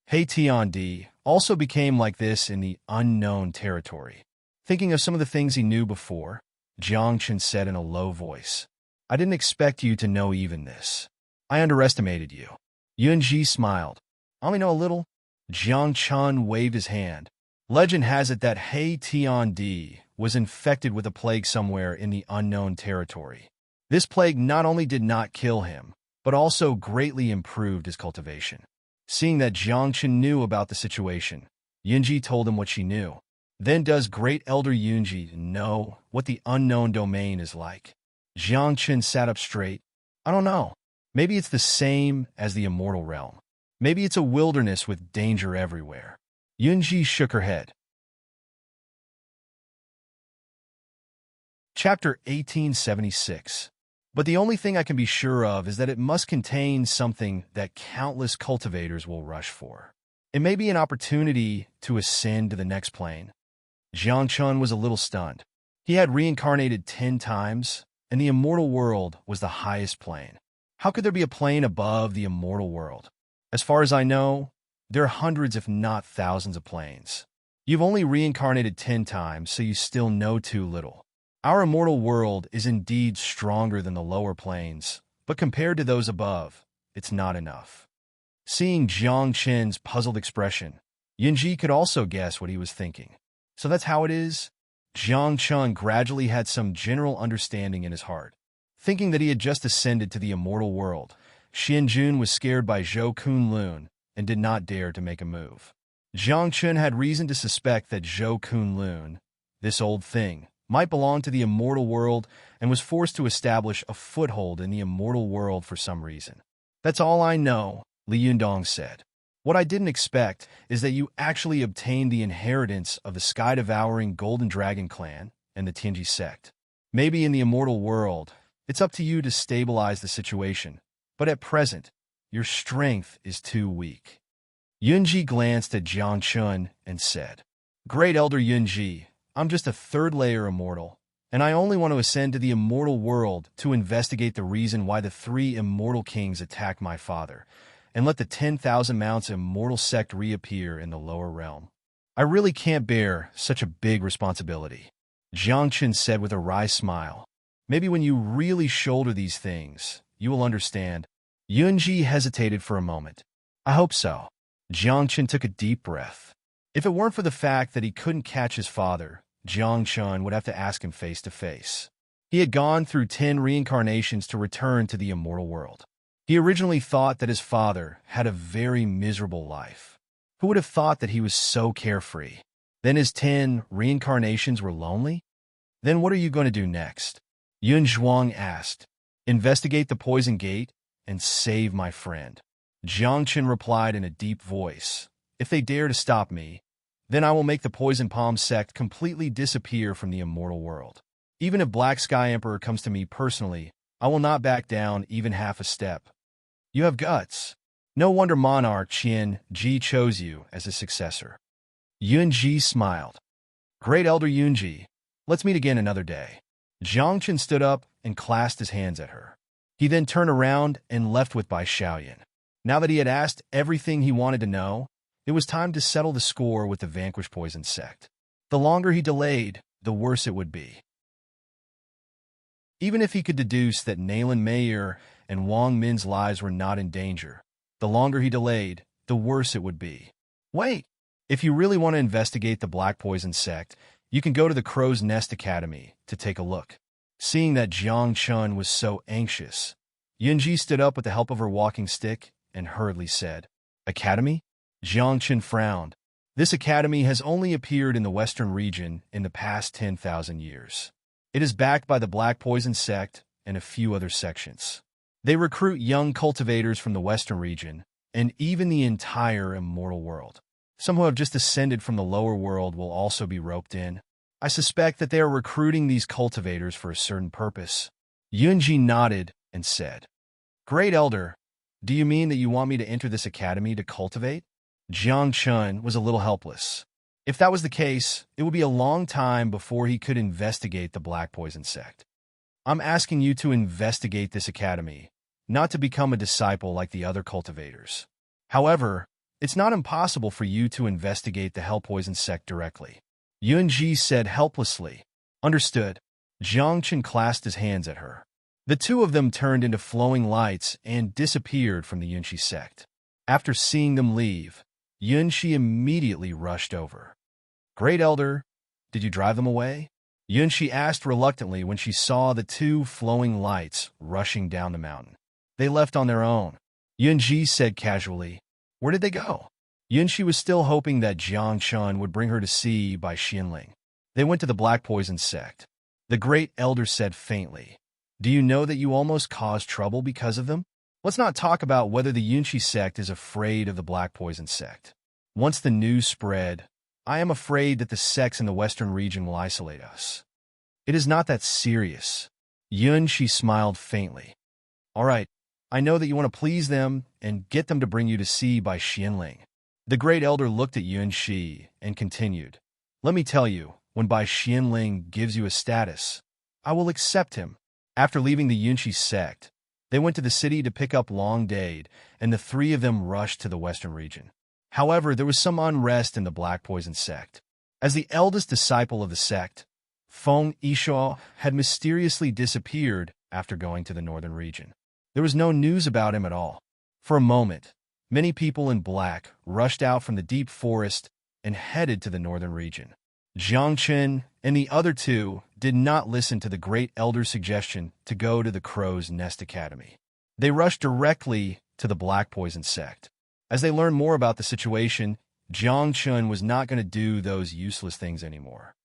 He Tiandi also became like this in the unknown territory." Thinking of some of the things he knew before, Jiang Chun said in a low voice, "I didn't expect you to know even this. I underestimated you." Yunji smiled. "I only know a little." Jiang Chun waved his hand. "Legend has it that He Tiandi was infected with a plague somewhere in the unknown territory. This plague not only did not kill him, but also greatly improved his cultivation." Seeing that Jiang Chun knew about the situation, Yunji told him what she knew. "Then does Great Elder Yunji know what the unknown domain is like?" Jiang Chun sat up straight. "I don't know. Maybe it's the same as the immortal realm. Maybe it's a wilderness with danger everywhere." Yunji shook her head. Chapter 1876. "But the only thing I can be sure of is that it must contain something that countless cultivators will rush for. It may be an opportunity to ascend to the next plane." Jiang Chun was a little stunned. He had reincarnated 10 times, and the immortal world was the highest plane. How could there be a plane above the immortal world? As far as I know, there are hundreds if not thousands of planes. You've only reincarnated 10 times, so you still know too little. Our immortal world is indeed stronger than the lower planes, but compared to those above, it's not enough. Seeing Jiang Qin's puzzled expression, Yunji could also guess what he was thinking. So that's how it is? Jiang Qin gradually had some general understanding in his heart. Thinking that he had just ascended to the immortal world, Xianjun was scared by Zhou Kunlun and did not dare to make a move. Jiang Qin had reason to suspect that Zhou Kunlun, this old thing, might belong to the immortal world and was forced to establish a foothold in the immortal world for some reason. That's all I know, Li Yundong said. What I didn't expect is that you actually obtained the inheritance of the sky-devouring Golden Dragon clan and the Tianji sect. Maybe in the immortal world, it's up to you to stabilize the situation, but at present, your strength is too weak. Yunji glanced at Jiang Qin and said, Great Elder Yunji, I'm just a third-layer immortal, and I only want to ascend to the immortal world to investigate the reason why the 3 immortal kings attacked my father, and let the 10,000 mounts immortal sect reappear in the lower realm. I really can't bear such a big responsibility, Jiang Qin said with a wry smile. Maybe when you really shoulder these things, you will understand. Yunji hesitated for a moment. I hope so. Jiang Qin took a deep breath. If it weren't for the fact that he couldn't catch his father, Jiang Qin would have to ask him face to face. He had gone through 10 reincarnations to return to the immortal world. He originally thought that his father had a very miserable life. Who would have thought that he was so carefree? Then his 10 reincarnations were lonely? Then what are you going to do next? Yun Zhuang asked. Investigate the poison gate and save my friend. Jiang Qin replied in a deep voice. If they dare to stop me, then I will make the Poison Palm sect completely disappear from the immortal world. Even if Black Sky Emperor comes to me personally, I will not back down even half a step. You have guts. No wonder Monarch Qian Ji chose you as his successor. Yunji smiled. Great Elder Yunji, let's meet again another day. Jiang Qin stood up and clasped his hands at her. He then turned around and left with Bai Xiaoyan. Now that he had asked everything he wanted to know, it was time to settle the score with the vanquished poison sect. The longer he delayed, the worse it would be. Even if he could deduce that Nayland Mayer and Wang Min's lives were not in danger, the longer he delayed, the worse it would be. Wait! If you really want to investigate the Black Poison sect, you can go to the Crow's Nest Academy to take a look. Seeing that Jiang Qin was so anxious, Yunji stood up with the help of her walking stick and hurriedly said, Academy? Jiang Qin frowned. This academy has only appeared in the western region in the past 10,000 years. It is backed by the Black Poison sect and a few other sections. They recruit young cultivators from the western region and even the entire immortal world. Some who have just ascended from the lower world will also be roped in. I suspect that they are recruiting these cultivators for a certain purpose. Yunji nodded and said, Great Elder, do you mean that you want me to enter this academy to cultivate? Jiang Qin was a little helpless. If that was the case, it would be a long time before he could investigate the Black Poison sect. I'm asking you to investigate this academy, not to become a disciple like the other cultivators. However, it's not impossible for you to investigate the Hell Poison sect directly. Yunji said helplessly. Understood. Jiang Qin clasped his hands at her. The two of them turned into flowing lights and disappeared from the Yunshi sect. After seeing them leave, Yunshi immediately rushed over. Great Elder, did you drive them away? Yunshi asked reluctantly when she saw the two flowing lights rushing down the mountain. They left on their own. Yunji said casually. Where did they go? Yunshi was still hoping that Jiang Qin would bring her to see by Xianling. They went to the Black Poison sect. The Great Elder said faintly. Do you know that you almost caused trouble because of them? Let's not talk about whether the Yunshi sect is afraid of the Black Poison sect. Once the news spread, I am afraid that the sects in the western region will isolate us. It is not that serious. Yunshi smiled faintly. All right, I know that you want to please them and get them to bring you to see by Xianling. The Great Elder looked at Yunshi and continued. Let me tell you, when Bai Xianling gives you a status, I will accept him. After leaving the Yunshi sect, they went to the city to pick up Long Dade, and the three of them rushed to the western region. However, there was some unrest in the Black Poison sect. As the eldest disciple of the sect, Feng Yishuo had mysteriously disappeared after going to the northern region. There was no news about him at all. For a moment, many people in black rushed out from the deep forest and headed to the northern region. Jiang Chen and the other two did not listen to the great elder's suggestion to go to the Crow's Nest Academy. They rushed directly to the Black Poison sect. As they learned more about the situation, Jiang Chen was not going to do those useless things anymore.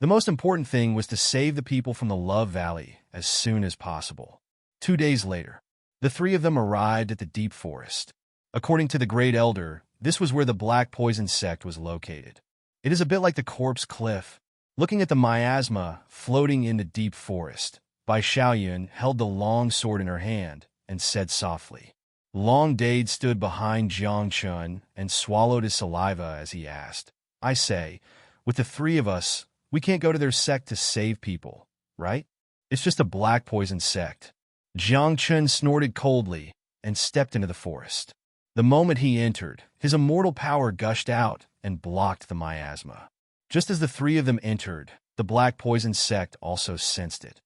The most important thing was to save the people from the Love Valley as soon as possible. 2 days later, the three of them arrived at the deep forest. According to the Great Elder, this was where the Black Poison sect was located. It is a bit like the Corpse Cliff. Looking at the miasma floating in the deep forest, Bai Xiaoyun held the long sword in her hand and said softly. Long Dade stood behind Jiang Chen and swallowed his saliva as he asked, I say, with the three of us, we can't go to their sect to save people, right? It's just a Black Poison sect. Jiang Chen snorted coldly and stepped into the forest. The moment he entered, his immortal power gushed out and blocked the miasma. Just as the three of them entered, the Black Poison sect also sensed it.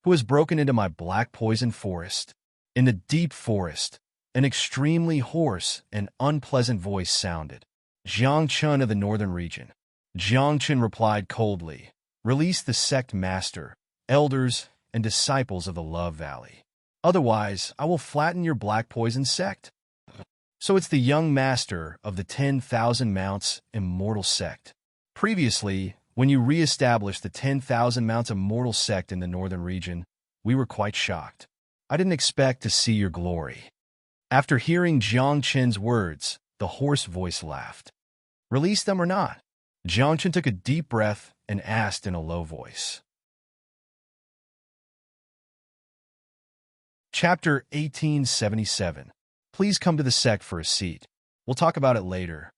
Who has broken into my Black Poison forest? In the deep forest, an extremely hoarse and unpleasant voice sounded. Jiang Chen of the northern region. Jiang Chen replied coldly, Release the sect master, elders, and disciples of the Love Valley. Otherwise, I will flatten your Black Poison sect. So it's the young master of the 10,000 Mounts Immortal Sect. Previously, when you re-established the 10,000 Mounts Immortal Sect in the northern region, we were quite shocked. I didn't expect to see your glory. After hearing Jiang Chen's words, the hoarse voice laughed. Release them or not? Jiang Chen took a deep breath and asked in a low voice. Chapter 1877. Please come to the sect for a seat. We'll talk about it later.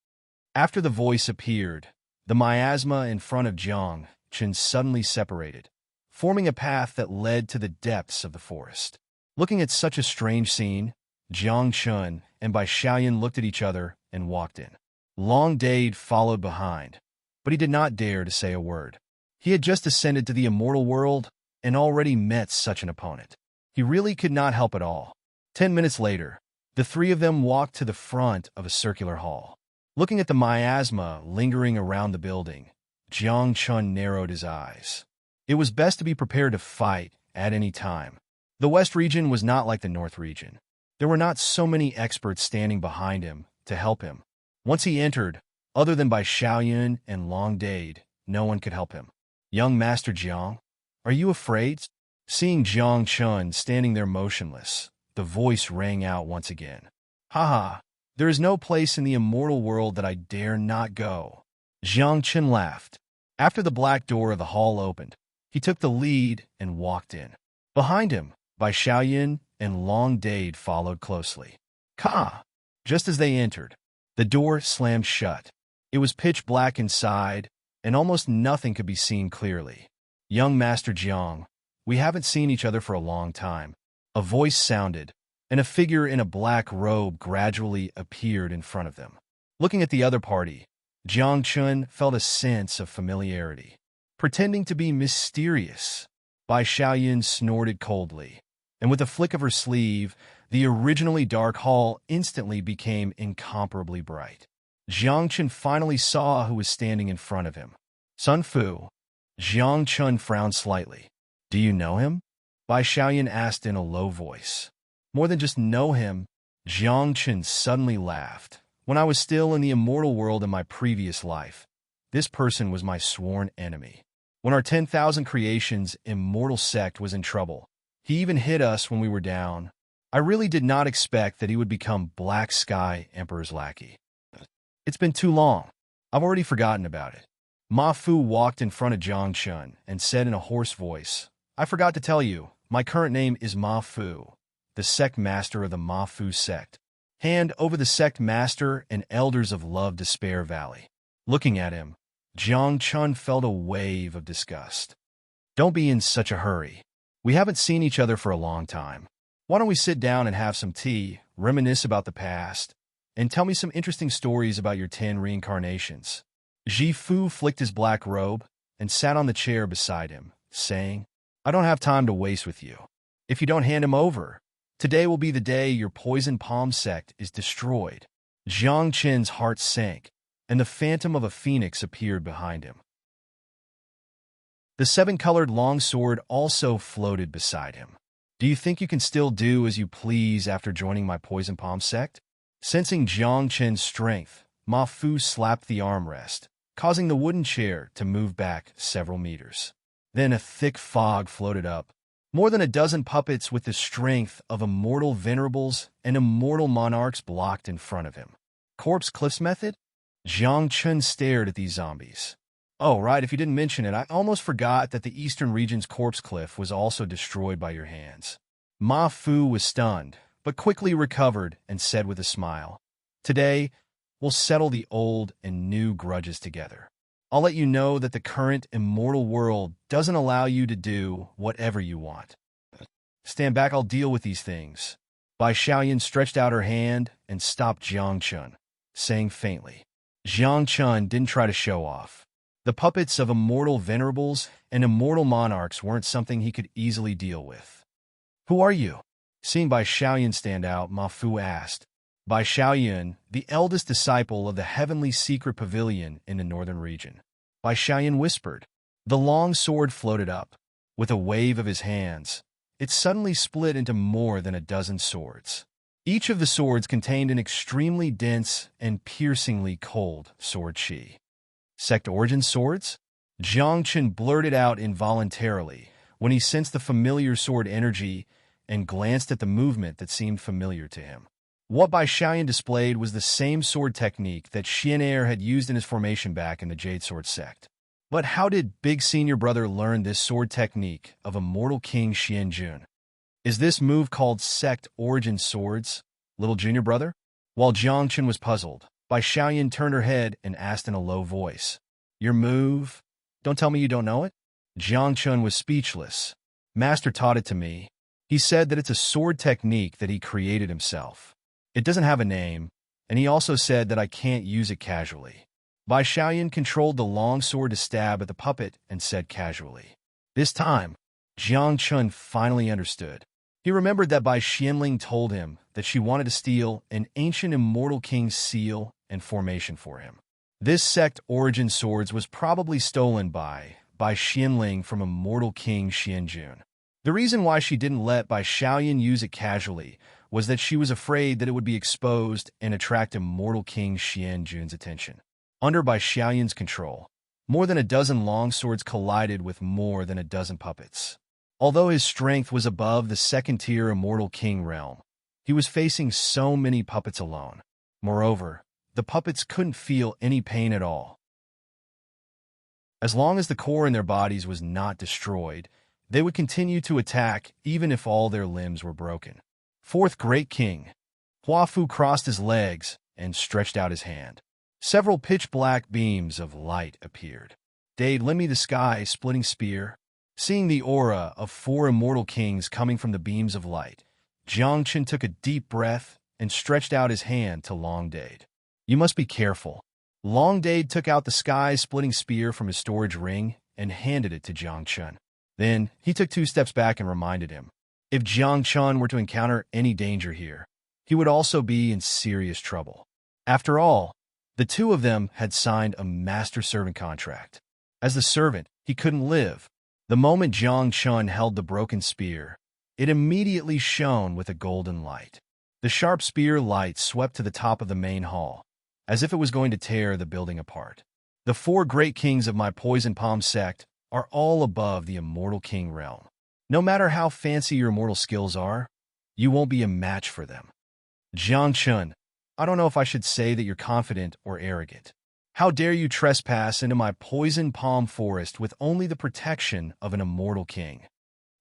After the voice appeared, the miasma in front of Jiang Chen suddenly separated, forming a path that led to the depths of the forest. Looking at such a strange scene, Jiang Chen and Bai Xiaoyan looked at each other and walked in. Long Dade followed behind, but he did not dare to say a word. He had just ascended to the immortal world and already met such an opponent. He really could not help at all. 10 minutes later, the three of them walked to the front of a circular hall. Looking at the miasma lingering around the building, Jiang Chen narrowed his eyes. It was best to be prepared to fight at any time. The West region was not like the North region. There were not so many experts standing behind him to help him. Once he entered, other than Bai Xiaoyun and Long Dade, no one could help him. Young Master Jiang, are you afraid? Seeing Jiang Chen standing there motionless, the voice rang out once again. Haha, there is no place in the immortal world that I dare not go. Jiang Chen laughed. After the black door of the hall opened, he took the lead and walked in. Behind him, Bai Xiaoyan and Long Dade followed closely. Ka! Just as they entered, the door slammed shut. It was pitch black inside, and almost nothing could be seen clearly. Young Master Jiang, we haven't seen each other for a long time. A voice sounded, and a figure in a black robe gradually appeared in front of them. Looking at the other party, Jiang Chen felt a sense of familiarity. Pretending to be mysterious, Bai Xiaoyan snorted coldly, and with a flick of her sleeve, the originally dark hall instantly became incomparably bright. Jiang Chen finally saw who was standing in front of him. Sun Fu. Jiang Chen frowned slightly. Do you know him? Bai Xiaoyan asked in a low voice. More than just know him, Jiang Chen suddenly laughed. When I was still in the immortal world in my previous life, this person was my sworn enemy. When our 10,000 creations immortal sect was in trouble, he even hit us when we were down. I really did not expect that he would become Black Sky Emperor's lackey. It's been too long. I've already forgotten about it. Ma Fu walked in front of Jiang Chen and said in a hoarse voice, I forgot to tell you, my current name is Ma Fu, the sect master of the Ma Fu sect. Hand over the sect master and elders of Love Despair Valley. Looking at him, Jiang Chen felt a wave of disgust. Don't be in such a hurry. We haven't seen each other for a long time. Why don't we sit down and have some tea, reminisce about the past, and tell me some interesting stories about your 10 reincarnations? Ji Fu flicked his black robe and sat on the chair beside him, saying, I don't have time to waste with you. If you don't hand him over, today will be the day your poison palm sect is destroyed. Jiang Qin's heart sank, and the phantom of a phoenix appeared behind him. The seven-colored longsword also floated beside him. Do you think you can still do as you please after joining my poison palm sect? Sensing Jiang Qin's strength, Ma Fu slapped the armrest, causing the wooden chair to move back several meters. Then a thick fog floated up. More than a dozen puppets with the strength of immortal venerables and immortal monarchs blocked in front of him. Corpse Cliffs method? Jiang Qin stared at these zombies. Oh, right, if you didn't mention it, I almost forgot that the Eastern region's corpse cliff was also destroyed by your hands. Ma Fu was stunned, but quickly recovered and said with a smile, Today, we'll settle the old and new grudges together. I'll let you know that the current immortal world doesn't allow you to do whatever you want. Stand back, I'll deal with these things. Bai Xiaoyan stretched out her hand and stopped Jiang Qin, saying faintly. Jiang Qin didn't try to show off. The puppets of immortal venerables and immortal monarchs weren't something he could easily deal with. Who are you? Seeing Bai Xiaoyan stand out, Ma Fu asked. Bai Xiaoyan, the eldest disciple of the heavenly secret pavilion in the northern region. Bai Xiaoyan whispered. The long sword floated up. With a wave of his hands, it suddenly split into more than a dozen swords. Each of the swords contained an extremely dense and piercingly cold sword chi. Sect origin swords? Jiang Qin blurted out involuntarily when he sensed the familiar sword energy and glanced at the movement that seemed familiar to him. What Bai Xiaoyan displayed was the same sword technique that Xian'er had used in his formation back in the Jade Sword sect. But how did Big Senior Brother learn this sword technique of Immortal King Xianjun? Is this move called Sect Origin Swords, Little Junior Brother? While Jiang Qin was puzzled, Bai Xiaoyan turned her head and asked in a low voice, Your move? Don't tell me you don't know it? Jiang Qin was speechless. Master taught it to me. He said that it's a sword technique that he created himself. It doesn't have a name, and he also said that I can't use it casually. Bai Xiaoyan controlled the long sword to stab at the puppet and said casually. This time, Jiang Qin finally understood. He remembered that Bai Xianling told him that she wanted to steal an ancient immortal king's seal and formation for him. This sect origin swords was probably stolen by Xianling from immortal king Xianjun. The reason why she didn't let Bai Xiaoyan use it casually was that she was afraid that it would be exposed and attract immortal king Xianjun's attention. Under Bai Xiaoyan's control, more than a dozen longswords collided with more than a dozen puppets. Although his strength was above the second-tier immortal king realm, he was facing so many puppets alone. Moreover, the puppets couldn't feel any pain at all. As long as the core in their bodies was not destroyed, they would continue to attack even if all their limbs were broken. Fourth Great King. Hua Fu crossed his legs and stretched out his hand. Several pitch-black beams of light appeared. Dade, lend me the sky-splitting spear. Seeing the aura of 4 immortal kings coming from the beams of light, Jiang Qin took a deep breath and stretched out his hand to Long Dade. You must be careful. Long Dade took out the sky-splitting spear from his storage ring and handed it to Jiang Qin. Then, he took 2 steps back and reminded him. If Jiang Qin were to encounter any danger here, he would also be in serious trouble. After all, the two of them had signed a master-servant contract. As the servant, he couldn't live. The moment Jiang Qin held the broken spear, it immediately shone with a golden light. The sharp spear light swept to the top of the main hall, as if it was going to tear the building apart. The 4 great kings of my Poison Palm sect are all above the Immortal King realm. No matter how fancy your immortal skills are, you won't be a match for them. Jiang Qin, I don't know if I should say that you're confident or arrogant. How dare you trespass into my Poison Palm forest with only the protection of an immortal king?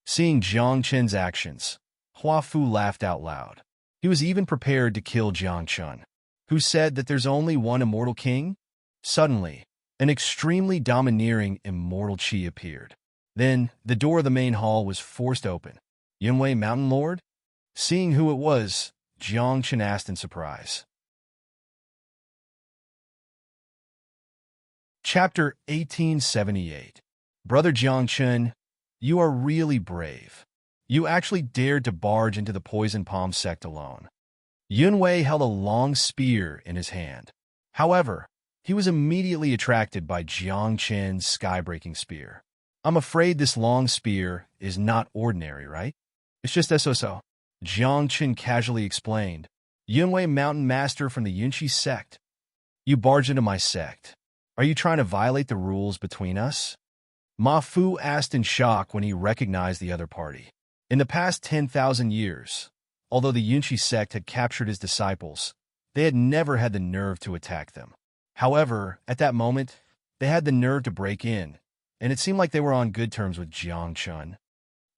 Seeing Jiang Qin's actions, Hua Fu laughed out loud. He was even prepared to kill Jiang Qin, who said that there's only one immortal king. Suddenly, an extremely domineering immortal chi appeared. Then, the door of the main hall was forced open. Yunwei, Mountain Lord? Seeing who it was, Jiang Chen asked in surprise. Chapter 1878. Brother Jiang Chen, you are really brave. You actually dared to barge into the poison palm sect alone. Yunwei held a long spear in his hand. However, he was immediately attracted by Jiang Chen's sky-breaking spear. I'm afraid this long spear is not ordinary, right? It's just so. Jiang Chen casually explained. Yunwei, mountain master from the Yunqi sect. You barged into my sect. Are you trying to violate the rules between us? Ma Fu asked in shock when he recognized the other party. In the past 10,000 years, although the Yunqi sect had captured his disciples, they had never had the nerve to attack them. However, at that moment, they had the nerve to break in, and it seemed like they were on good terms with Jiang Chen.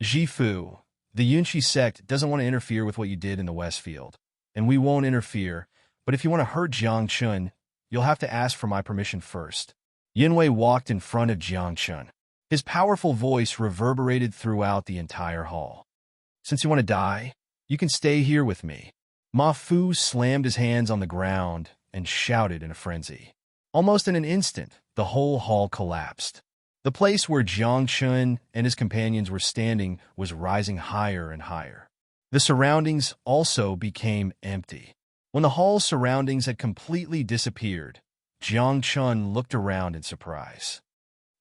Jifu, the Yunqi sect doesn't want to interfere with what you did in the Westfield, and we won't interfere, but if you want to hurt Jiang Chen, you'll have to ask for my permission first. Yunwei walked in front of Jiang Chen. His powerful voice reverberated throughout the entire hall. Since you want to die, you can stay here with me. Ma Fu slammed his hands on the ground and shouted in a frenzy. Almost in an instant, the whole hall collapsed. The place where Jiang Chen and his companions were standing was rising higher and higher. The surroundings also became empty. When the hall's surroundings had completely disappeared, Jiang Chen looked around in surprise.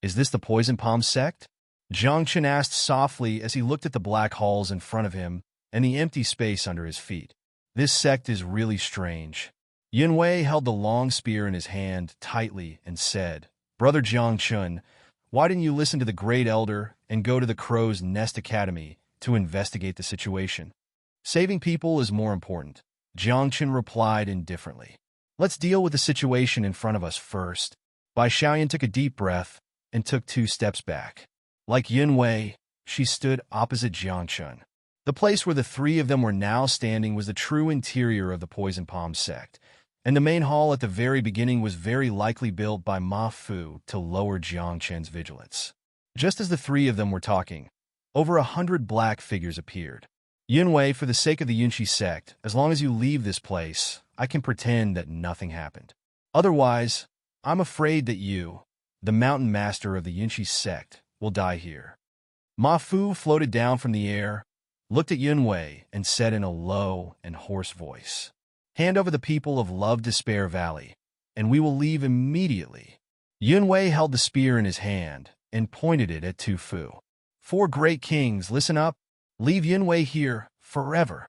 Is this the Poison Palm sect? Jiang Chen asked softly as he looked at the black halls in front of him and the empty space under his feet. This sect is really strange. Yunwei held the long spear in his hand tightly and said, Brother Jiang Chen, why didn't you listen to the Great Elder and go to the Crow's Nest Academy to investigate the situation? Saving people is more important. Jiang Chen replied indifferently. Let's deal with the situation in front of us first. Bai Xiaoyan took a deep breath and took 2 steps back. Like Yunwei, she stood opposite Jiang Chen. The place where the 3 of them were now standing was the true interior of the Poison Palm sect, and the main hall at the very beginning was very likely built by Ma Fu to lower Jiang Chen's vigilance. Just as the 3 of them were talking, over 100 black figures appeared. Yunwei, for the sake of the Yunqi sect, as long as you leave this place, I can pretend that nothing happened. Otherwise, I'm afraid that you, the mountain master of the Yunqi sect, will die here. Ma Fu floated down from the air, looked at Yunwei, and said in a low and hoarse voice, Hand over the people of Love Despair Valley, and we will leave immediately. Yunwei held the spear in his hand and pointed it at Tu Fu. 4 great kings, listen up. Leave Yunwei here forever.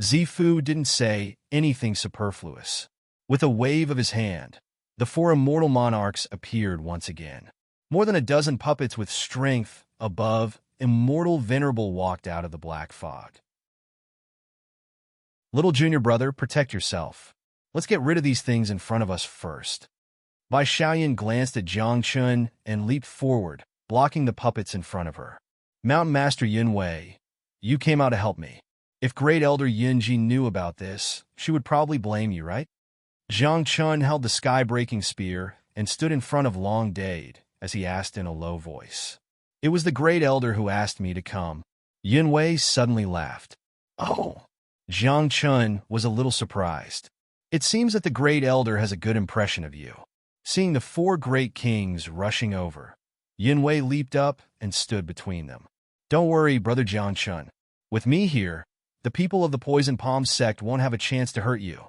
Zifu didn't say anything superfluous. With a wave of his hand, the 4 immortal monarchs appeared once again. More than a dozen puppets with strength above immortal venerable walked out of the black fog. Little junior brother, protect yourself. Let's get rid of these things in front of us first. Bai Xiaoyan glanced at Jiang Chen and leaped forward, blocking the puppets in front of her. Mountain Master Yunwei, you came out to help me. If Great Elder Yunji knew about this, she would probably blame you, right? Jiang Chen held the sky-breaking spear and stood in front of Long Dade as he asked in a low voice. It was the Great Elder who asked me to come. Yunwei suddenly laughed. Oh! Jiang Chen was a little surprised. It seems that the Great Elder has a good impression of you. Seeing the 4 great kings rushing over, Yunwei leaped up and stood between them. Don't worry, Brother Jiang Chen. With me here, the people of the Poison Palm sect won't have a chance to hurt you.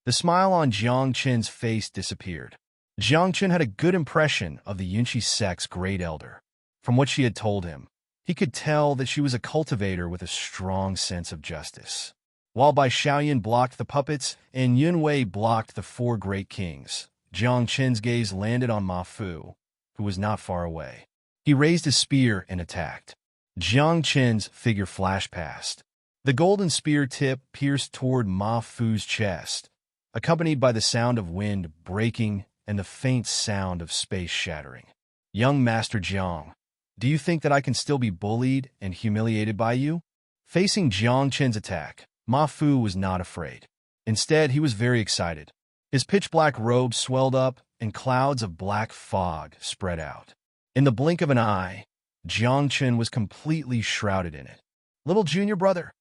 The smile on Jiang Chen's face disappeared. Jiang Chen had a good impression of the Yunqi sect's Great Elder. From what she had told him, he could tell that she was a cultivator with a strong sense of justice. While Bai Xiaoyan blocked the puppets and Yunwei blocked the 4 great kings, Jiang Chen's gaze landed on Ma Fu, who was not far away. He raised his spear and attacked. Jiang Chen's figure flashed past. The golden spear tip pierced toward Ma Fu's chest, accompanied by the sound of wind breaking and the faint sound of space shattering. Young Master Jiang, do you think that I can still be bullied and humiliated by you? Facing Jiang Chen's attack, Ma Fu was not afraid. Instead, he was very excited. His pitch-black robe swelled up and clouds of black fog spread out. In the blink of an eye, Jiang was completely shrouded in it. Little junior brother,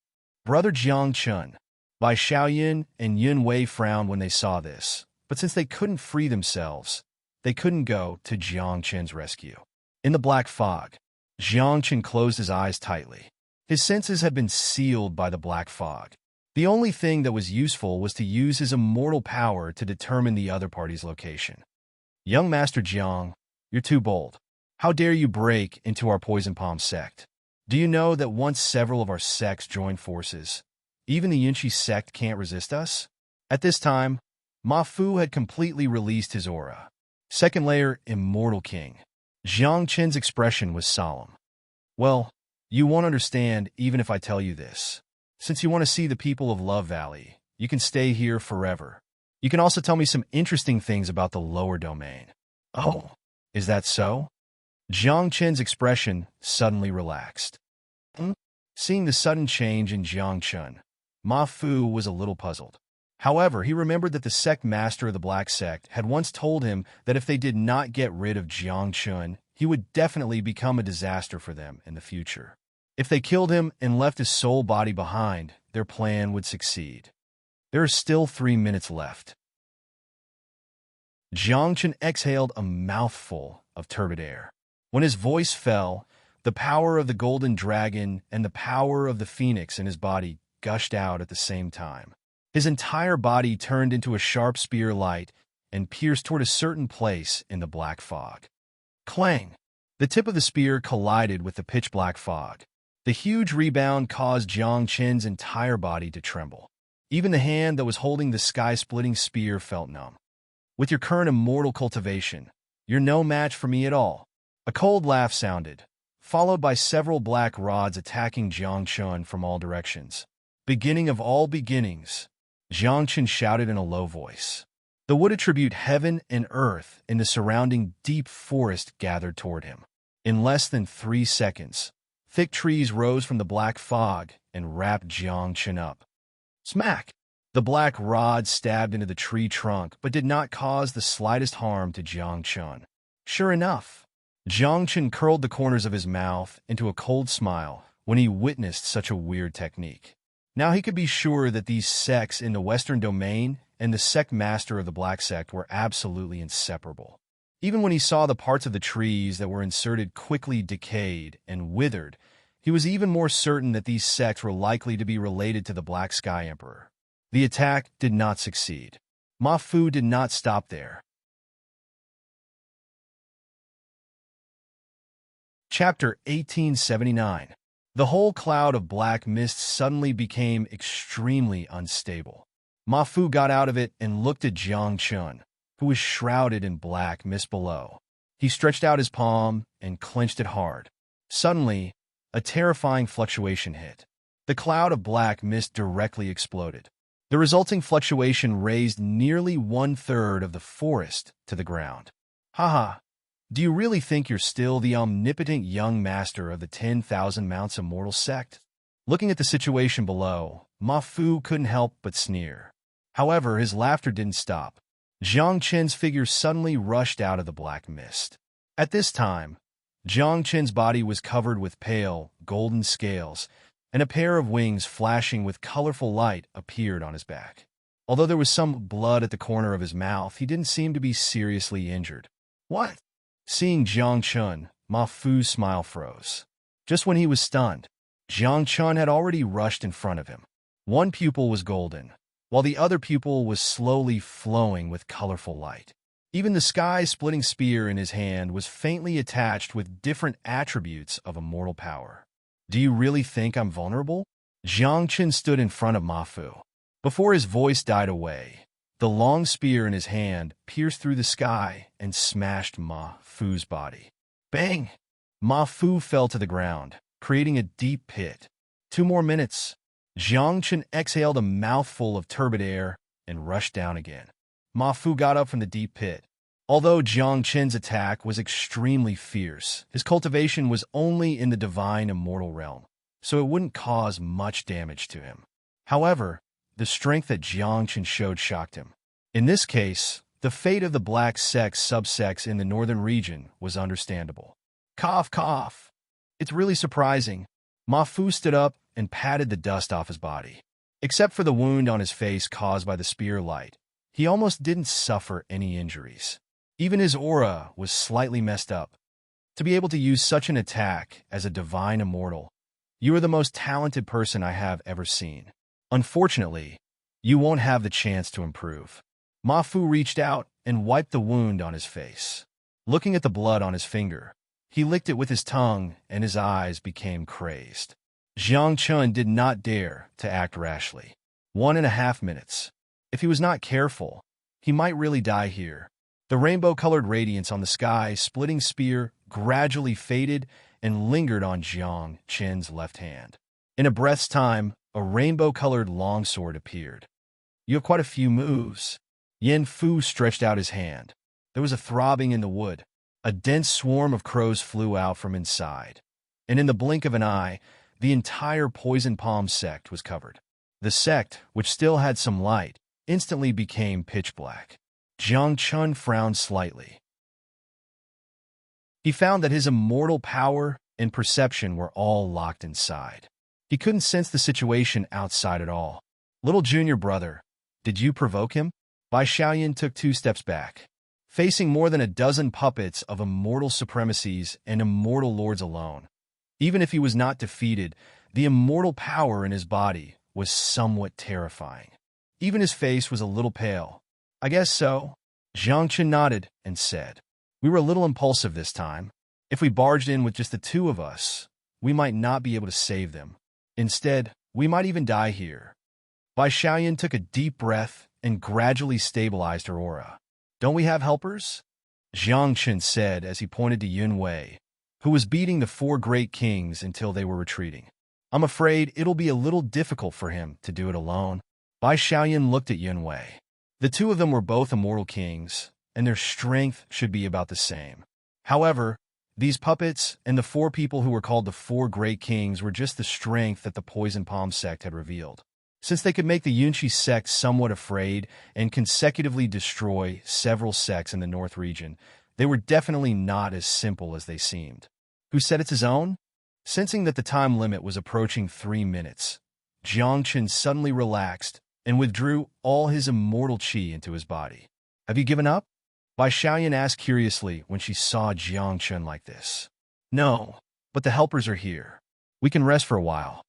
Brother Jiang Bai Xiaoyan and Yun Wei frowned when they saw this, but since they couldn't free themselves, they couldn't go to Jiang rescue. In the black fog, Jiang closed his eyes tightly. His senses had been sealed by the black fog. The only thing that was useful was to use his immortal power to determine the other party's location. Young Master Jiang, you're too bold. How dare you break into our Poison Palm sect? Do you know that once several of our sects join forces, even the Yunqi sect can't resist us? At this time, Ma Fu had completely released his aura. Second layer, Immortal King. Jiang Qin's expression was solemn. Well, you won't understand even if I tell you this. Since you want to see the people of Love Valley, you can stay here forever. You can also tell me some interesting things about the lower domain. Oh, is that so? Jiang Qin's expression suddenly relaxed. Seeing the sudden change in Jiang Qin, Ma Fu was a little puzzled. However, he remembered that the sect master of the Black Sect had once told him that if they did not get rid of Jiang Qin, he would definitely become a disaster for them in the future. If they killed him and left his soul body behind, their plan would succeed. There are still 3 minutes left. Jiang Qin exhaled a mouthful of turbid air. When his voice fell, the power of the golden dragon and the power of the phoenix in his body gushed out at the same time. His entire body turned into a sharp spear light and pierced toward a certain place in the black fog. Clang! The tip of the spear collided with the pitch-black fog. The huge rebound caused Jiang Qin's entire body to tremble. Even the hand that was holding the sky-splitting spear felt numb. With your current immortal cultivation, you're no match for me at all. A cold laugh sounded, followed by several black rods attacking Jiang Qin from all directions. Beginning of all beginnings, Jiang Qin shouted in a low voice. The wood attribute heaven and earth in the surrounding deep forest gathered toward him. In less than 3 seconds, thick trees rose from the black fog and wrapped Jiang Qin up. Smack! The black rod stabbed into the tree trunk but did not cause the slightest harm to Jiang Qin. Sure enough, Jiang Qin curled the corners of his mouth into a cold smile when he witnessed such a weird technique. Now he could be sure that these sects in the Western Domain and the sect master of the Black Sect were absolutely inseparable. Even when he saw the parts of the trees that were inserted quickly decayed and withered, he was even more certain that these sects were likely to be related to the Black Sky Emperor. The attack did not succeed. Ma Fu did not stop there. Chapter 1879. The whole cloud of black mist suddenly became extremely unstable. Ma Fu got out of it and looked at Jiang Qin, who was shrouded in black mist below. He stretched out his palm and clenched it hard. Suddenly, a terrifying fluctuation hit. The cloud of black mist directly exploded. The resulting fluctuation raised nearly 1/3 of the forest to the ground. Haha, do you really think you're still the omnipotent young master of the 10,000 Mounts Immortal sect? Looking at the situation below, Ma Fu couldn't help but sneer. However, his laughter didn't stop. Jiang Qin's figure suddenly rushed out of the black mist. At this time, Jiang Qin's body was covered with pale, golden scales, and a pair of wings flashing with colorful light appeared on his back. Although there was some blood at the corner of his mouth, he didn't seem to be seriously injured. What? Seeing Jiang Qin, Ma Fu's smile froze. Just when he was stunned, Jiang Qin had already rushed in front of him. One pupil was golden, while the other pupil was slowly flowing with colorful light. Even the sky-splitting spear in his hand was faintly attached with different attributes of immortal power. Do you really think I'm vulnerable? Jiang Qin stood in front of Ma Fu. Before his voice died away, the long spear in his hand pierced through the sky and smashed Ma Fu's body. Bang! Ma Fu fell to the ground, creating a deep pit. 2 more minutes. Jiang Qin exhaled a mouthful of turbid air and rushed down again. Ma Fu got up from the deep pit. Although Jiang Qin's attack was extremely fierce, his cultivation was only in the divine immortal realm, so it wouldn't cause much damage to him. However, the strength that Jiang Qin showed shocked him. In this case, the fate of the Black Sect subsects in the northern region was understandable. Cough, cough. It's really surprising. Ma Fu stood up and patted the dust off his body. Except for the wound on his face caused by the spear light, he almost didn't suffer any injuries. Even his aura was slightly messed up. To be able to use such an attack as a divine immortal, you are the most talented person I have ever seen. Unfortunately, you won't have the chance to improve. Ma Fu reached out and wiped the wound on his face. Looking at the blood on his finger, he licked it with his tongue and his eyes became crazed. Jiang Chun did not dare to act rashly. 1.5 minutes. If he was not careful, he might really die here. The rainbow-colored radiance on the sky-splitting spear gradually faded and lingered on Jiang Chun's left hand. In a breath's time, a rainbow-colored longsword appeared. You have quite a few moves. Yen Fu stretched out his hand. There was a throbbing in the wood. A dense swarm of crows flew out from inside. And in the blink of an eye, the entire poison palm sect was covered. The sect, which still had some light, instantly became pitch black. Jiang Chun frowned slightly. He found that his immortal power and perception were all locked inside. He couldn't sense the situation outside at all. Little junior brother, did you provoke him? Bai Xiaoyan took 2 steps back. Facing more than a dozen puppets of immortal supremacies and immortal lords alone. Even if he was not defeated, the immortal power in his body was somewhat terrifying. Even his face was a little pale. I guess so. Jiang Chun nodded and said, we were a little impulsive this time. If we barged in with just the 2 of us, we might not be able to save them. Instead, we might even die here. Bai Xiaoyan took a deep breath and gradually stabilized her aura. Don't we have helpers? Jiang Chun said as he pointed to Yun Wei, who was beating the 4 great kings until they were retreating. I'm afraid it'll be a little difficult for him to do it alone. Bai Xiaoyan looked at Yun Wei. The 2 of them were both immortal kings, and their strength should be about the same. However, these puppets and the 4 people who were called the 4 great kings were just the strength that the Poison Palm sect had revealed. Since they could make the Yunqi sect somewhat afraid and consecutively destroy several sects in the North region, they were definitely not as simple as they seemed. Who said it's his own? Sensing that the time limit was approaching 3 minutes, Jiang Chun suddenly relaxed and withdrew all his immortal qi into his body. Have you given up? Bai Xiaoyan asked curiously when she saw Jiang Chun like this. No, but the helpers are here. We can rest for a while.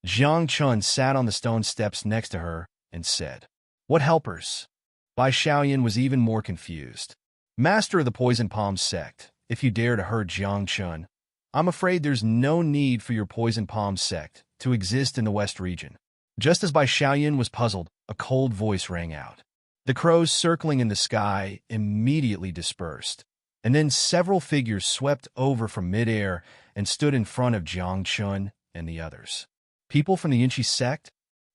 Jiang Chun sat on the stone steps next to her and said, what helpers? Bai Xiaoyan was even more confused. Master of the Poison Palm sect, if you dare to hurt Jiang Chun, I'm afraid there's no need for your Poison Palm sect to exist in the West region. Just as Bai Xiaoyan was puzzled, a cold voice rang out. The crows circling in the sky immediately dispersed, and then several figures swept over from midair and stood in front of Jiang Chun and the others. People from the Yunqi sect?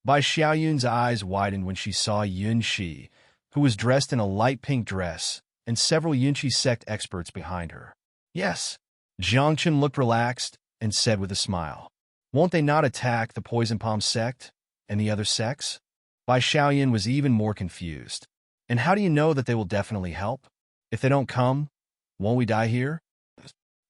Bai Xiaoyun's eyes widened when she saw Yun Shi, who was dressed in a light pink dress, and several Yunqi sect experts behind her. Yes. Jiang Chun looked relaxed and said with a smile, won't they not attack the Poison Palm sect and the other sects? Bai Xiaoyan was even more confused. And how do you know that they will definitely help? If they don't come, won't we die here?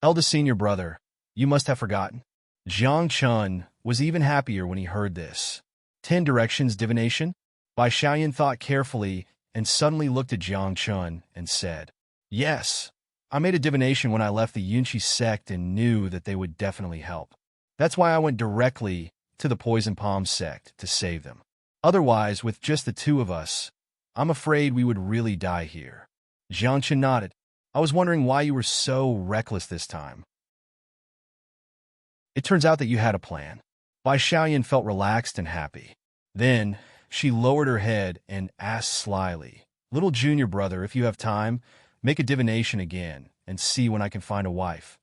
Eldest senior brother, you must have forgotten. Jiang Chun was even happier when he heard this. 10 directions divination? Bai Xiaoyan thought carefully and suddenly looked at Jiang Chun and said, yes, I made a divination when I left the Yunqi sect and knew that they would definitely help. That's why I went directly to the Poison Palm sect to save them. Otherwise, with just the 2 of us, I'm afraid we would really die here. Jiang Chun nodded. I was wondering why you were so reckless this time. It turns out that you had a plan. Bai Xiaoyan felt relaxed and happy. Then, she lowered her head and asked slyly, little junior brother, if you have time, make a divination again and see when I can find a wife.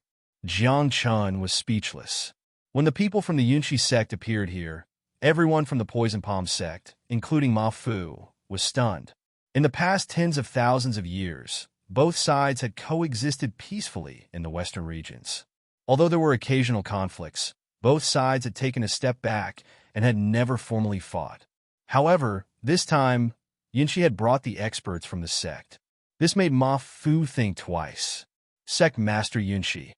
Jiang Chun was speechless. When the people from the Yunqi sect appeared here, everyone from the Poison Palm sect, including Ma Fu, was stunned. In the past tens of thousands of years, both sides had coexisted peacefully in the western regions. Although there were occasional conflicts, both sides had taken a step back and had never formally fought. However, this time, Yunqi had brought the experts from the sect. This made Ma Fu think twice. Sect Master Yunqi.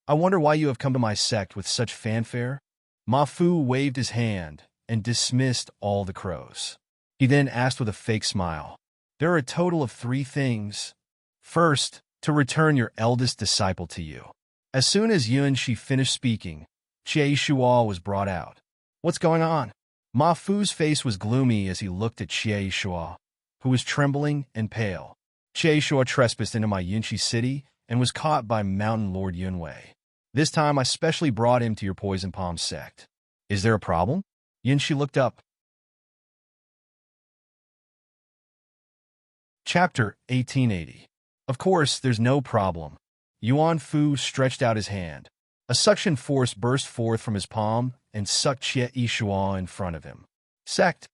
I wonder why you have come to my sect with such fanfare? Ma Fu waved his hand and dismissed all the crows. He then asked with a fake smile, there are a total of 3 things. First, to return your eldest disciple to you. As soon as Yuanxi finished speaking, Jie Shuo was brought out. What's going on? Ma Fu's face was gloomy as he looked at Jie Shuo, who was trembling and pale. Jie Shuo trespassed into my Yunxi city and was caught by Mountain Lord Yunwei. This time I specially brought him to your Poison Palm sect. Is there a problem? Yunxi looked up. Chapter 1880. Of course, there's no problem. Yuan Fu stretched out his hand. A suction force burst forth from his palm and sucked Jie Shuo in front of him. Sect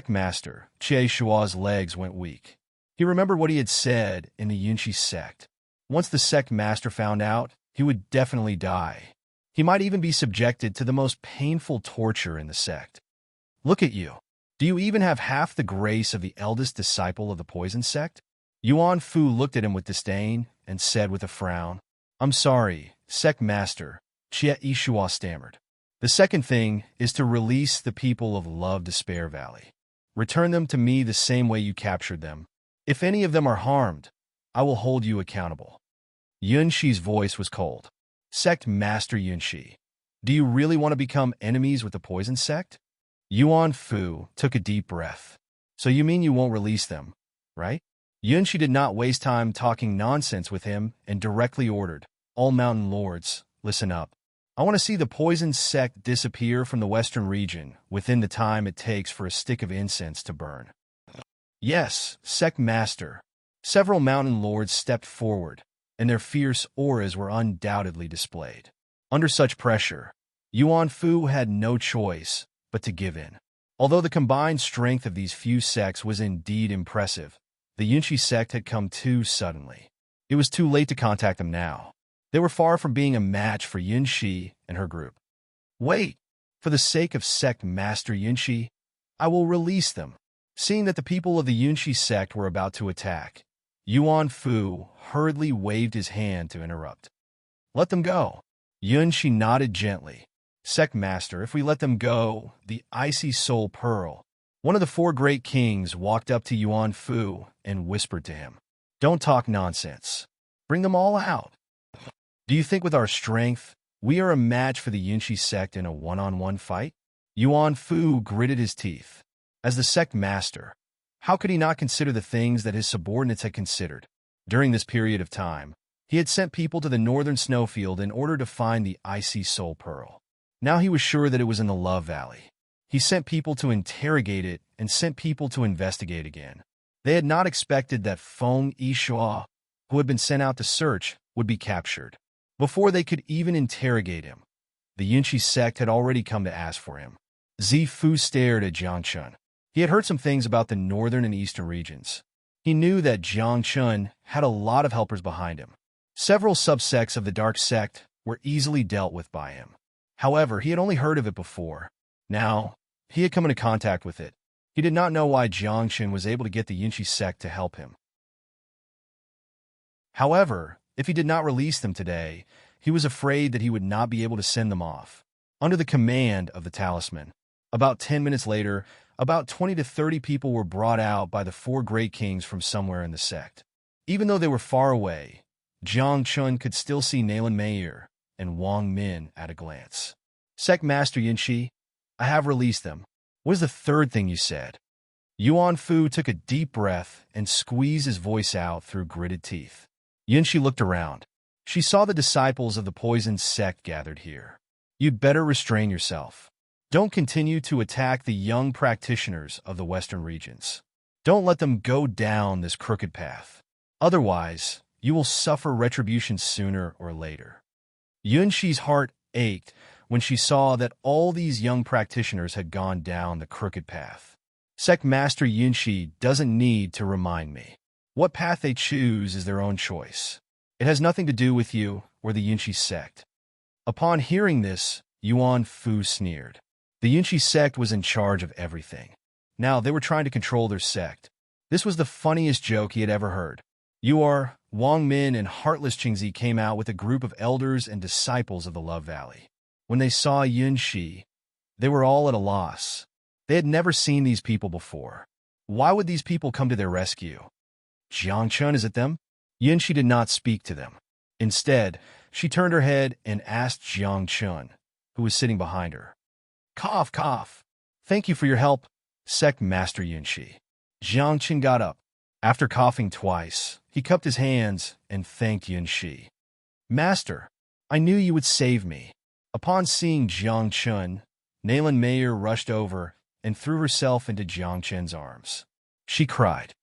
master, Jie Shuo's legs went weak. He remembered what he had said in the Yunxi sect. Once the sect master found out, he would definitely die. He might even be subjected to the most painful torture in the sect. Look at you. Do you even have half the grace of the eldest disciple of the poison sect? Yuan Fu looked at him with disdain and said with a frown, I'm sorry, sect master, Jie Shuo stammered. The second thing is to release the people of Love Despair Valley. Return them to me the same way you captured them. If any of them are harmed, I will hold you accountable. Yunxi's voice was cold. Sect Master Yunxi, do you really want to become enemies with the poison sect? Yuan Fu took a deep breath. So you mean you won't release them, right? Yunxi did not waste time talking nonsense with him and directly ordered, all mountain lords, listen up. I want to see the poison sect disappear from the western region within the time it takes for a stick of incense to burn. Yes, sect master. Several mountain lords stepped forward, and their fierce auras were undoubtedly displayed. Under such pressure, Yuan Fu had no choice but to give in. Although the combined strength of these few sects was indeed impressive, the Yunxi sect had come too suddenly. It was too late to contact them now. They were far from being a match for Yunxi and her group. Wait, for the sake of sect master Yunxi, I will release them. Seeing that the people of the Yunxi sect were about to attack, Yuan Fu hurriedly waved his hand to interrupt. Let them go. Yunxi nodded gently. Sect master, if we let them go, the icy soul pearl. One of the 4 great kings walked up to Yuan Fu and whispered to him. Don't talk nonsense. Bring them all out. Do you think with our strength, we are a match for the Yunxi sect in a one-on-one fight? Yuan Fu gritted his teeth. As the sect master, how could he not consider the things that his subordinates had considered? During this period of time, he had sent people to the northern snowfield in order to find the icy soul pearl. Now he was sure that it was in the Love Valley. He sent people to interrogate it and sent people to investigate again. They had not expected that Feng Yishuo, who had been sent out to search, would be captured. Before they could even interrogate him, the Yunxi sect had already come to ask for him. Zifu stared at Jiangchun. He had heard some things about the northern and eastern regions. He knew that Jiangchun had a lot of helpers behind him. Several subsects of the dark sect were easily dealt with by him. However, he had only heard of it before. Now, he had come into contact with it. He did not know why Jiangchun was able to get the Yunxi sect to help him. However, if he did not release them today, he was afraid that he would not be able to send them off. Under the command of the talisman, about 10 minutes later, about 20 to 30 people were brought out by the 4 great kings from somewhere in the sect. Even though they were far away, Jiangchun could still see Naylan Meir and Wang Min at a glance. Sect Master Yunxi, I have released them. What is the third thing you said? Yuan Fu took a deep breath and squeezed his voice out through gritted teeth. Yunxi looked around. She saw the disciples of the poisoned sect gathered here. You'd better restrain yourself. Don't continue to attack the young practitioners of the western regions. Don't let them go down this crooked path. Otherwise, you will suffer retribution sooner or later. Yunxi's heart ached when she saw that all these young practitioners had gone down the crooked path. Sect Master Yunxi doesn't need to remind me. What path they choose is their own choice. It has nothing to do with you or the Yunxi sect. Upon hearing this, Yuan Fu sneered. The Yunxi sect was in charge of everything. Now they were trying to control their sect. This was the funniest joke he had ever heard. You are, Wang Min and heartless Qingzi came out with a group of elders and disciples of the Love Valley. When they saw Yun Shi, they were all at a loss. They had never seen these people before. Why would these people come to their rescue? Jiang Chun, is it them? Yun Shi did not speak to them. Instead, she turned her head and asked Jiang Chun, who was sitting behind her. Cough, cough. Thank you for your help, sect Master Yun Shi. Jiang Chun got up. After coughing twice, he cupped his hands and thanked Yun Shi. Master, I knew you would save me. Upon seeing Jiang Chun, Nayland Mayer rushed over and threw herself into Jiang Chun's arms. She cried.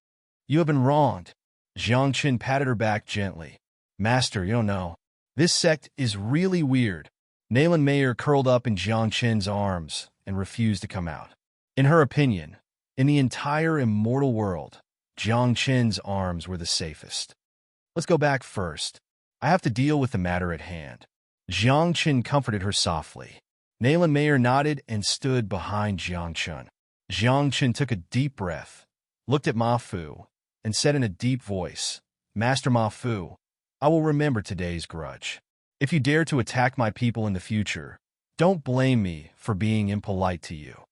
You have been wronged. Jiang Chun patted her back gently. Master, you don't know. This sect is really weird. Nayland Mayer curled up in Jiang Chun's arms and refused to come out. In her opinion, in the entire immortal world, Jiang Chun's arms were the safest. Let's go back first. I have to deal with the matter at hand. Jiang Chun comforted her softly. Nayland Mayer nodded and stood behind Jiang Chun. Jiang Chun took a deep breath, looked at Ma Fu, and said in a deep voice, Master Ma Fu, I will remember today's grudge. If you dare to attack my people in the future, don't blame me for being impolite to you.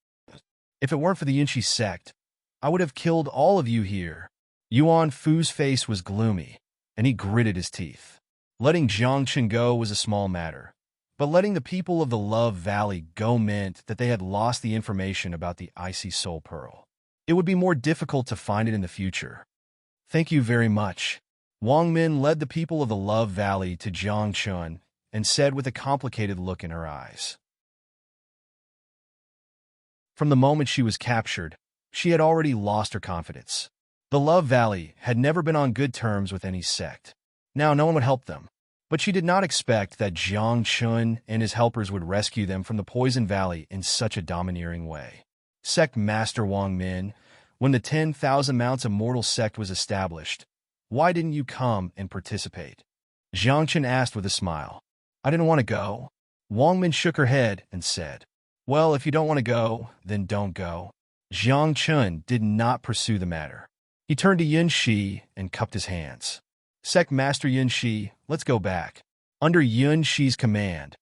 If it weren't for the Yunshi sect, I would have killed all of you here. Yuan Fu's face was gloomy, and he gritted his teeth. Letting Jiang Chun go was a small matter, but letting the people of the Love Valley go meant that they had lost the information about the icy soul pearl. It would be more difficult to find it in the future. Thank you very much. Wang Min led the people of the Love Valley to Jiang Chun and said with a complicated look in her eyes. From the moment she was captured, she had already lost her confidence. The Love Valley had never been on good terms with any sect. Now no one would help them. But she did not expect that Jiang Chun and his helpers would rescue them from the Poison Valley in such a domineering way. Sect Master Wang Min, when the 10,000 Mounts Immortal sect was established, why didn't you come and participate? Jiang Chun asked with a smile. I didn't want to go. Wang Min shook her head and said, Well, if you don't want to go, then don't go. Jiang Chun did not pursue the matter. He turned to Yun Shi and cupped his hands. Sect Master Yun Shi, let's go back. Under Yun Shi's command,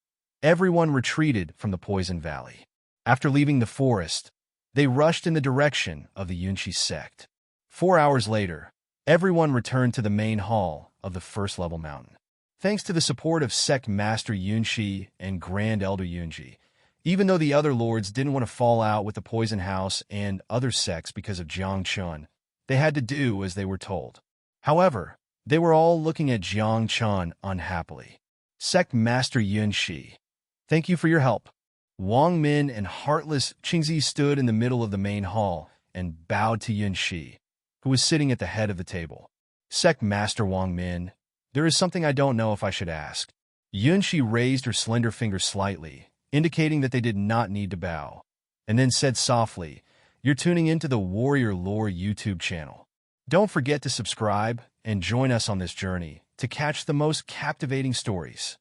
everyone retreated from the Poison Valley. After leaving the forest, they rushed in the direction of the Yun Shi sect. 4 hours later, everyone returned to the main hall of the first level mountain. Thanks to the support of Sect Master Yun Shi and Grand Elder Yunji, even though the other lords didn't want to fall out with the Poison House and other sects because of Jiang Chun, they had to do as they were told. However, they were all looking at Jiang Chun unhappily. Sect Master Yun Shi, thank you for your help. Wang Min and heartless Qingzi stood in the middle of the main hall and bowed to Yun Shi, who was sitting at the head of the table. Sect Master Wang Min, there is something I don't know if I should ask. Yun Shi raised her slender finger slightly, indicating that they did not need to bow, and then said softly, You're tuning into the Warrior Lore YouTube channel. Don't forget to subscribe and join us on this journey to catch the most captivating stories.